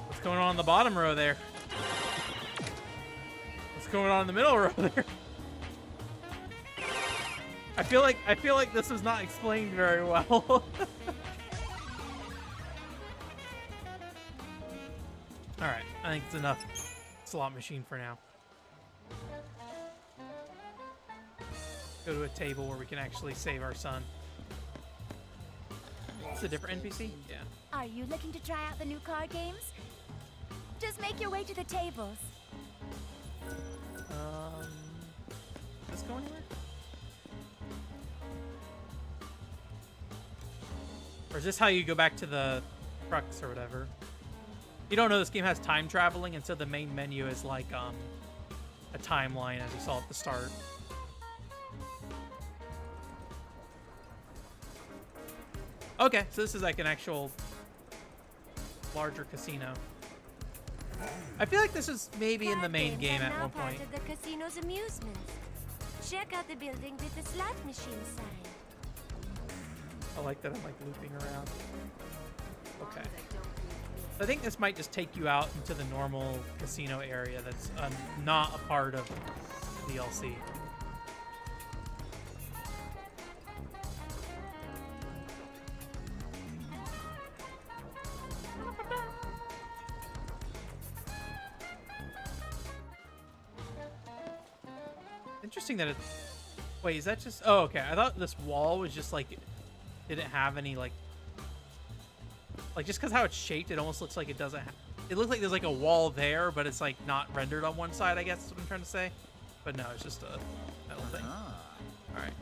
What's going on in the bottom row there? What's going on in the middle row there? I feel like this is not explained very well. Alright, I think it's enough slot machine for now. Go to a table where we can actually save our son. It's a different NPC? Yeah. Are you looking to try out the new card games? Just make your way to the tables. Does this go anywhere? Or is this how you go back to the crux or whatever? You don't know this game has time traveling, and so the main menu is like a timeline as you saw at the start. Okay, so this is like an actual larger casino. I feel like this is maybe in the main game at one point. Part of the casino's amusements. Check out the building with the slot machine sign. I like that I'm like looping around. Okay. I think this might just take you out into the normal casino area that's not a part of DLC. Interesting that it... Wait, is that just... Oh, okay. I thought this wall was just like... Didn't have any like just because how it's shaped, it almost looks like it doesn't it looks like there's like a wall there, but it's like not rendered on one side, I guess is what I'm trying to say. But no, it's just a metal thing. All right,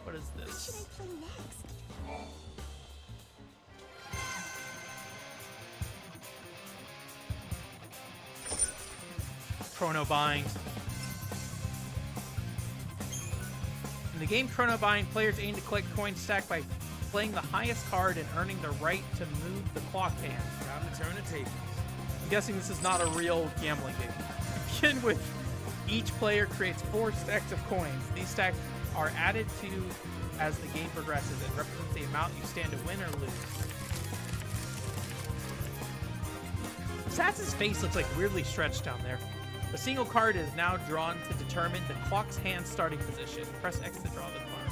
what is this? What should I play next? Chrono Bind. In the game Chrono Bind, players aim to collect coin stack by playing the highest card and earning the right to move the clock hand. Time to turn the tables. I'm guessing this is not a real gambling game. Begin with each player creates 4 stacks of coins. These stacks are added to as the game progresses and represents the amount you stand to win or lose. Sass's face looks like weirdly stretched down there. A single card is now drawn to determine the clock's hand starting position. Press X to draw the card.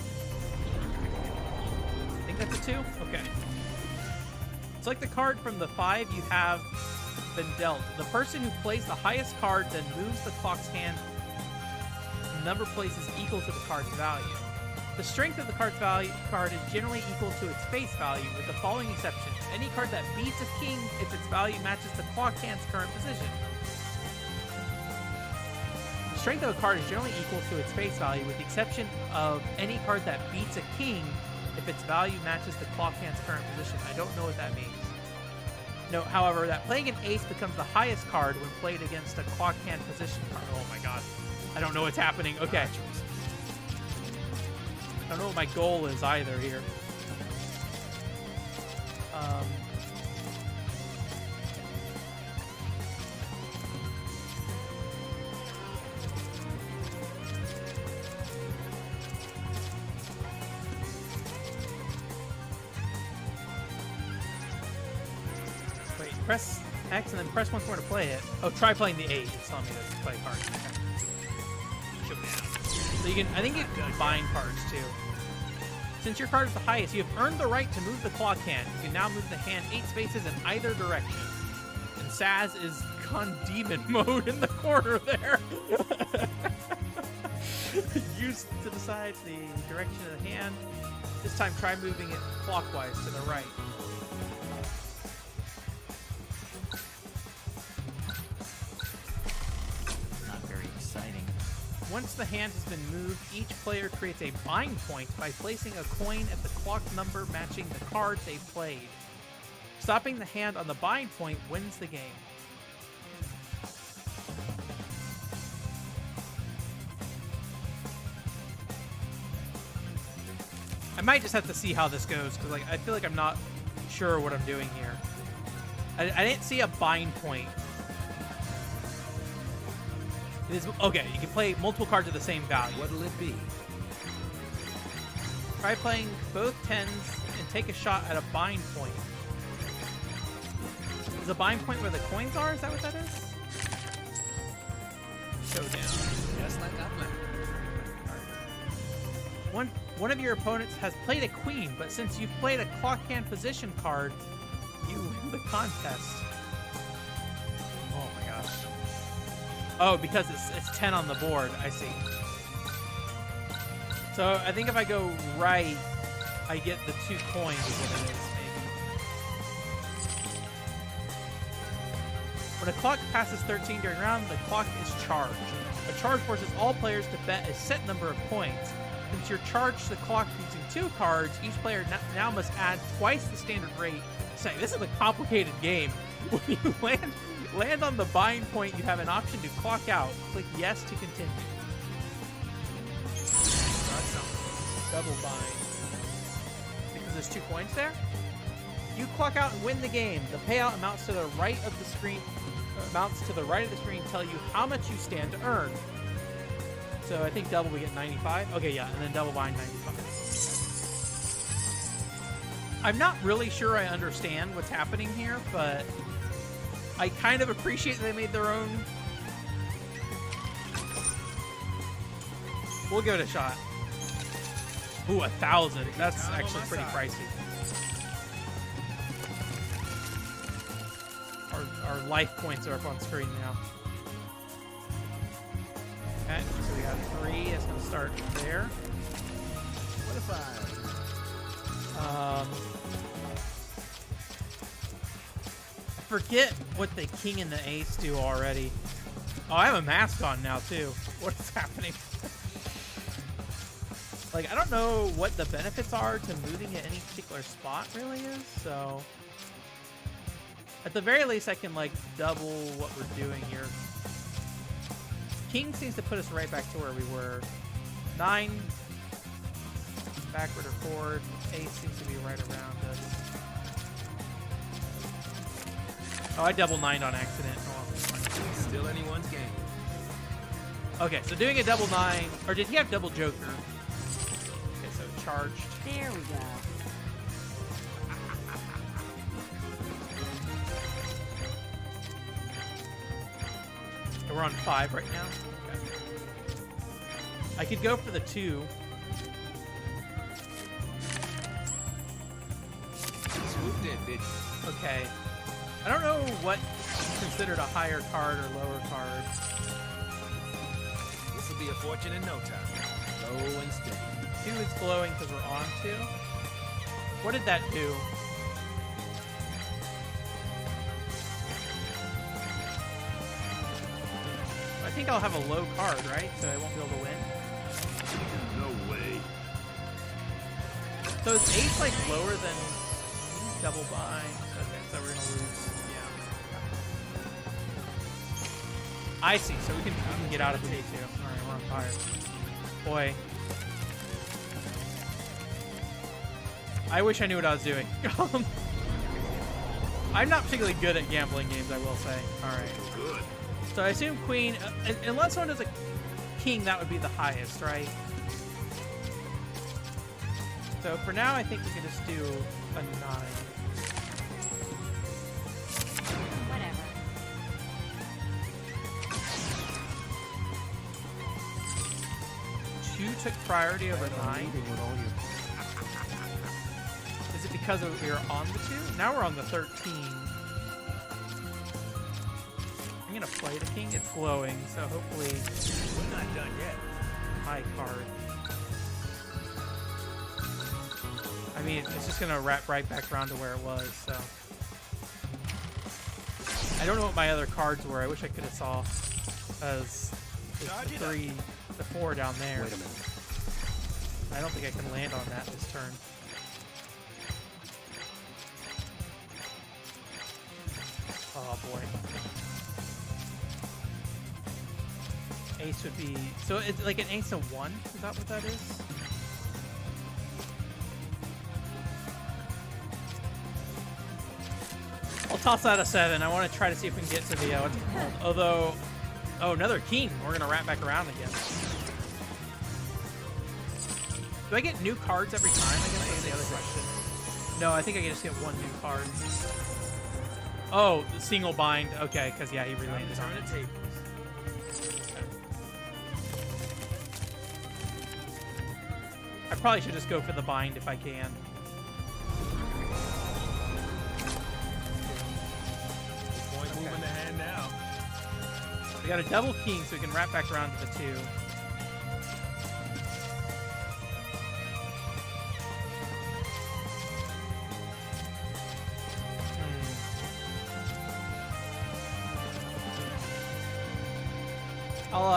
I think at the 2? Okay. Select the card from the 5 you have been dealt. The person who plays the highest card then moves the clock's hand. The number placed is equal to the card's value. The strength of the card is generally equal to its face value, with the following exceptions. Any card that beats a king if its value matches the clock hand's current position. The strength of a card is generally equal to its face value, with the exception of any card that beats a king if its value matches the clock hand's current position. I don't know what that means. Note, however, that playing an ace becomes the highest card when played against a clock hand position card. Oh my god. I don't know what's happening. Okay. I don't know what my goal is either here. Wait, press X and then press once more to play it. Oh, try playing the 8. It's telling me to play cards. So you can, I think you can combine cards too. Since your card is the highest, you have earned the right to move the clock hand. You can now move the hand 8 spaces in either direction. And Saz is gone demon mode in the corner there. Use to decide the direction of the hand. This time try moving it clockwise to the right. Once the hand has been moved, each player creates a bind point by placing a coin at the clock number matching the card they played. Stopping the hand on the bind point wins the game. I might just have to see how this goes, because I feel like I'm not sure what I'm doing here. I didn't see a bind point. It is, okay, you can play multiple cards of the same value. What'll it be? Try playing both 10s and take a shot at a bind point. Is a bind point where the coins are? Is that what that is? Showdown. Just like I planned. One of your opponents has played a queen, but since you've played a clock hand position card, you win the contest. Oh my gosh. Oh, because it's 10 on the board. I see. So I think if I go right, I get the 2 coins is what it is, maybe. When a clock passes 13 during round, the clock is charged. A charge forces all players to bet a set number of coins. Since you're charged the clock using 2 cards, each player now must add twice the standard rate. This is a complicated game. When you land on the bind point, you have an option to clock out. Click yes to continue. Double bind. Because there's 2 coins there? You clock out and win the game. The payout amounts to the right of the screen. Tell you how much you stand to earn. So I think double we get 95. Okay, yeah, and then double bind 95. I'm not really sure I understand what's happening here, but I kind of appreciate that they made their own. We'll give it a shot. Ooh, 1,000. That's actually pretty pricey. Our life points are up on screen now. Okay, so we got 3. It's going to start there. What if I forget what the king and the ace do already. Oh, I have a mask on now too. What is happening? Like, I don't know what the benefits are to moving at any particular spot really is, so at the very least I can like double what we're doing here. King seems to put us right back to where we were. 9 backward or forward. Ace seems to be right around us. Oh, I double 9'd on accident. Oh, still anyone's game? Okay, so doing a double 9, or did he have double joker? Okay, so charged. There we go. We're on 5 right now. Okay. I could go for the 2. swooped in, didn't you? Okay. I don't know what's considered a higher card or lower card. This will be a fortune in no time. Slow and steady. 2 is glowing because we're on 2. What did that do? I think I'll have a low card, right? So I won't be able to win. No way. So is 8 like lower than double bind? Okay, so we're gonna lose. Yeah. I see. So we can get out if we need to. All right, we're on fire. Boy. I wish I knew what I was doing. I'm not particularly good at gambling games, I will say. All right. Good. So I assume queen, unless one does a king, that would be the highest, right? So for now, I think we can just do a 9. Whatever. Two took priority over 9. Is it because we were on the 2? Now we're on the 13. I'm gonna play the king. It's glowing, so hopefully We're not done yet. high card. I mean, it's just gonna wrap right back around to where it was. So I don't know what my other cards were. I wish I could have saw as the 3, the 4 down there. Wait a minute. I don't think I can land on that this turn. Oh boy. Ace would be, so it's like an ace and 1. Is that what that is? I'll toss out a 7. I want to try to see if we can get to the what's it called? Although, oh, another king. We're gonna wrap back around again. Do I get new cards every time? I guess that's the other question. No, I think I can just get 1 new card. Oh, the single bind. Okay, because yeah, he relanded on it. Turn the tables. I probably should just go for the bind if I can. Point moving the hand now. We got a double king, so we can wrap back around to the 2.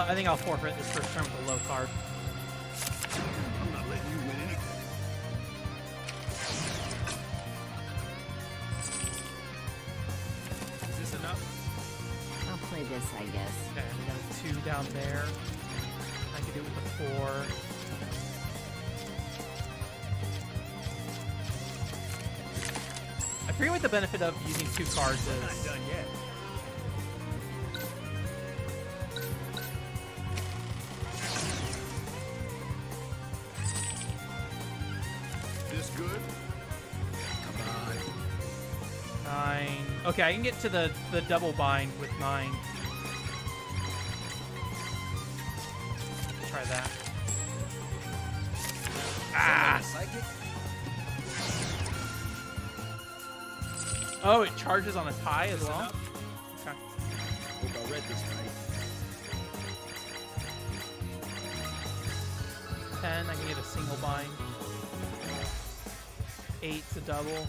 I think I'll forfeit this first turn with a low card. I'm not letting you win anything. Is this enough? I'll play this, I guess. Okay, we got a 2 down there. I can do it with a 4. I forget what the benefit of using 2 cards We're not is. done yet. This good? Come on. 9. Okay, I can get to the double bind with 9. Try that. Ah! Psychic? Oh, it charges on a tie as well? Okay. Hope I read this right. 10, I can get a single bind. 8's a double.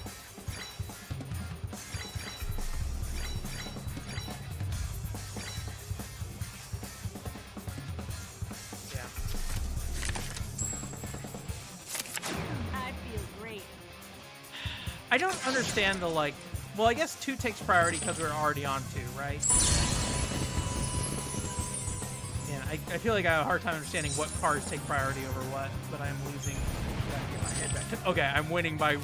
Yeah. I feel great. I don't understand the, like, well, I guess 2 takes priority because we're already on 2, right? Yeah, I feel like I have a hard time understanding what cards take priority over what, but I'm losing. Gotta get my head back. Okay, I'm winning by,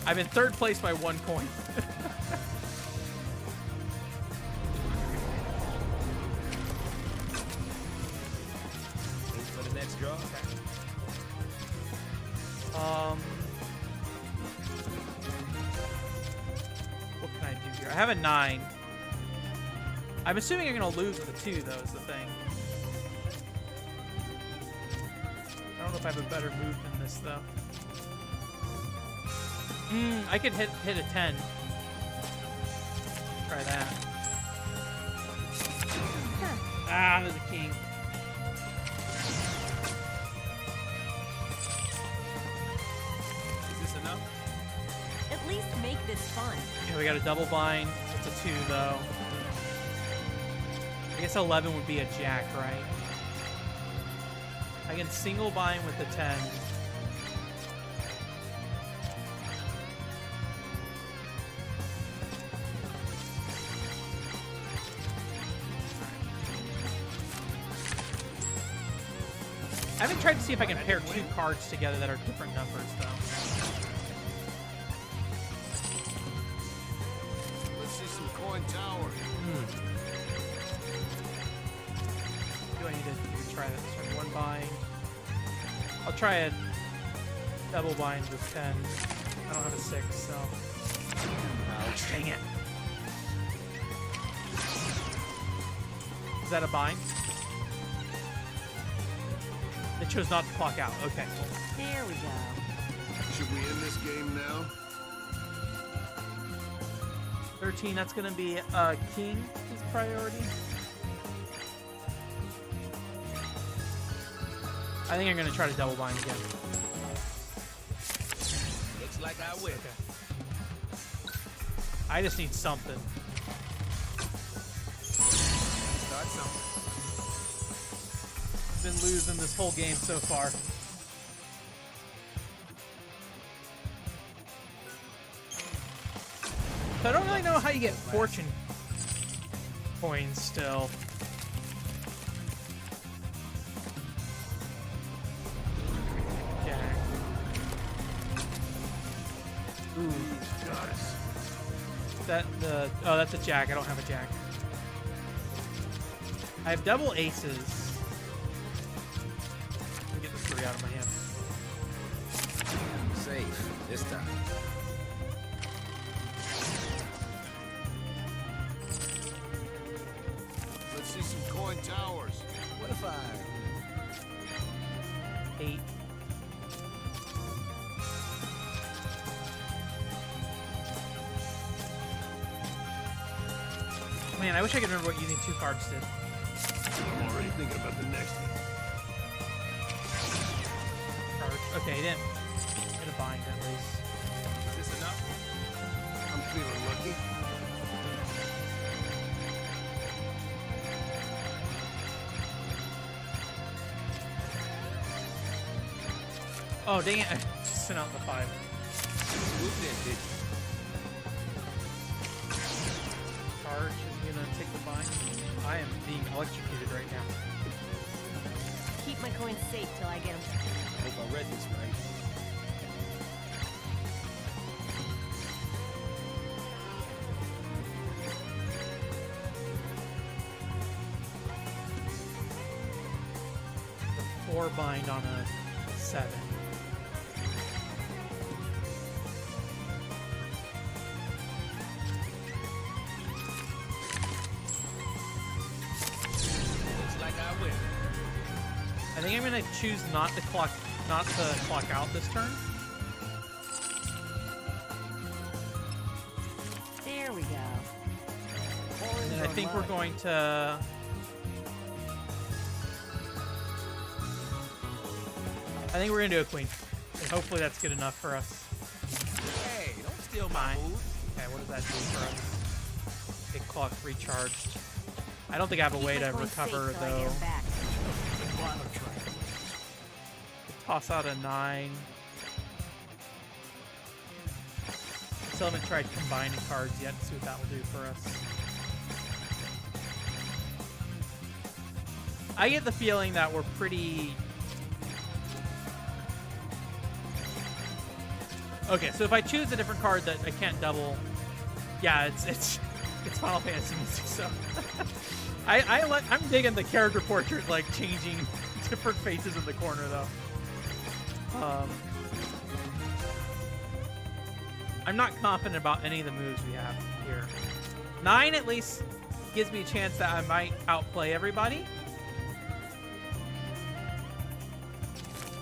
I'm in 3rd place by 1 coin. Wait for the next draw. What can I do here? I have a 9. I'm assuming I'm gonna lose with a 2, though, is the thing. I don't know if I have a better move than this, though. I could hit a 10. Try that. Ah, there's a king. Is this enough? At least make this fun. Yeah, we got a double bind. It's a 2 though. I guess 11 would be a jack, right? I can single bind with the 10. I haven't tried to see if I can pair 2 cards together that are different numbers, though. Let's see some coin tower. Do I need to try that this turn? 1 bind. I'll try a double bind with 10. I don't have a 6, so. Ouch. Dang it. Is that a bind? It chose not to clock out. Okay, cool. There we go. Should we end this game now? 13, that's going to be king is priority. I think I'm going to try to double bind again. Looks like I win. Okay. I just need something. Start something. Been losing this whole game so far. So I don't really know how you get fortune coins still. Jack. Ooh. Oh, that's a jack. I don't have a jack. I have double aces. Get the 3 out of my hand. Safe this time. Let's see some coin towers. What if I... 8. Man, I wish I could remember what using 2 cards did. I'm already thinking about the next one. Okay, he didn't get a bind at least. Is this enough? I'm feeling lucky. Oh, dang it. I just sent out the 5. Swooped in, did you? Charge is going to take the bind. I am being electrocuted right now. Keep my coins safe till I get them. Hope I read this right. The 4 bind on a 7. Looks like I win. I think I'm going to choose not to clock out this turn. There we go. And then I think we're going to... I think we're going to do a queen. And hopefully that's good enough for us. Hey, don't steal my Fine. mood. Okay, what does that do for us? Get clock recharged. I don't think I have a way to recover, though. Toss out a 9. Still haven't tried combining cards yet to see what that will do for us. I get the feeling that we're pretty... Okay, so if I choose a different card that I can't double, yeah, it's Final Fantasy music. So I'm digging the character portrait, like changing different faces in the corner though. I'm not confident about any of the moves we have here. 9 at least gives me a chance that I might outplay everybody.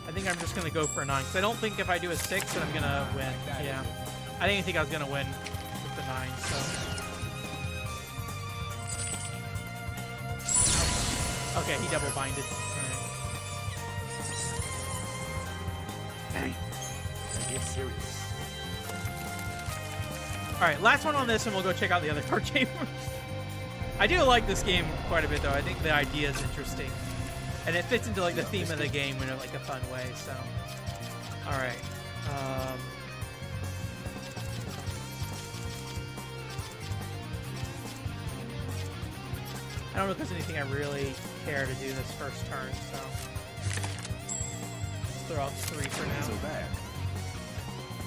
I think I'm just going to go for a 9, because I don't think if I do a 6 that I'm going to win. Yeah. I didn't think I was gonna win with the 9, so. Okay, he double binded. Hey, get serious. All right, last one on this, and we'll go check out the other card game. I do like this game quite a bit, though. I think the idea is interesting, and it fits into like the theme of the game in like a fun way. So, all right. I don't know if there's anything I really care to do this first turn, so let's throw out 3 for now. So bad.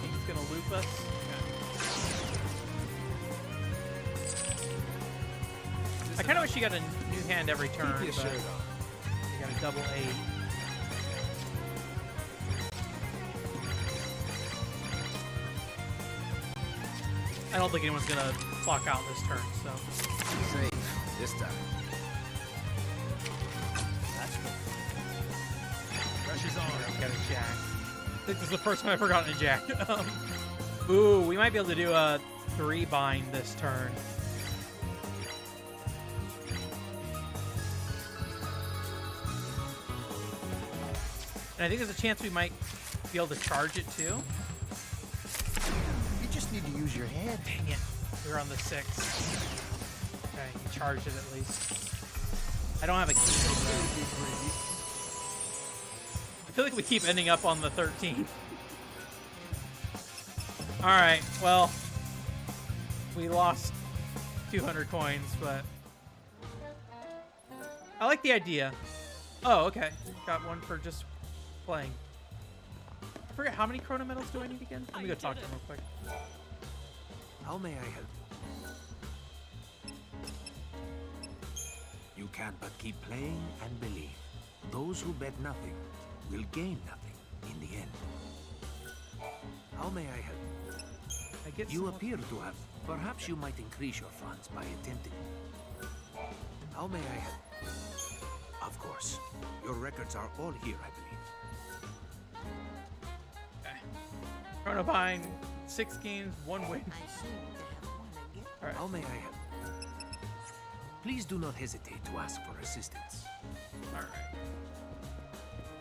Think he's gonna loop us. I kind of wish you got a new hand every turn, Keep your but shirt on. you got a double 8. I don't think anyone's gonna clock out this turn, so. Safe this time. That's good. Pressure's on. We got a jack. I think this is the first time I've ever gotten a jack. Ooh, we might be able to do a 3 bind this turn. And I think there's a chance we might be able to charge it too. You just need to use your head. Dang it. We're on the 6. Okay, you charged it at least. I don't have a key. I feel like we keep ending up on the 13. Alright, well, we lost 200 coins, but I like the idea. Oh, okay. Got one for just playing. I forget, how many chrono medals do I need again? Let me go talk to him real quick. How may I help? You can but keep playing and believe. Those who bet nothing will gain nothing in the end. How may I help? I get You some- appear to have. Perhaps you might increase your funds by attempting. How may I help? Of course. Your records are all here, I believe. Okay. Chrono Bind, 6 games, 1 win. All right. How may I help? Please do not hesitate to ask for assistance. All right.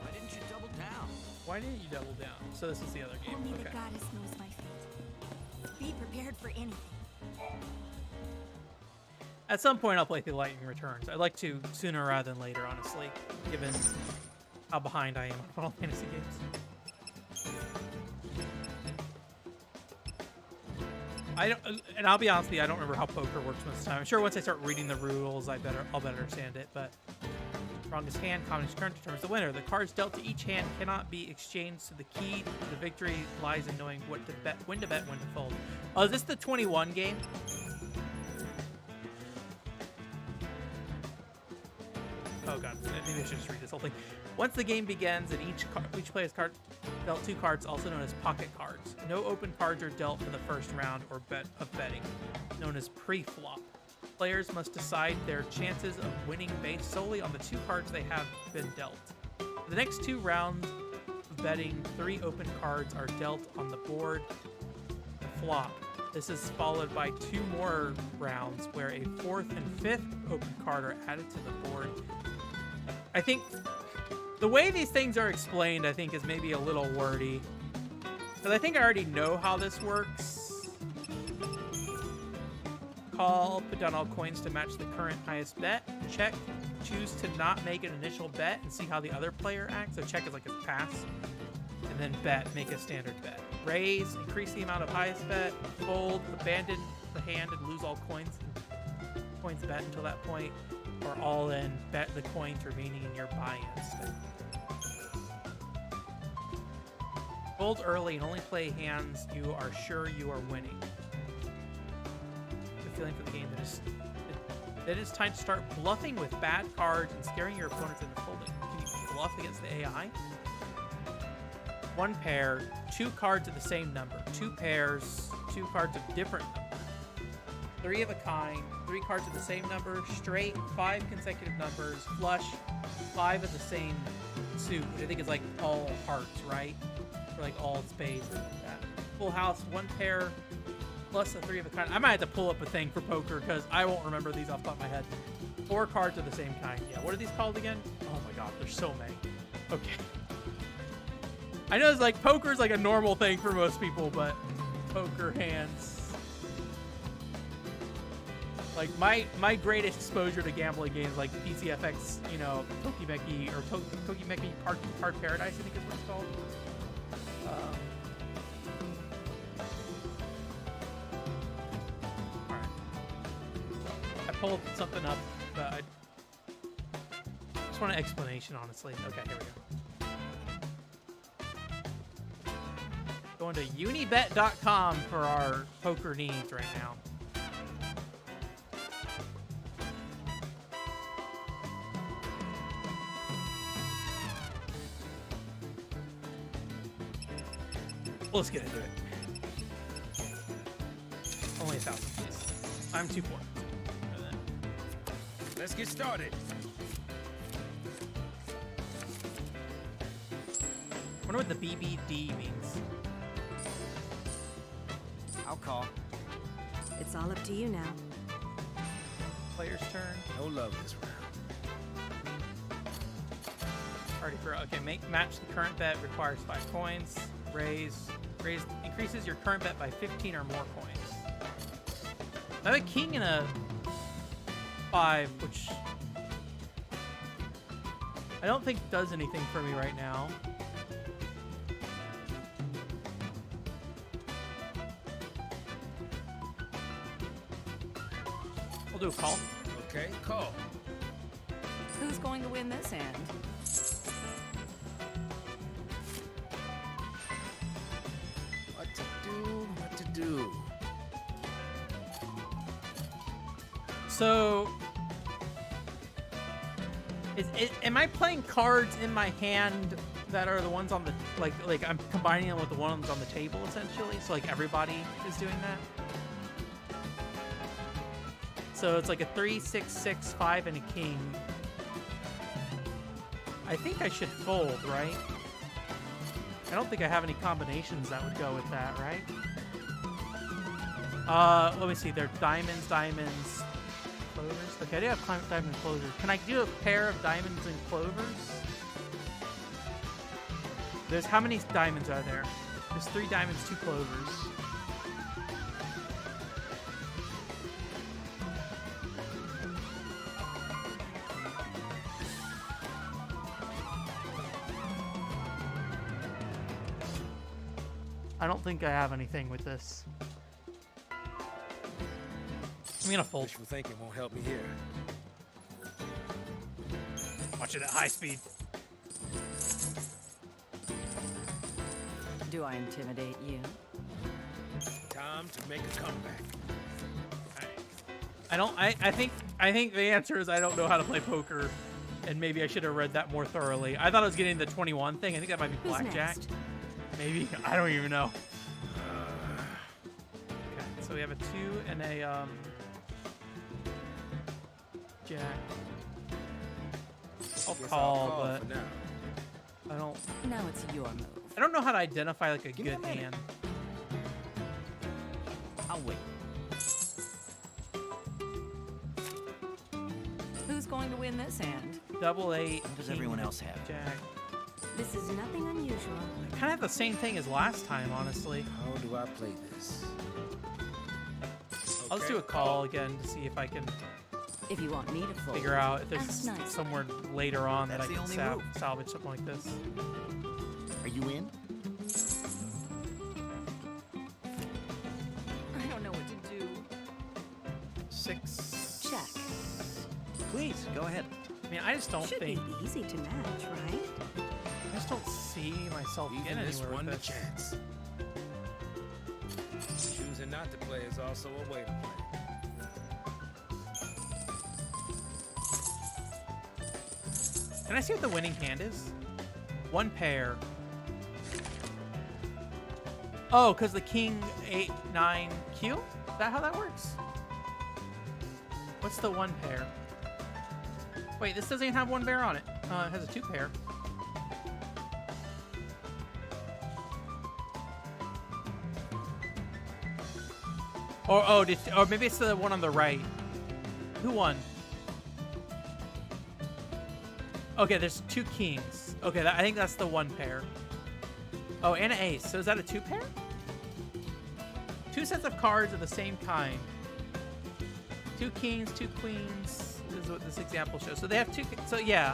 Why didn't you double down? Why didn't you double down? So this is the other game. Only the Okay. goddess knows my fate. Be prepared for anything. At some point, I'll play through Lightning Returns. I'd like to sooner rather than later, honestly, given how behind I am on Final Fantasy games. I don't, and I'll be honest with you, I don't remember how poker works most of the time. I'm sure once I start reading the rules, I'll better understand it. But strongest hand, commonest turn determines the winner. The cards dealt to each hand cannot be exchanged, so the key to the victory lies in knowing what to bet, when to fold. Oh, is this the 21 game? Oh god, maybe I should just read this whole thing. Once the game begins, and each player's card dealt 2 cards, also known as pocket cards. No open cards are dealt for the first round or betting, known as pre-flop. Players must decide their chances of winning based solely on the 2 cards they have been dealt. For the next 2 rounds of betting, 3 open cards are dealt on the board. The flop. This is followed by 2 more rounds where a 4th and 5th open card are added to the board. I think the way these things are explained, I think, is maybe a little wordy. Because I think I already know how this works. Call, put down all coins to match the current highest bet. Check, choose to not make an initial bet and see how the other player acts. So check is like a pass. And then bet, make a standard bet. Raise, increase the amount of highest bet. Fold, abandon the hand and lose all coins bet until that point. Or all in, bet the coins remaining in your buy-in stake. Fold early and only play hands you are sure you are winning. The feeling for the game that it's time to start bluffing with bad cards and scaring your opponents into folding. Can you bluff against the AI? 1 pair, 2 cards of the same number. 2 pairs, 2 cards of different number. 3 of a kind, 3 cards of the same number, straight, 5 consecutive numbers, flush, 5 of the same suit, which I think is like all hearts, right? Or like all spades, like that. Full house, 1 pair, plus a 3 of a kind. I might have to pull up a thing for poker because I won't remember these off the top of my head. 4 cards of the same kind. Yeah, what are these called again? Oh my god, there's so many. Okay. I know it's like poker is like a normal thing for most people, but poker hands. Like my greatest exposure to gambling games like PCFX, you know, Tokimeki or Tokimeki Card Paradise, I think is what it's called. All right. I pulled something up, but I just want an explanation, honestly. Okay, here we go. Going to unibet.com for our poker needs right now. Let's get into it. Only 1,000, please. I'm too poor. Let's get started. I wonder what the BBD means. I'll call. It's all up to you now. Player's turn. No love this round. Already for okay. Match the current bet requires 5 coins. Raise increases your current bet by 15 or more coins. I have a king and a 5, which I don't think does anything for me right now. I'll do a call. Okay, call. Who's going to win this hand? What to do? So, am I playing cards in my hand that are the ones on the like I'm combining them with the ones on the table essentially? So like everybody is doing that. So it's like a 3, 6, 6, 5, and a king. I think I should fold, right? I don't think I have any combinations that would go with that, right? Let me see. They're diamonds, diamonds, clovers. Okay, I do have diamond and clovers. Can I do a pair of diamonds and clovers? There's how many diamonds are there? There's 3 diamonds, 2 clovers. I don't think I have anything with this. I'm gonna fold. Wishful thinking won't help me here. Watch it at high speed. Do I intimidate you? Time to make a comeback. I think the answer is I don't know how to play poker, and maybe I should have read that more thoroughly. I thought I was getting the 21 thing. I think that might be Who's blackjack. next? Maybe I don't even know. Okay, so we have a 2 and a jack. I'll Guess call, for but now. I don't. Now it's your move. I don't know how to identify like a Give me a good minute. hand. I'll wait. Who's going to win this hand? Double 8. What does king, everyone else have? Jack. This is nothing unusual. Kind of the same thing as last time, honestly. How do I play this? I'll just do a call again to see if I can If you want me to fold, figure out if ask there's nicely. somewhere later on that That's I the can only move. salvage something like this. Are you in? I don't know what to do. 6. Check. Please, go ahead. I mean, I just don't Should think. be easy to match, right? I just don't see myself Even getting this anywhere one with the this. chance. Choosing not to play is also a way to play. Can I see what the winning hand is? 1 pair. Oh, because the king 8, 9 Q? Is that how that works? What's the 1 pair? Wait, this doesn't even have 1 pair on it. It has a 2 pair. Or maybe it's the one on the right. Who won? Okay, there's 2 kings. Okay, I think that's the 1 pair. Oh, and an ace. So is that a 2 pair? 2 sets of cards of the same kind. 2 kings, 2 queens. This is what this example shows. So they have 2. So yeah.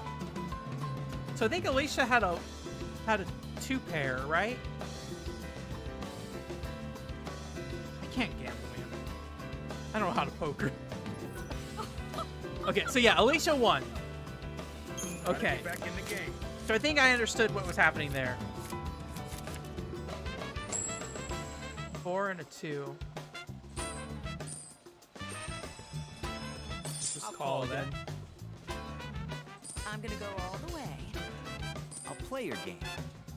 So I think Alicia had a 2 pair, right? I can't gamble, man. I don't know how to poker. Okay, so yeah, Alicia won. Okay. Back in the game. So I think I understood what was happening there. 4 and a 2. Just call that. again. I'm gonna go all the way. I'll play your game.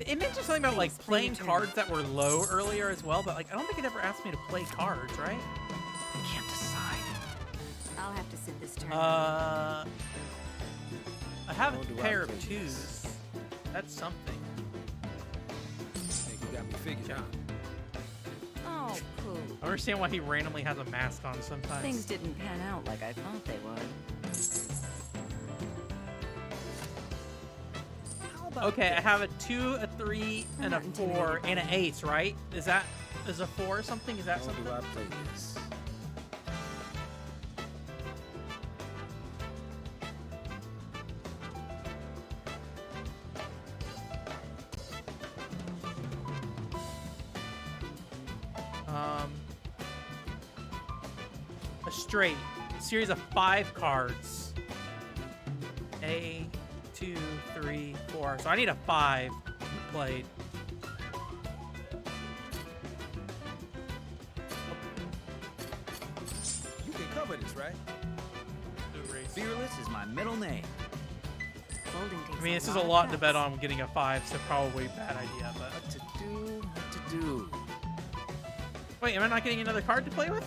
It mentioned something about like Please play playing your turn. cards that were low earlier as well, but like I don't think it ever asked me to play cards, right? I can't decide. I'll have to sit this turn. I have How do a I pair of play 2s. this? That's something. Think you got me figured out. Oh, poo. I understand why he randomly has a mask on sometimes. Things didn't pan out like I thought they would. How about Okay, I this? have a 2, a 3, I'm and a not 4, intimidated and an by ace, right? Is a 4 or something? Is that How something? do I play this? A straight series of 5 cards. A, 2, 3, 4. So I need a 5 played. You can cover this, right? Fearless is my middle name. Folding takes I mean, this is a of lot to guts. bet on getting a 5, so probably a bad idea. But What to do? What to do? wait, am I not getting another card to play with?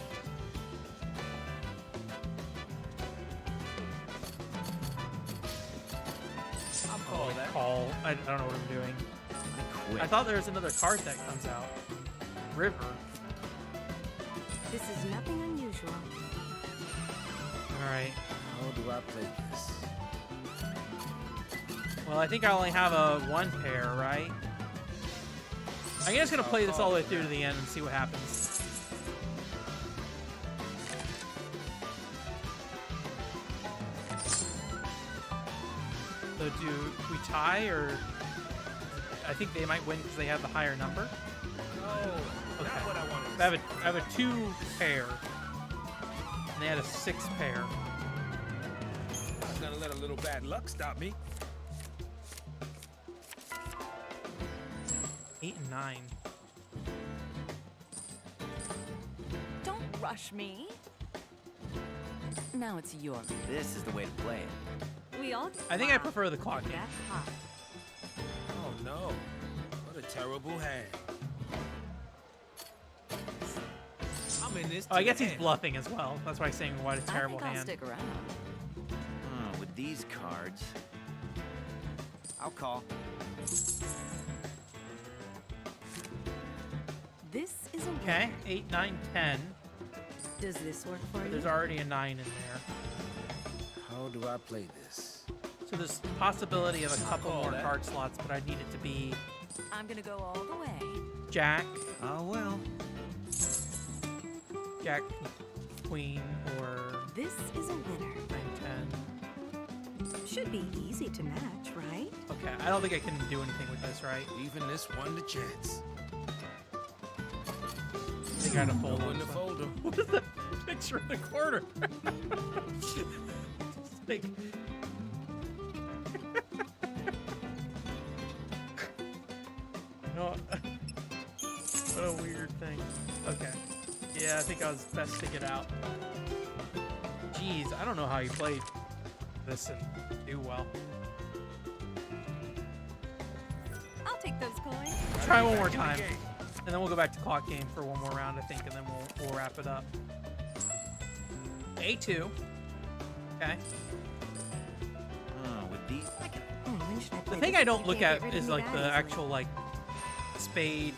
I'll call that. Call. I don't know what I'm doing. I quit. I thought there was another card that comes out. River. This is nothing unusual. All right. How do I play this? Well, I think I only have a 1 pair, right? I'm just gonna play this all the way through to the end and see what happens. So do we tie, or I think they might win because they have the higher number. No, Okay. not what I wanted. I have a 2 pair, and they had a 6 pair. I was gonna let a little bad luck stop me. 8 and 9. Don't rush me. Now it's your. This is the way to play it. We all. I think I prefer the clock game. That hot. Oh no. What a terrible hand. I'm in this. Oh, I to guess the he's end. bluffing as well. That's why he's saying what a terrible I think I'll hand. stick around. With these cards, I'll call. This is a. Okay, 8, 9, 10. Does this work for you? There's already a 9 in there. How do I play this? So there's possibility of a couple call more that. card slots, but I need it to be I'm gonna go all the way. Jack, Oh well. Jack, Queen, or This is a winner. 9, 10. Should be easy to match, right? Okay, I don't think I can do anything with this, right? Even this one the chance. I think I had to fold Wouldn't one. have folded him. What is that picture in the corner? Like, no, what a weird thing. Okay. Yeah, I think I was best to get out. Jeez, I don't know how you played this and do well. I'll take those coins. Try one more Back in the time. game. And then we'll go back to clock game for one more round, I think, and then we'll wrap it up. A2. Okay. With these, I can. Oh, when should I The play thing this? I don't look can't at get rid of is me like that the easily. actual like spade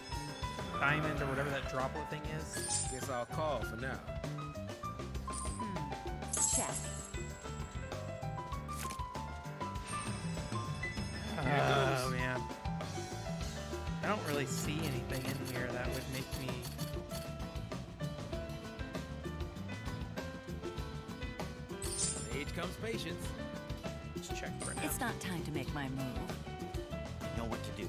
diamond or whatever that droplet thing is. Guess I'll call for now. Check. Oh man, I don't really see anything in here that would make me. Age comes patience. Let's check for now. It's not time to make my move. I know what to do.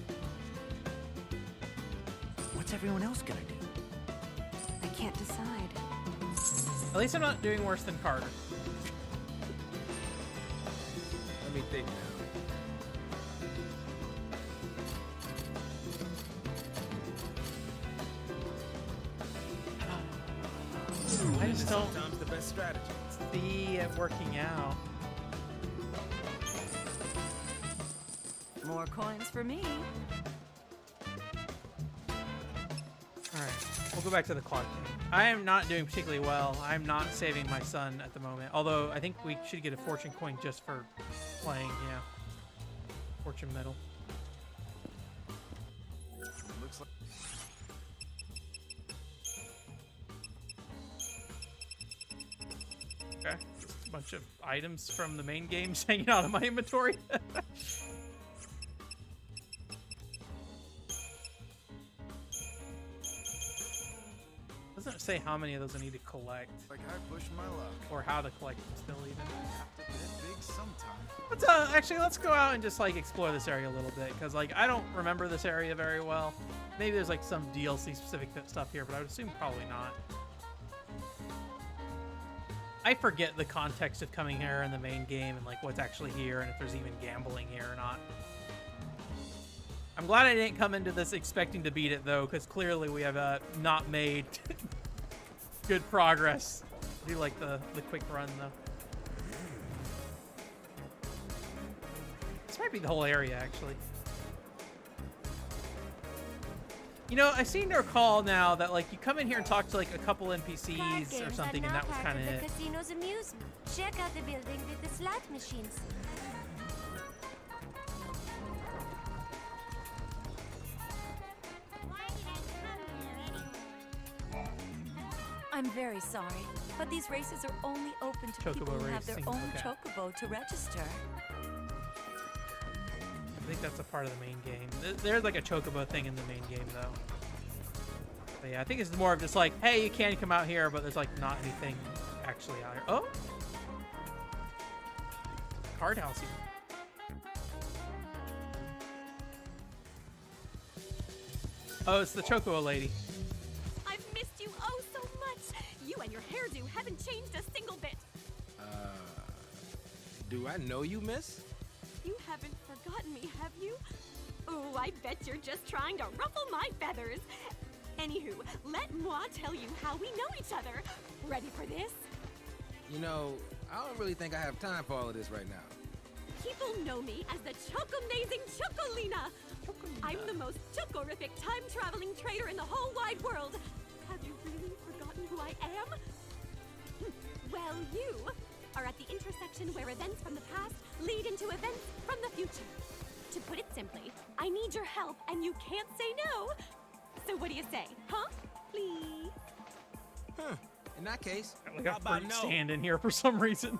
What's everyone else gonna do? I can't decide. At least I'm not doing worse than Carter. Let me think now. I just don't Sometimes the best strategy. see it working out. More coins for me. Alright, we'll go back to the clock game. I am not doing particularly well. I'm not saving my son at the moment. Although I think we should get a fortune coin just for playing, yeah. Fortune medal. Looks like Okay, just a bunch of items from the main games hanging out in my inventory. Doesn't say how many of those I need to collect I push my luck. or how to collect them still even. Have to bet big sometime. Let's actually let's go out and just like explore this area a little bit because like I don't remember this area very well. Maybe there's like some DLC specific stuff here, but I would assume probably not. I forget the context of coming here in the main game and like what's actually here and if there's even gambling here or not. I'm glad I didn't come into this expecting to beat it though, because clearly we have not made good progress. I do like the quick run though. This might be the whole area actually. You know, I seem to recall now that like you come in here and talk to like a couple NPCs or something, and that was kind of it. The casino's amusement. Check out the building with the slot machines. I'm very sorry, but these races are only open to people Chocobo who have their racing, own okay. chocobo to register. I think that's a part of the main game. There's like a chocobo thing in the main game though. But yeah, I think it's more of just like, hey, you can come out here, but there's like not anything actually out here. Oh, card house here. Oh, it's the chocobo lady. I've missed you oh so much. You and your hairdo haven't changed a single bit. Do I know you, miss? You haven't forgotten me, have you? Oh, I bet you're just trying to ruffle my feathers. Anywho, let moi tell you how we know each other. Ready for this? You know, I don't really think I have time for all of this right now. People know me as the Choco-amazing Chocolina. I'm the most chocorific time-traveling trader in the whole wide world. Have you really forgotten who I am? Well, you are at the intersection where events from the past lead into events from the future. To put it simply, I need your help and you can't say no. So what do you say, huh? Please? Huh. In that case, Like how a about fruit no? stand in here for some reason.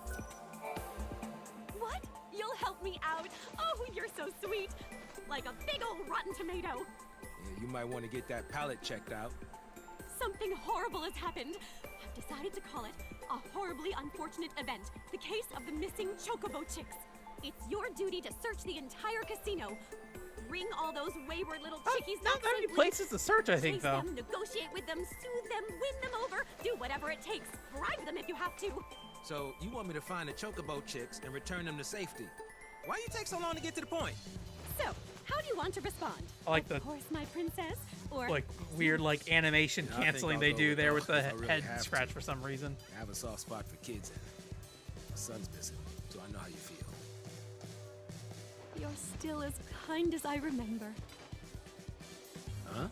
What? You'll help me out? Oh, you're so sweet. Like a big old rotten tomato. Yeah, you might want to get that palate checked out. Something horrible has happened. I've decided to call it a horribly unfortunate event. The case of the missing Chocobo chicks. It's your duty to search the entire casino. Bring all those wayward little chickies Not back that many safely. places to search, I think, Chase though. them, negotiate with them, soothe them, win them over. Do whatever it takes. Bribe them if you have to. So you want me to find the Chocobo chicks and return them to safety? Why you take so long to get to the point? So, how do you want to respond? I like the Of course, my princess. Or like weird like animation Yeah, I think canceling I'll they go do with there no, with the if I really head have scratch to. for some reason. I have a soft spot for kids, and my son's missing, so I know how you feel. You're still as kind as I remember. Huh?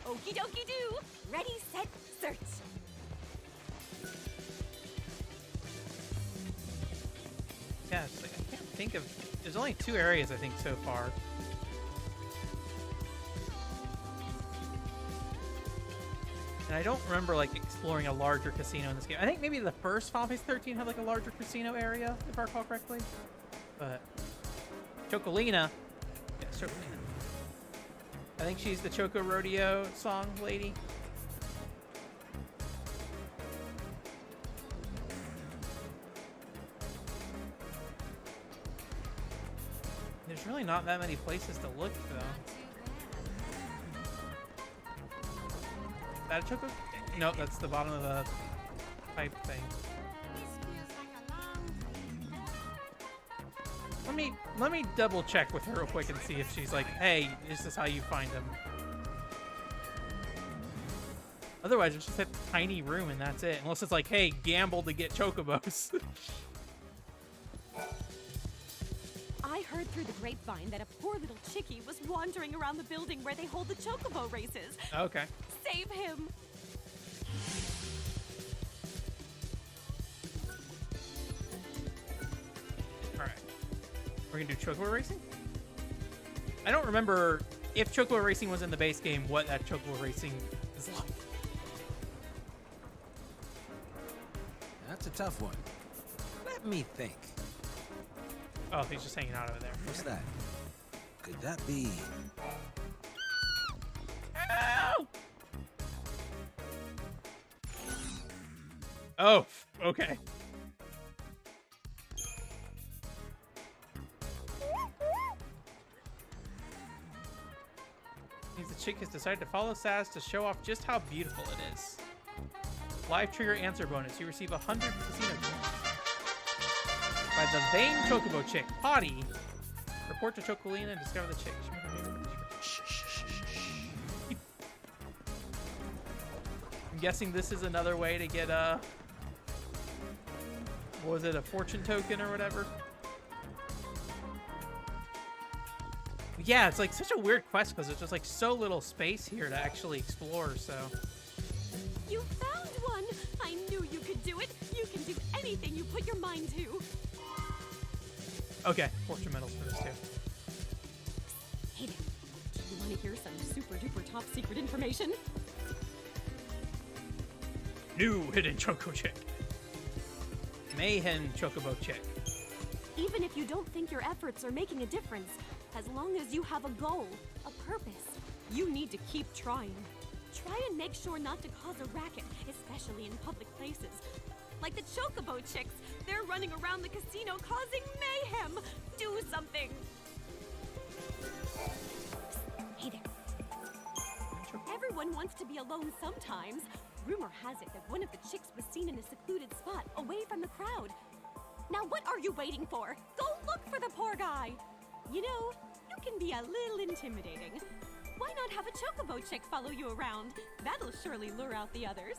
Okie dokie do. Ready, set, search. Yeah, it's like, I can't think of. There's only 2 areas I think so far. And I don't remember like exploring a larger casino in this game. I think maybe the first Final Fantasy 13 had like a larger casino area, if I recall correctly. But Chocolina, yes, Chocolina. I think she's the Choco Rodeo song lady. There's really not that many places to look, though. Is that a Choco? No, that's the bottom of the pipe thing. Let me double check with her real quick and see if she's like, hey, this is how you find them. Otherwise, it's just a tiny room and that's it. Unless it's like, hey, gamble to get chocobos. I heard through the grapevine that a poor little chickie was wandering around the building where they hold the chocobo races. Okay. Save him! Alright. We're gonna do chocobo racing? I don't remember if chocobo racing was in the base game, what that chocobo racing is like. That's a tough one. Let me think. Oh, he's just hanging out over there. What's that? Could that be... Ow! Oh, okay. Means the chick has decided to follow Saz to show off just how beautiful it is. Live trigger answer bonus. You receive 100 casino points. By the vain Chocobo chick, Potty. Report to Chocolina and discover the chick. I'm guessing this is another way to get a... What was it, a fortune token or whatever? Yeah, it's like such a weird quest because there's just like so little space here to actually explore, so... You found one! I knew you could do it! You can do anything you put your mind to! Okay, fortune medals for this too. Hey there, do you want to hear some super duper top secret information? New hidden Choco chick. Mayhem Chocobo chick. Even if you don't think your efforts are making a difference, as long as you have a goal, a purpose, you need to keep trying. Try and make sure not to cause a racket, especially in public places. Like the Chocobo chicks, they're running around the casino causing mayhem. Do something. Hey there. Everyone wants to be alone sometimes. Rumor has it that one of the chicks was seen in a secluded spot, away from the crowd. Now what are you waiting for? Go look for the poor guy. You know, you can be a little intimidating. Why not have a Chocobo chick follow you around? That'll surely lure out the others.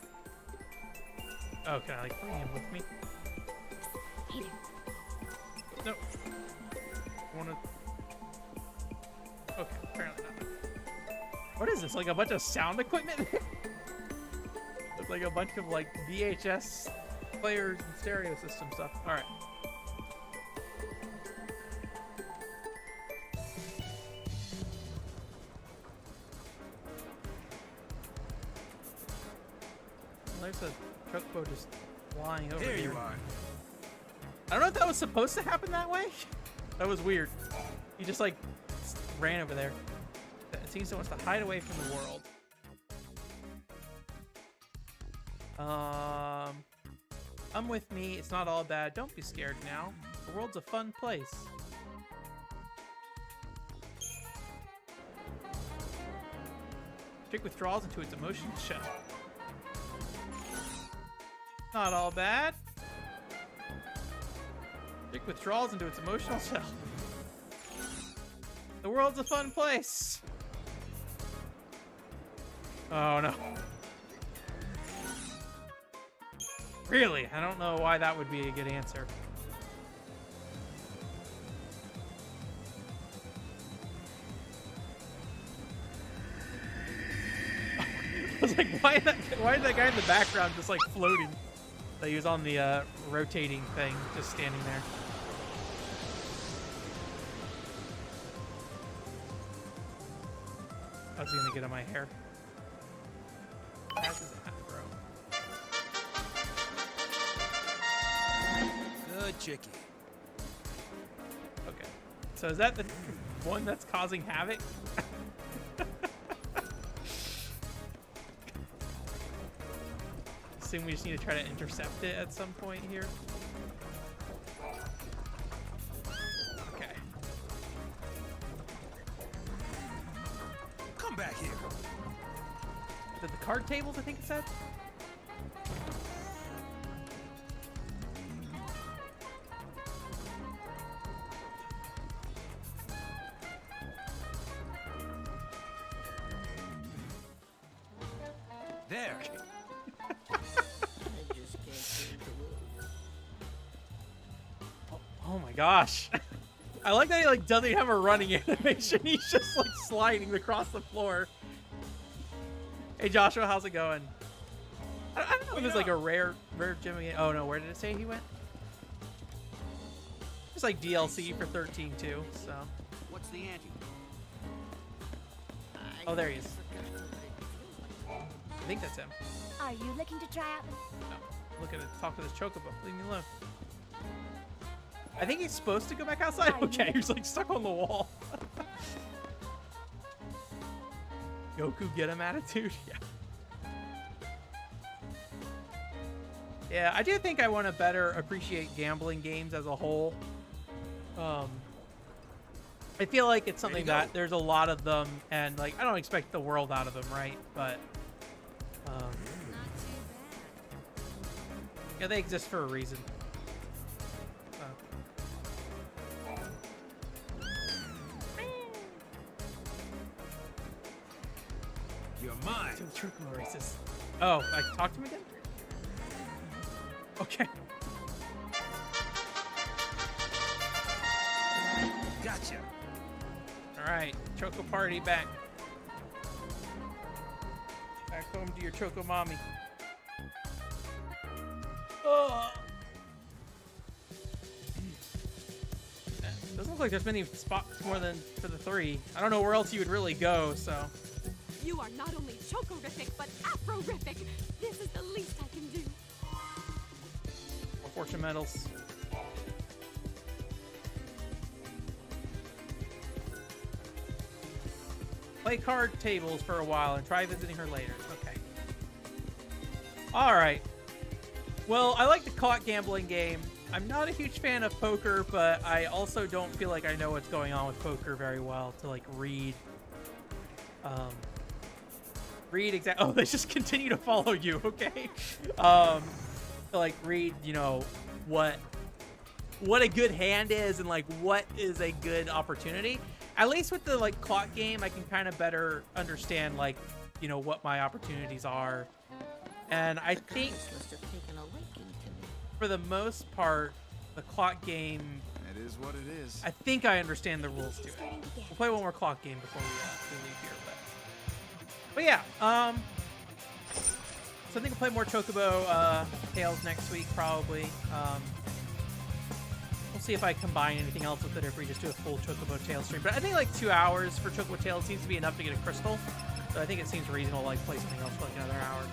Oh, can I like bring him with me? Hey there. Nope. Wanna... Okay, apparently not. What is this? Like a bunch of sound equipment? It's like a bunch of like VHS players and stereo system stuff. All right. Well, there's a Chocobo just flying over here. Here you are. I don't know if that was supposed to happen that way. That was weird. He just like ran over there. It seems he wants to hide away from the world. Come with me. It's not all bad. Don't be scared now. The world's a fun place. Chick withdraws into its emotional shell. Not all bad. Chick withdraws into its emotional shell. The world's a fun place. Oh no. Really? I don't know why that would be a good answer. I was like, why is that guy in the background just like floating? He was on the rotating thing, just standing there. How's he gonna get on my hair? chicky. Okay. So is that the one that's causing havoc? Assume we just need to try to intercept it at some point here. Okay. Come back here. The card tables, I think it said? There. Oh my gosh. I like that he like doesn't have a running animation. He's just like sliding across the floor. Hey Joshua, how's it going? I don't know if it's like a rare gem again. Oh no, where did it say he went? It's like DLC for 13-2, so. What's the ante? Oh, there he is. I think that's him. Are you looking to try out the... No, look at it. Talk to this Chocobo. Leave me alone. I think he's supposed to go back outside. Okay, he's like stuck on the wall. Goku get him attitude. Yeah. Yeah, I do think I want to better appreciate gambling games as a whole. I feel like it's something that there's a lot of them, and like I don't expect the world out of them, right? But yeah, they exist for a reason. You're mine. Chocobo races. Oh, I talked to him again? Okay. Gotcha. All right, Choco Party back. Back home to your Choco Mommy. Oh. Doesn't look like there's many spots more than for the 3. I don't know where else you would really go, so. You are not only chocorific, but afrorific. This is the least I can do. More fortune medals. Play card tables for a while and try visiting her later. Okay. All right. Well, I like the caught gambling game. I'm not a huge fan of poker, but I also don't feel like I know what's going on with poker very well to like read. Read exactly. Oh, they just continue to follow you. Okay. To like read, you know, what a good hand is and like what is a good opportunity. At least with the like clock game, I can kind of better understand like, you know, what my opportunities are. And I think for the most part, the clock game, That is what it is. I think I understand the rules to it. We'll play one more clock game before we leave here. But yeah, so I think we'll play more Chocobo Tales next week, probably. We'll see if I combine anything else with it, or if we just do a full Chocobo Tales stream. But I think like 2 hours for Chocobo Tales seems to be enough to get a crystal. So I think it seems reasonable to like play something else for like another hour.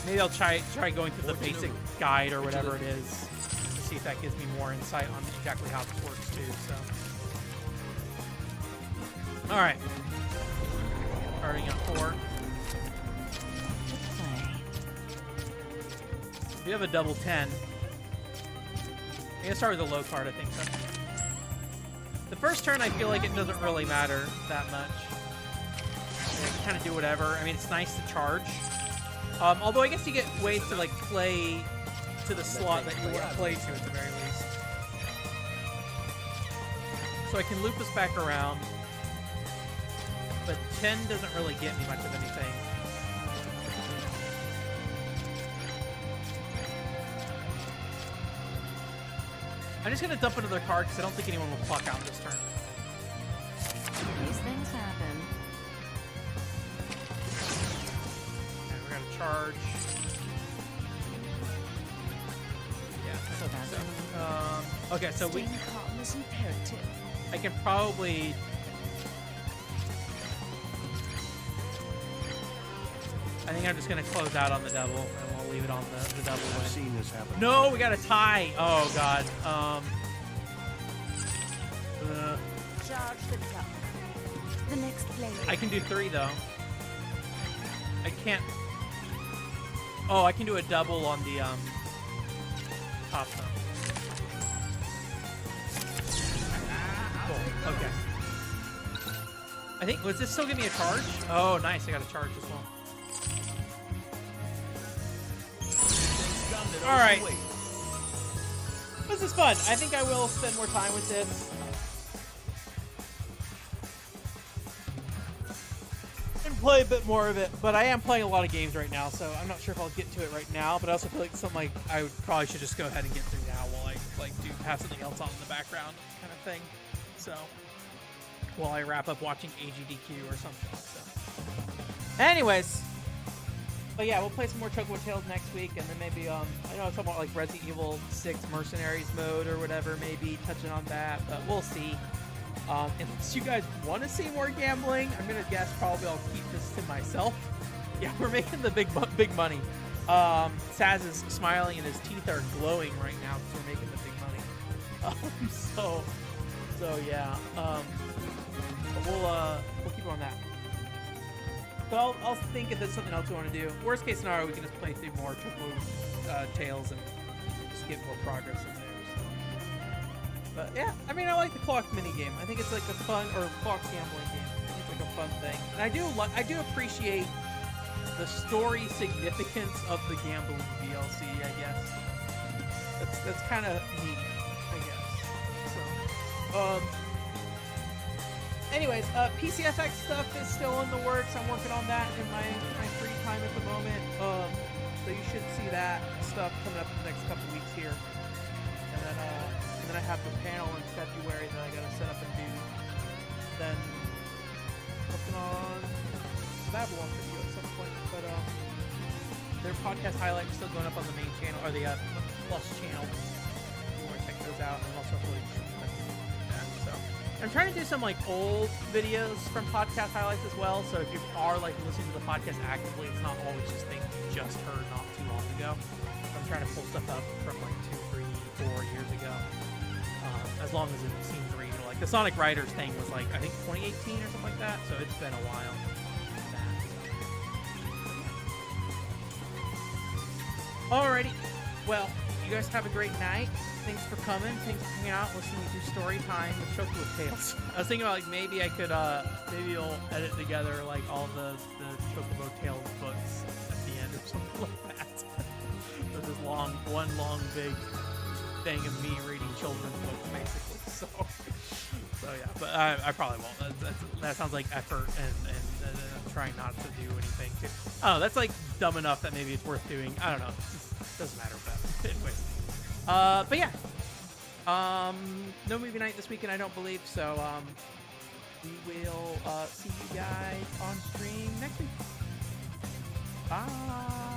Maybe I'll try going through the basic guide or whatever it is to see if that gives me more insight on exactly how this works too. So, all right, starting at 4. We have a double 10. I'm gonna start with a low card, I think. So. The first turn, I feel like it doesn't really matter that much. I can kind of do whatever. I mean, it's nice to charge. Although I guess you get ways to like play to the slot that you want to play to at the very least. So I can loop this back around, but 10 doesn't really get me much of anything. I'm just gonna dump another card because I don't think anyone will pluck out this turn. These things happen. Charge. Yeah. So that's okay, so we. I can probably. I think I'm just gonna close out on the devil, and leave it on the double I've win. seen this happen. No, we got a tie. Oh god. Charge the clock. The next player. I can do 3 though. I can't. Oh, I can do a double on the top zone. Cool. Okay. I think, was this still give me a charge? Oh, nice. I got a charge as well. All right. This is fun. I think I will spend more time with this. And play a bit more of it. But I am playing a lot of games right now, so I'm not sure if I'll get to it right now. But I also feel like something like I probably should just go ahead and get through now while I have something else on in the background kind of thing. So while I wrap up watching AGDQ or something. So anyways. But yeah, we'll play some more Chocobo Tales next week, and then maybe, I know I was talking about, like, Resident Evil 6 Mercenaries mode or whatever, maybe touching on that, but we'll see. Unless you guys want to see more gambling, I'm going to guess probably I'll keep this to myself. Yeah, we're making the big money. Saz is smiling and his teeth are glowing right now because we're making the big money. So yeah. But we'll keep on that. But I'll think if there's something else we want to do. Worst case scenario, we can just play through more Chocobo Tales and just get more progress in there. So. But yeah, I mean, I like the clock mini game. I think it's like a fun, or clock gambling game. I think it's like a fun thing. And I do appreciate the story significance of the gambling DLC, I guess. That's kind of neat, I guess. So, anyways, PCFX stuff is still in the works. I'm working on that in my free time at the moment. So you should see that stuff coming up in the next couple weeks here. And then I have the panel in February that I gotta set up and do. Then working on the Babylon video at some point. But their podcast highlights are still going up on the main channel or the Plus channel. If you want to check those out, and also really that. So. I'm trying to do some like old videos from podcast highlights as well. So if you are like listening to the podcast actively, it's not always just things you just heard not too long ago. I'm trying to pull stuff up from like 2, 3, 4 years ago, as long as it seems regional. Like the Sonic Riders thing was like I think 2018 or something like that. So it's been a while. Alrighty, well, you guys have a great night. Thanks for coming. Thanks for hanging out, listening to story time with Chocobo Tales. I was thinking about like maybe I could maybe you'll edit together like all the Chocobo Tales books at the end or something like that. There's this one long big thing of me reading children's books basically. So yeah, but I probably won't. That sounds like effort and I'm trying not to do anything too. Oh, that's like dumb enough that maybe it's worth doing. I don't know. It doesn't matter. But anyways. But yeah, no movie night this weekend, I don't believe, so, we will, see you guys on stream next week. Bye!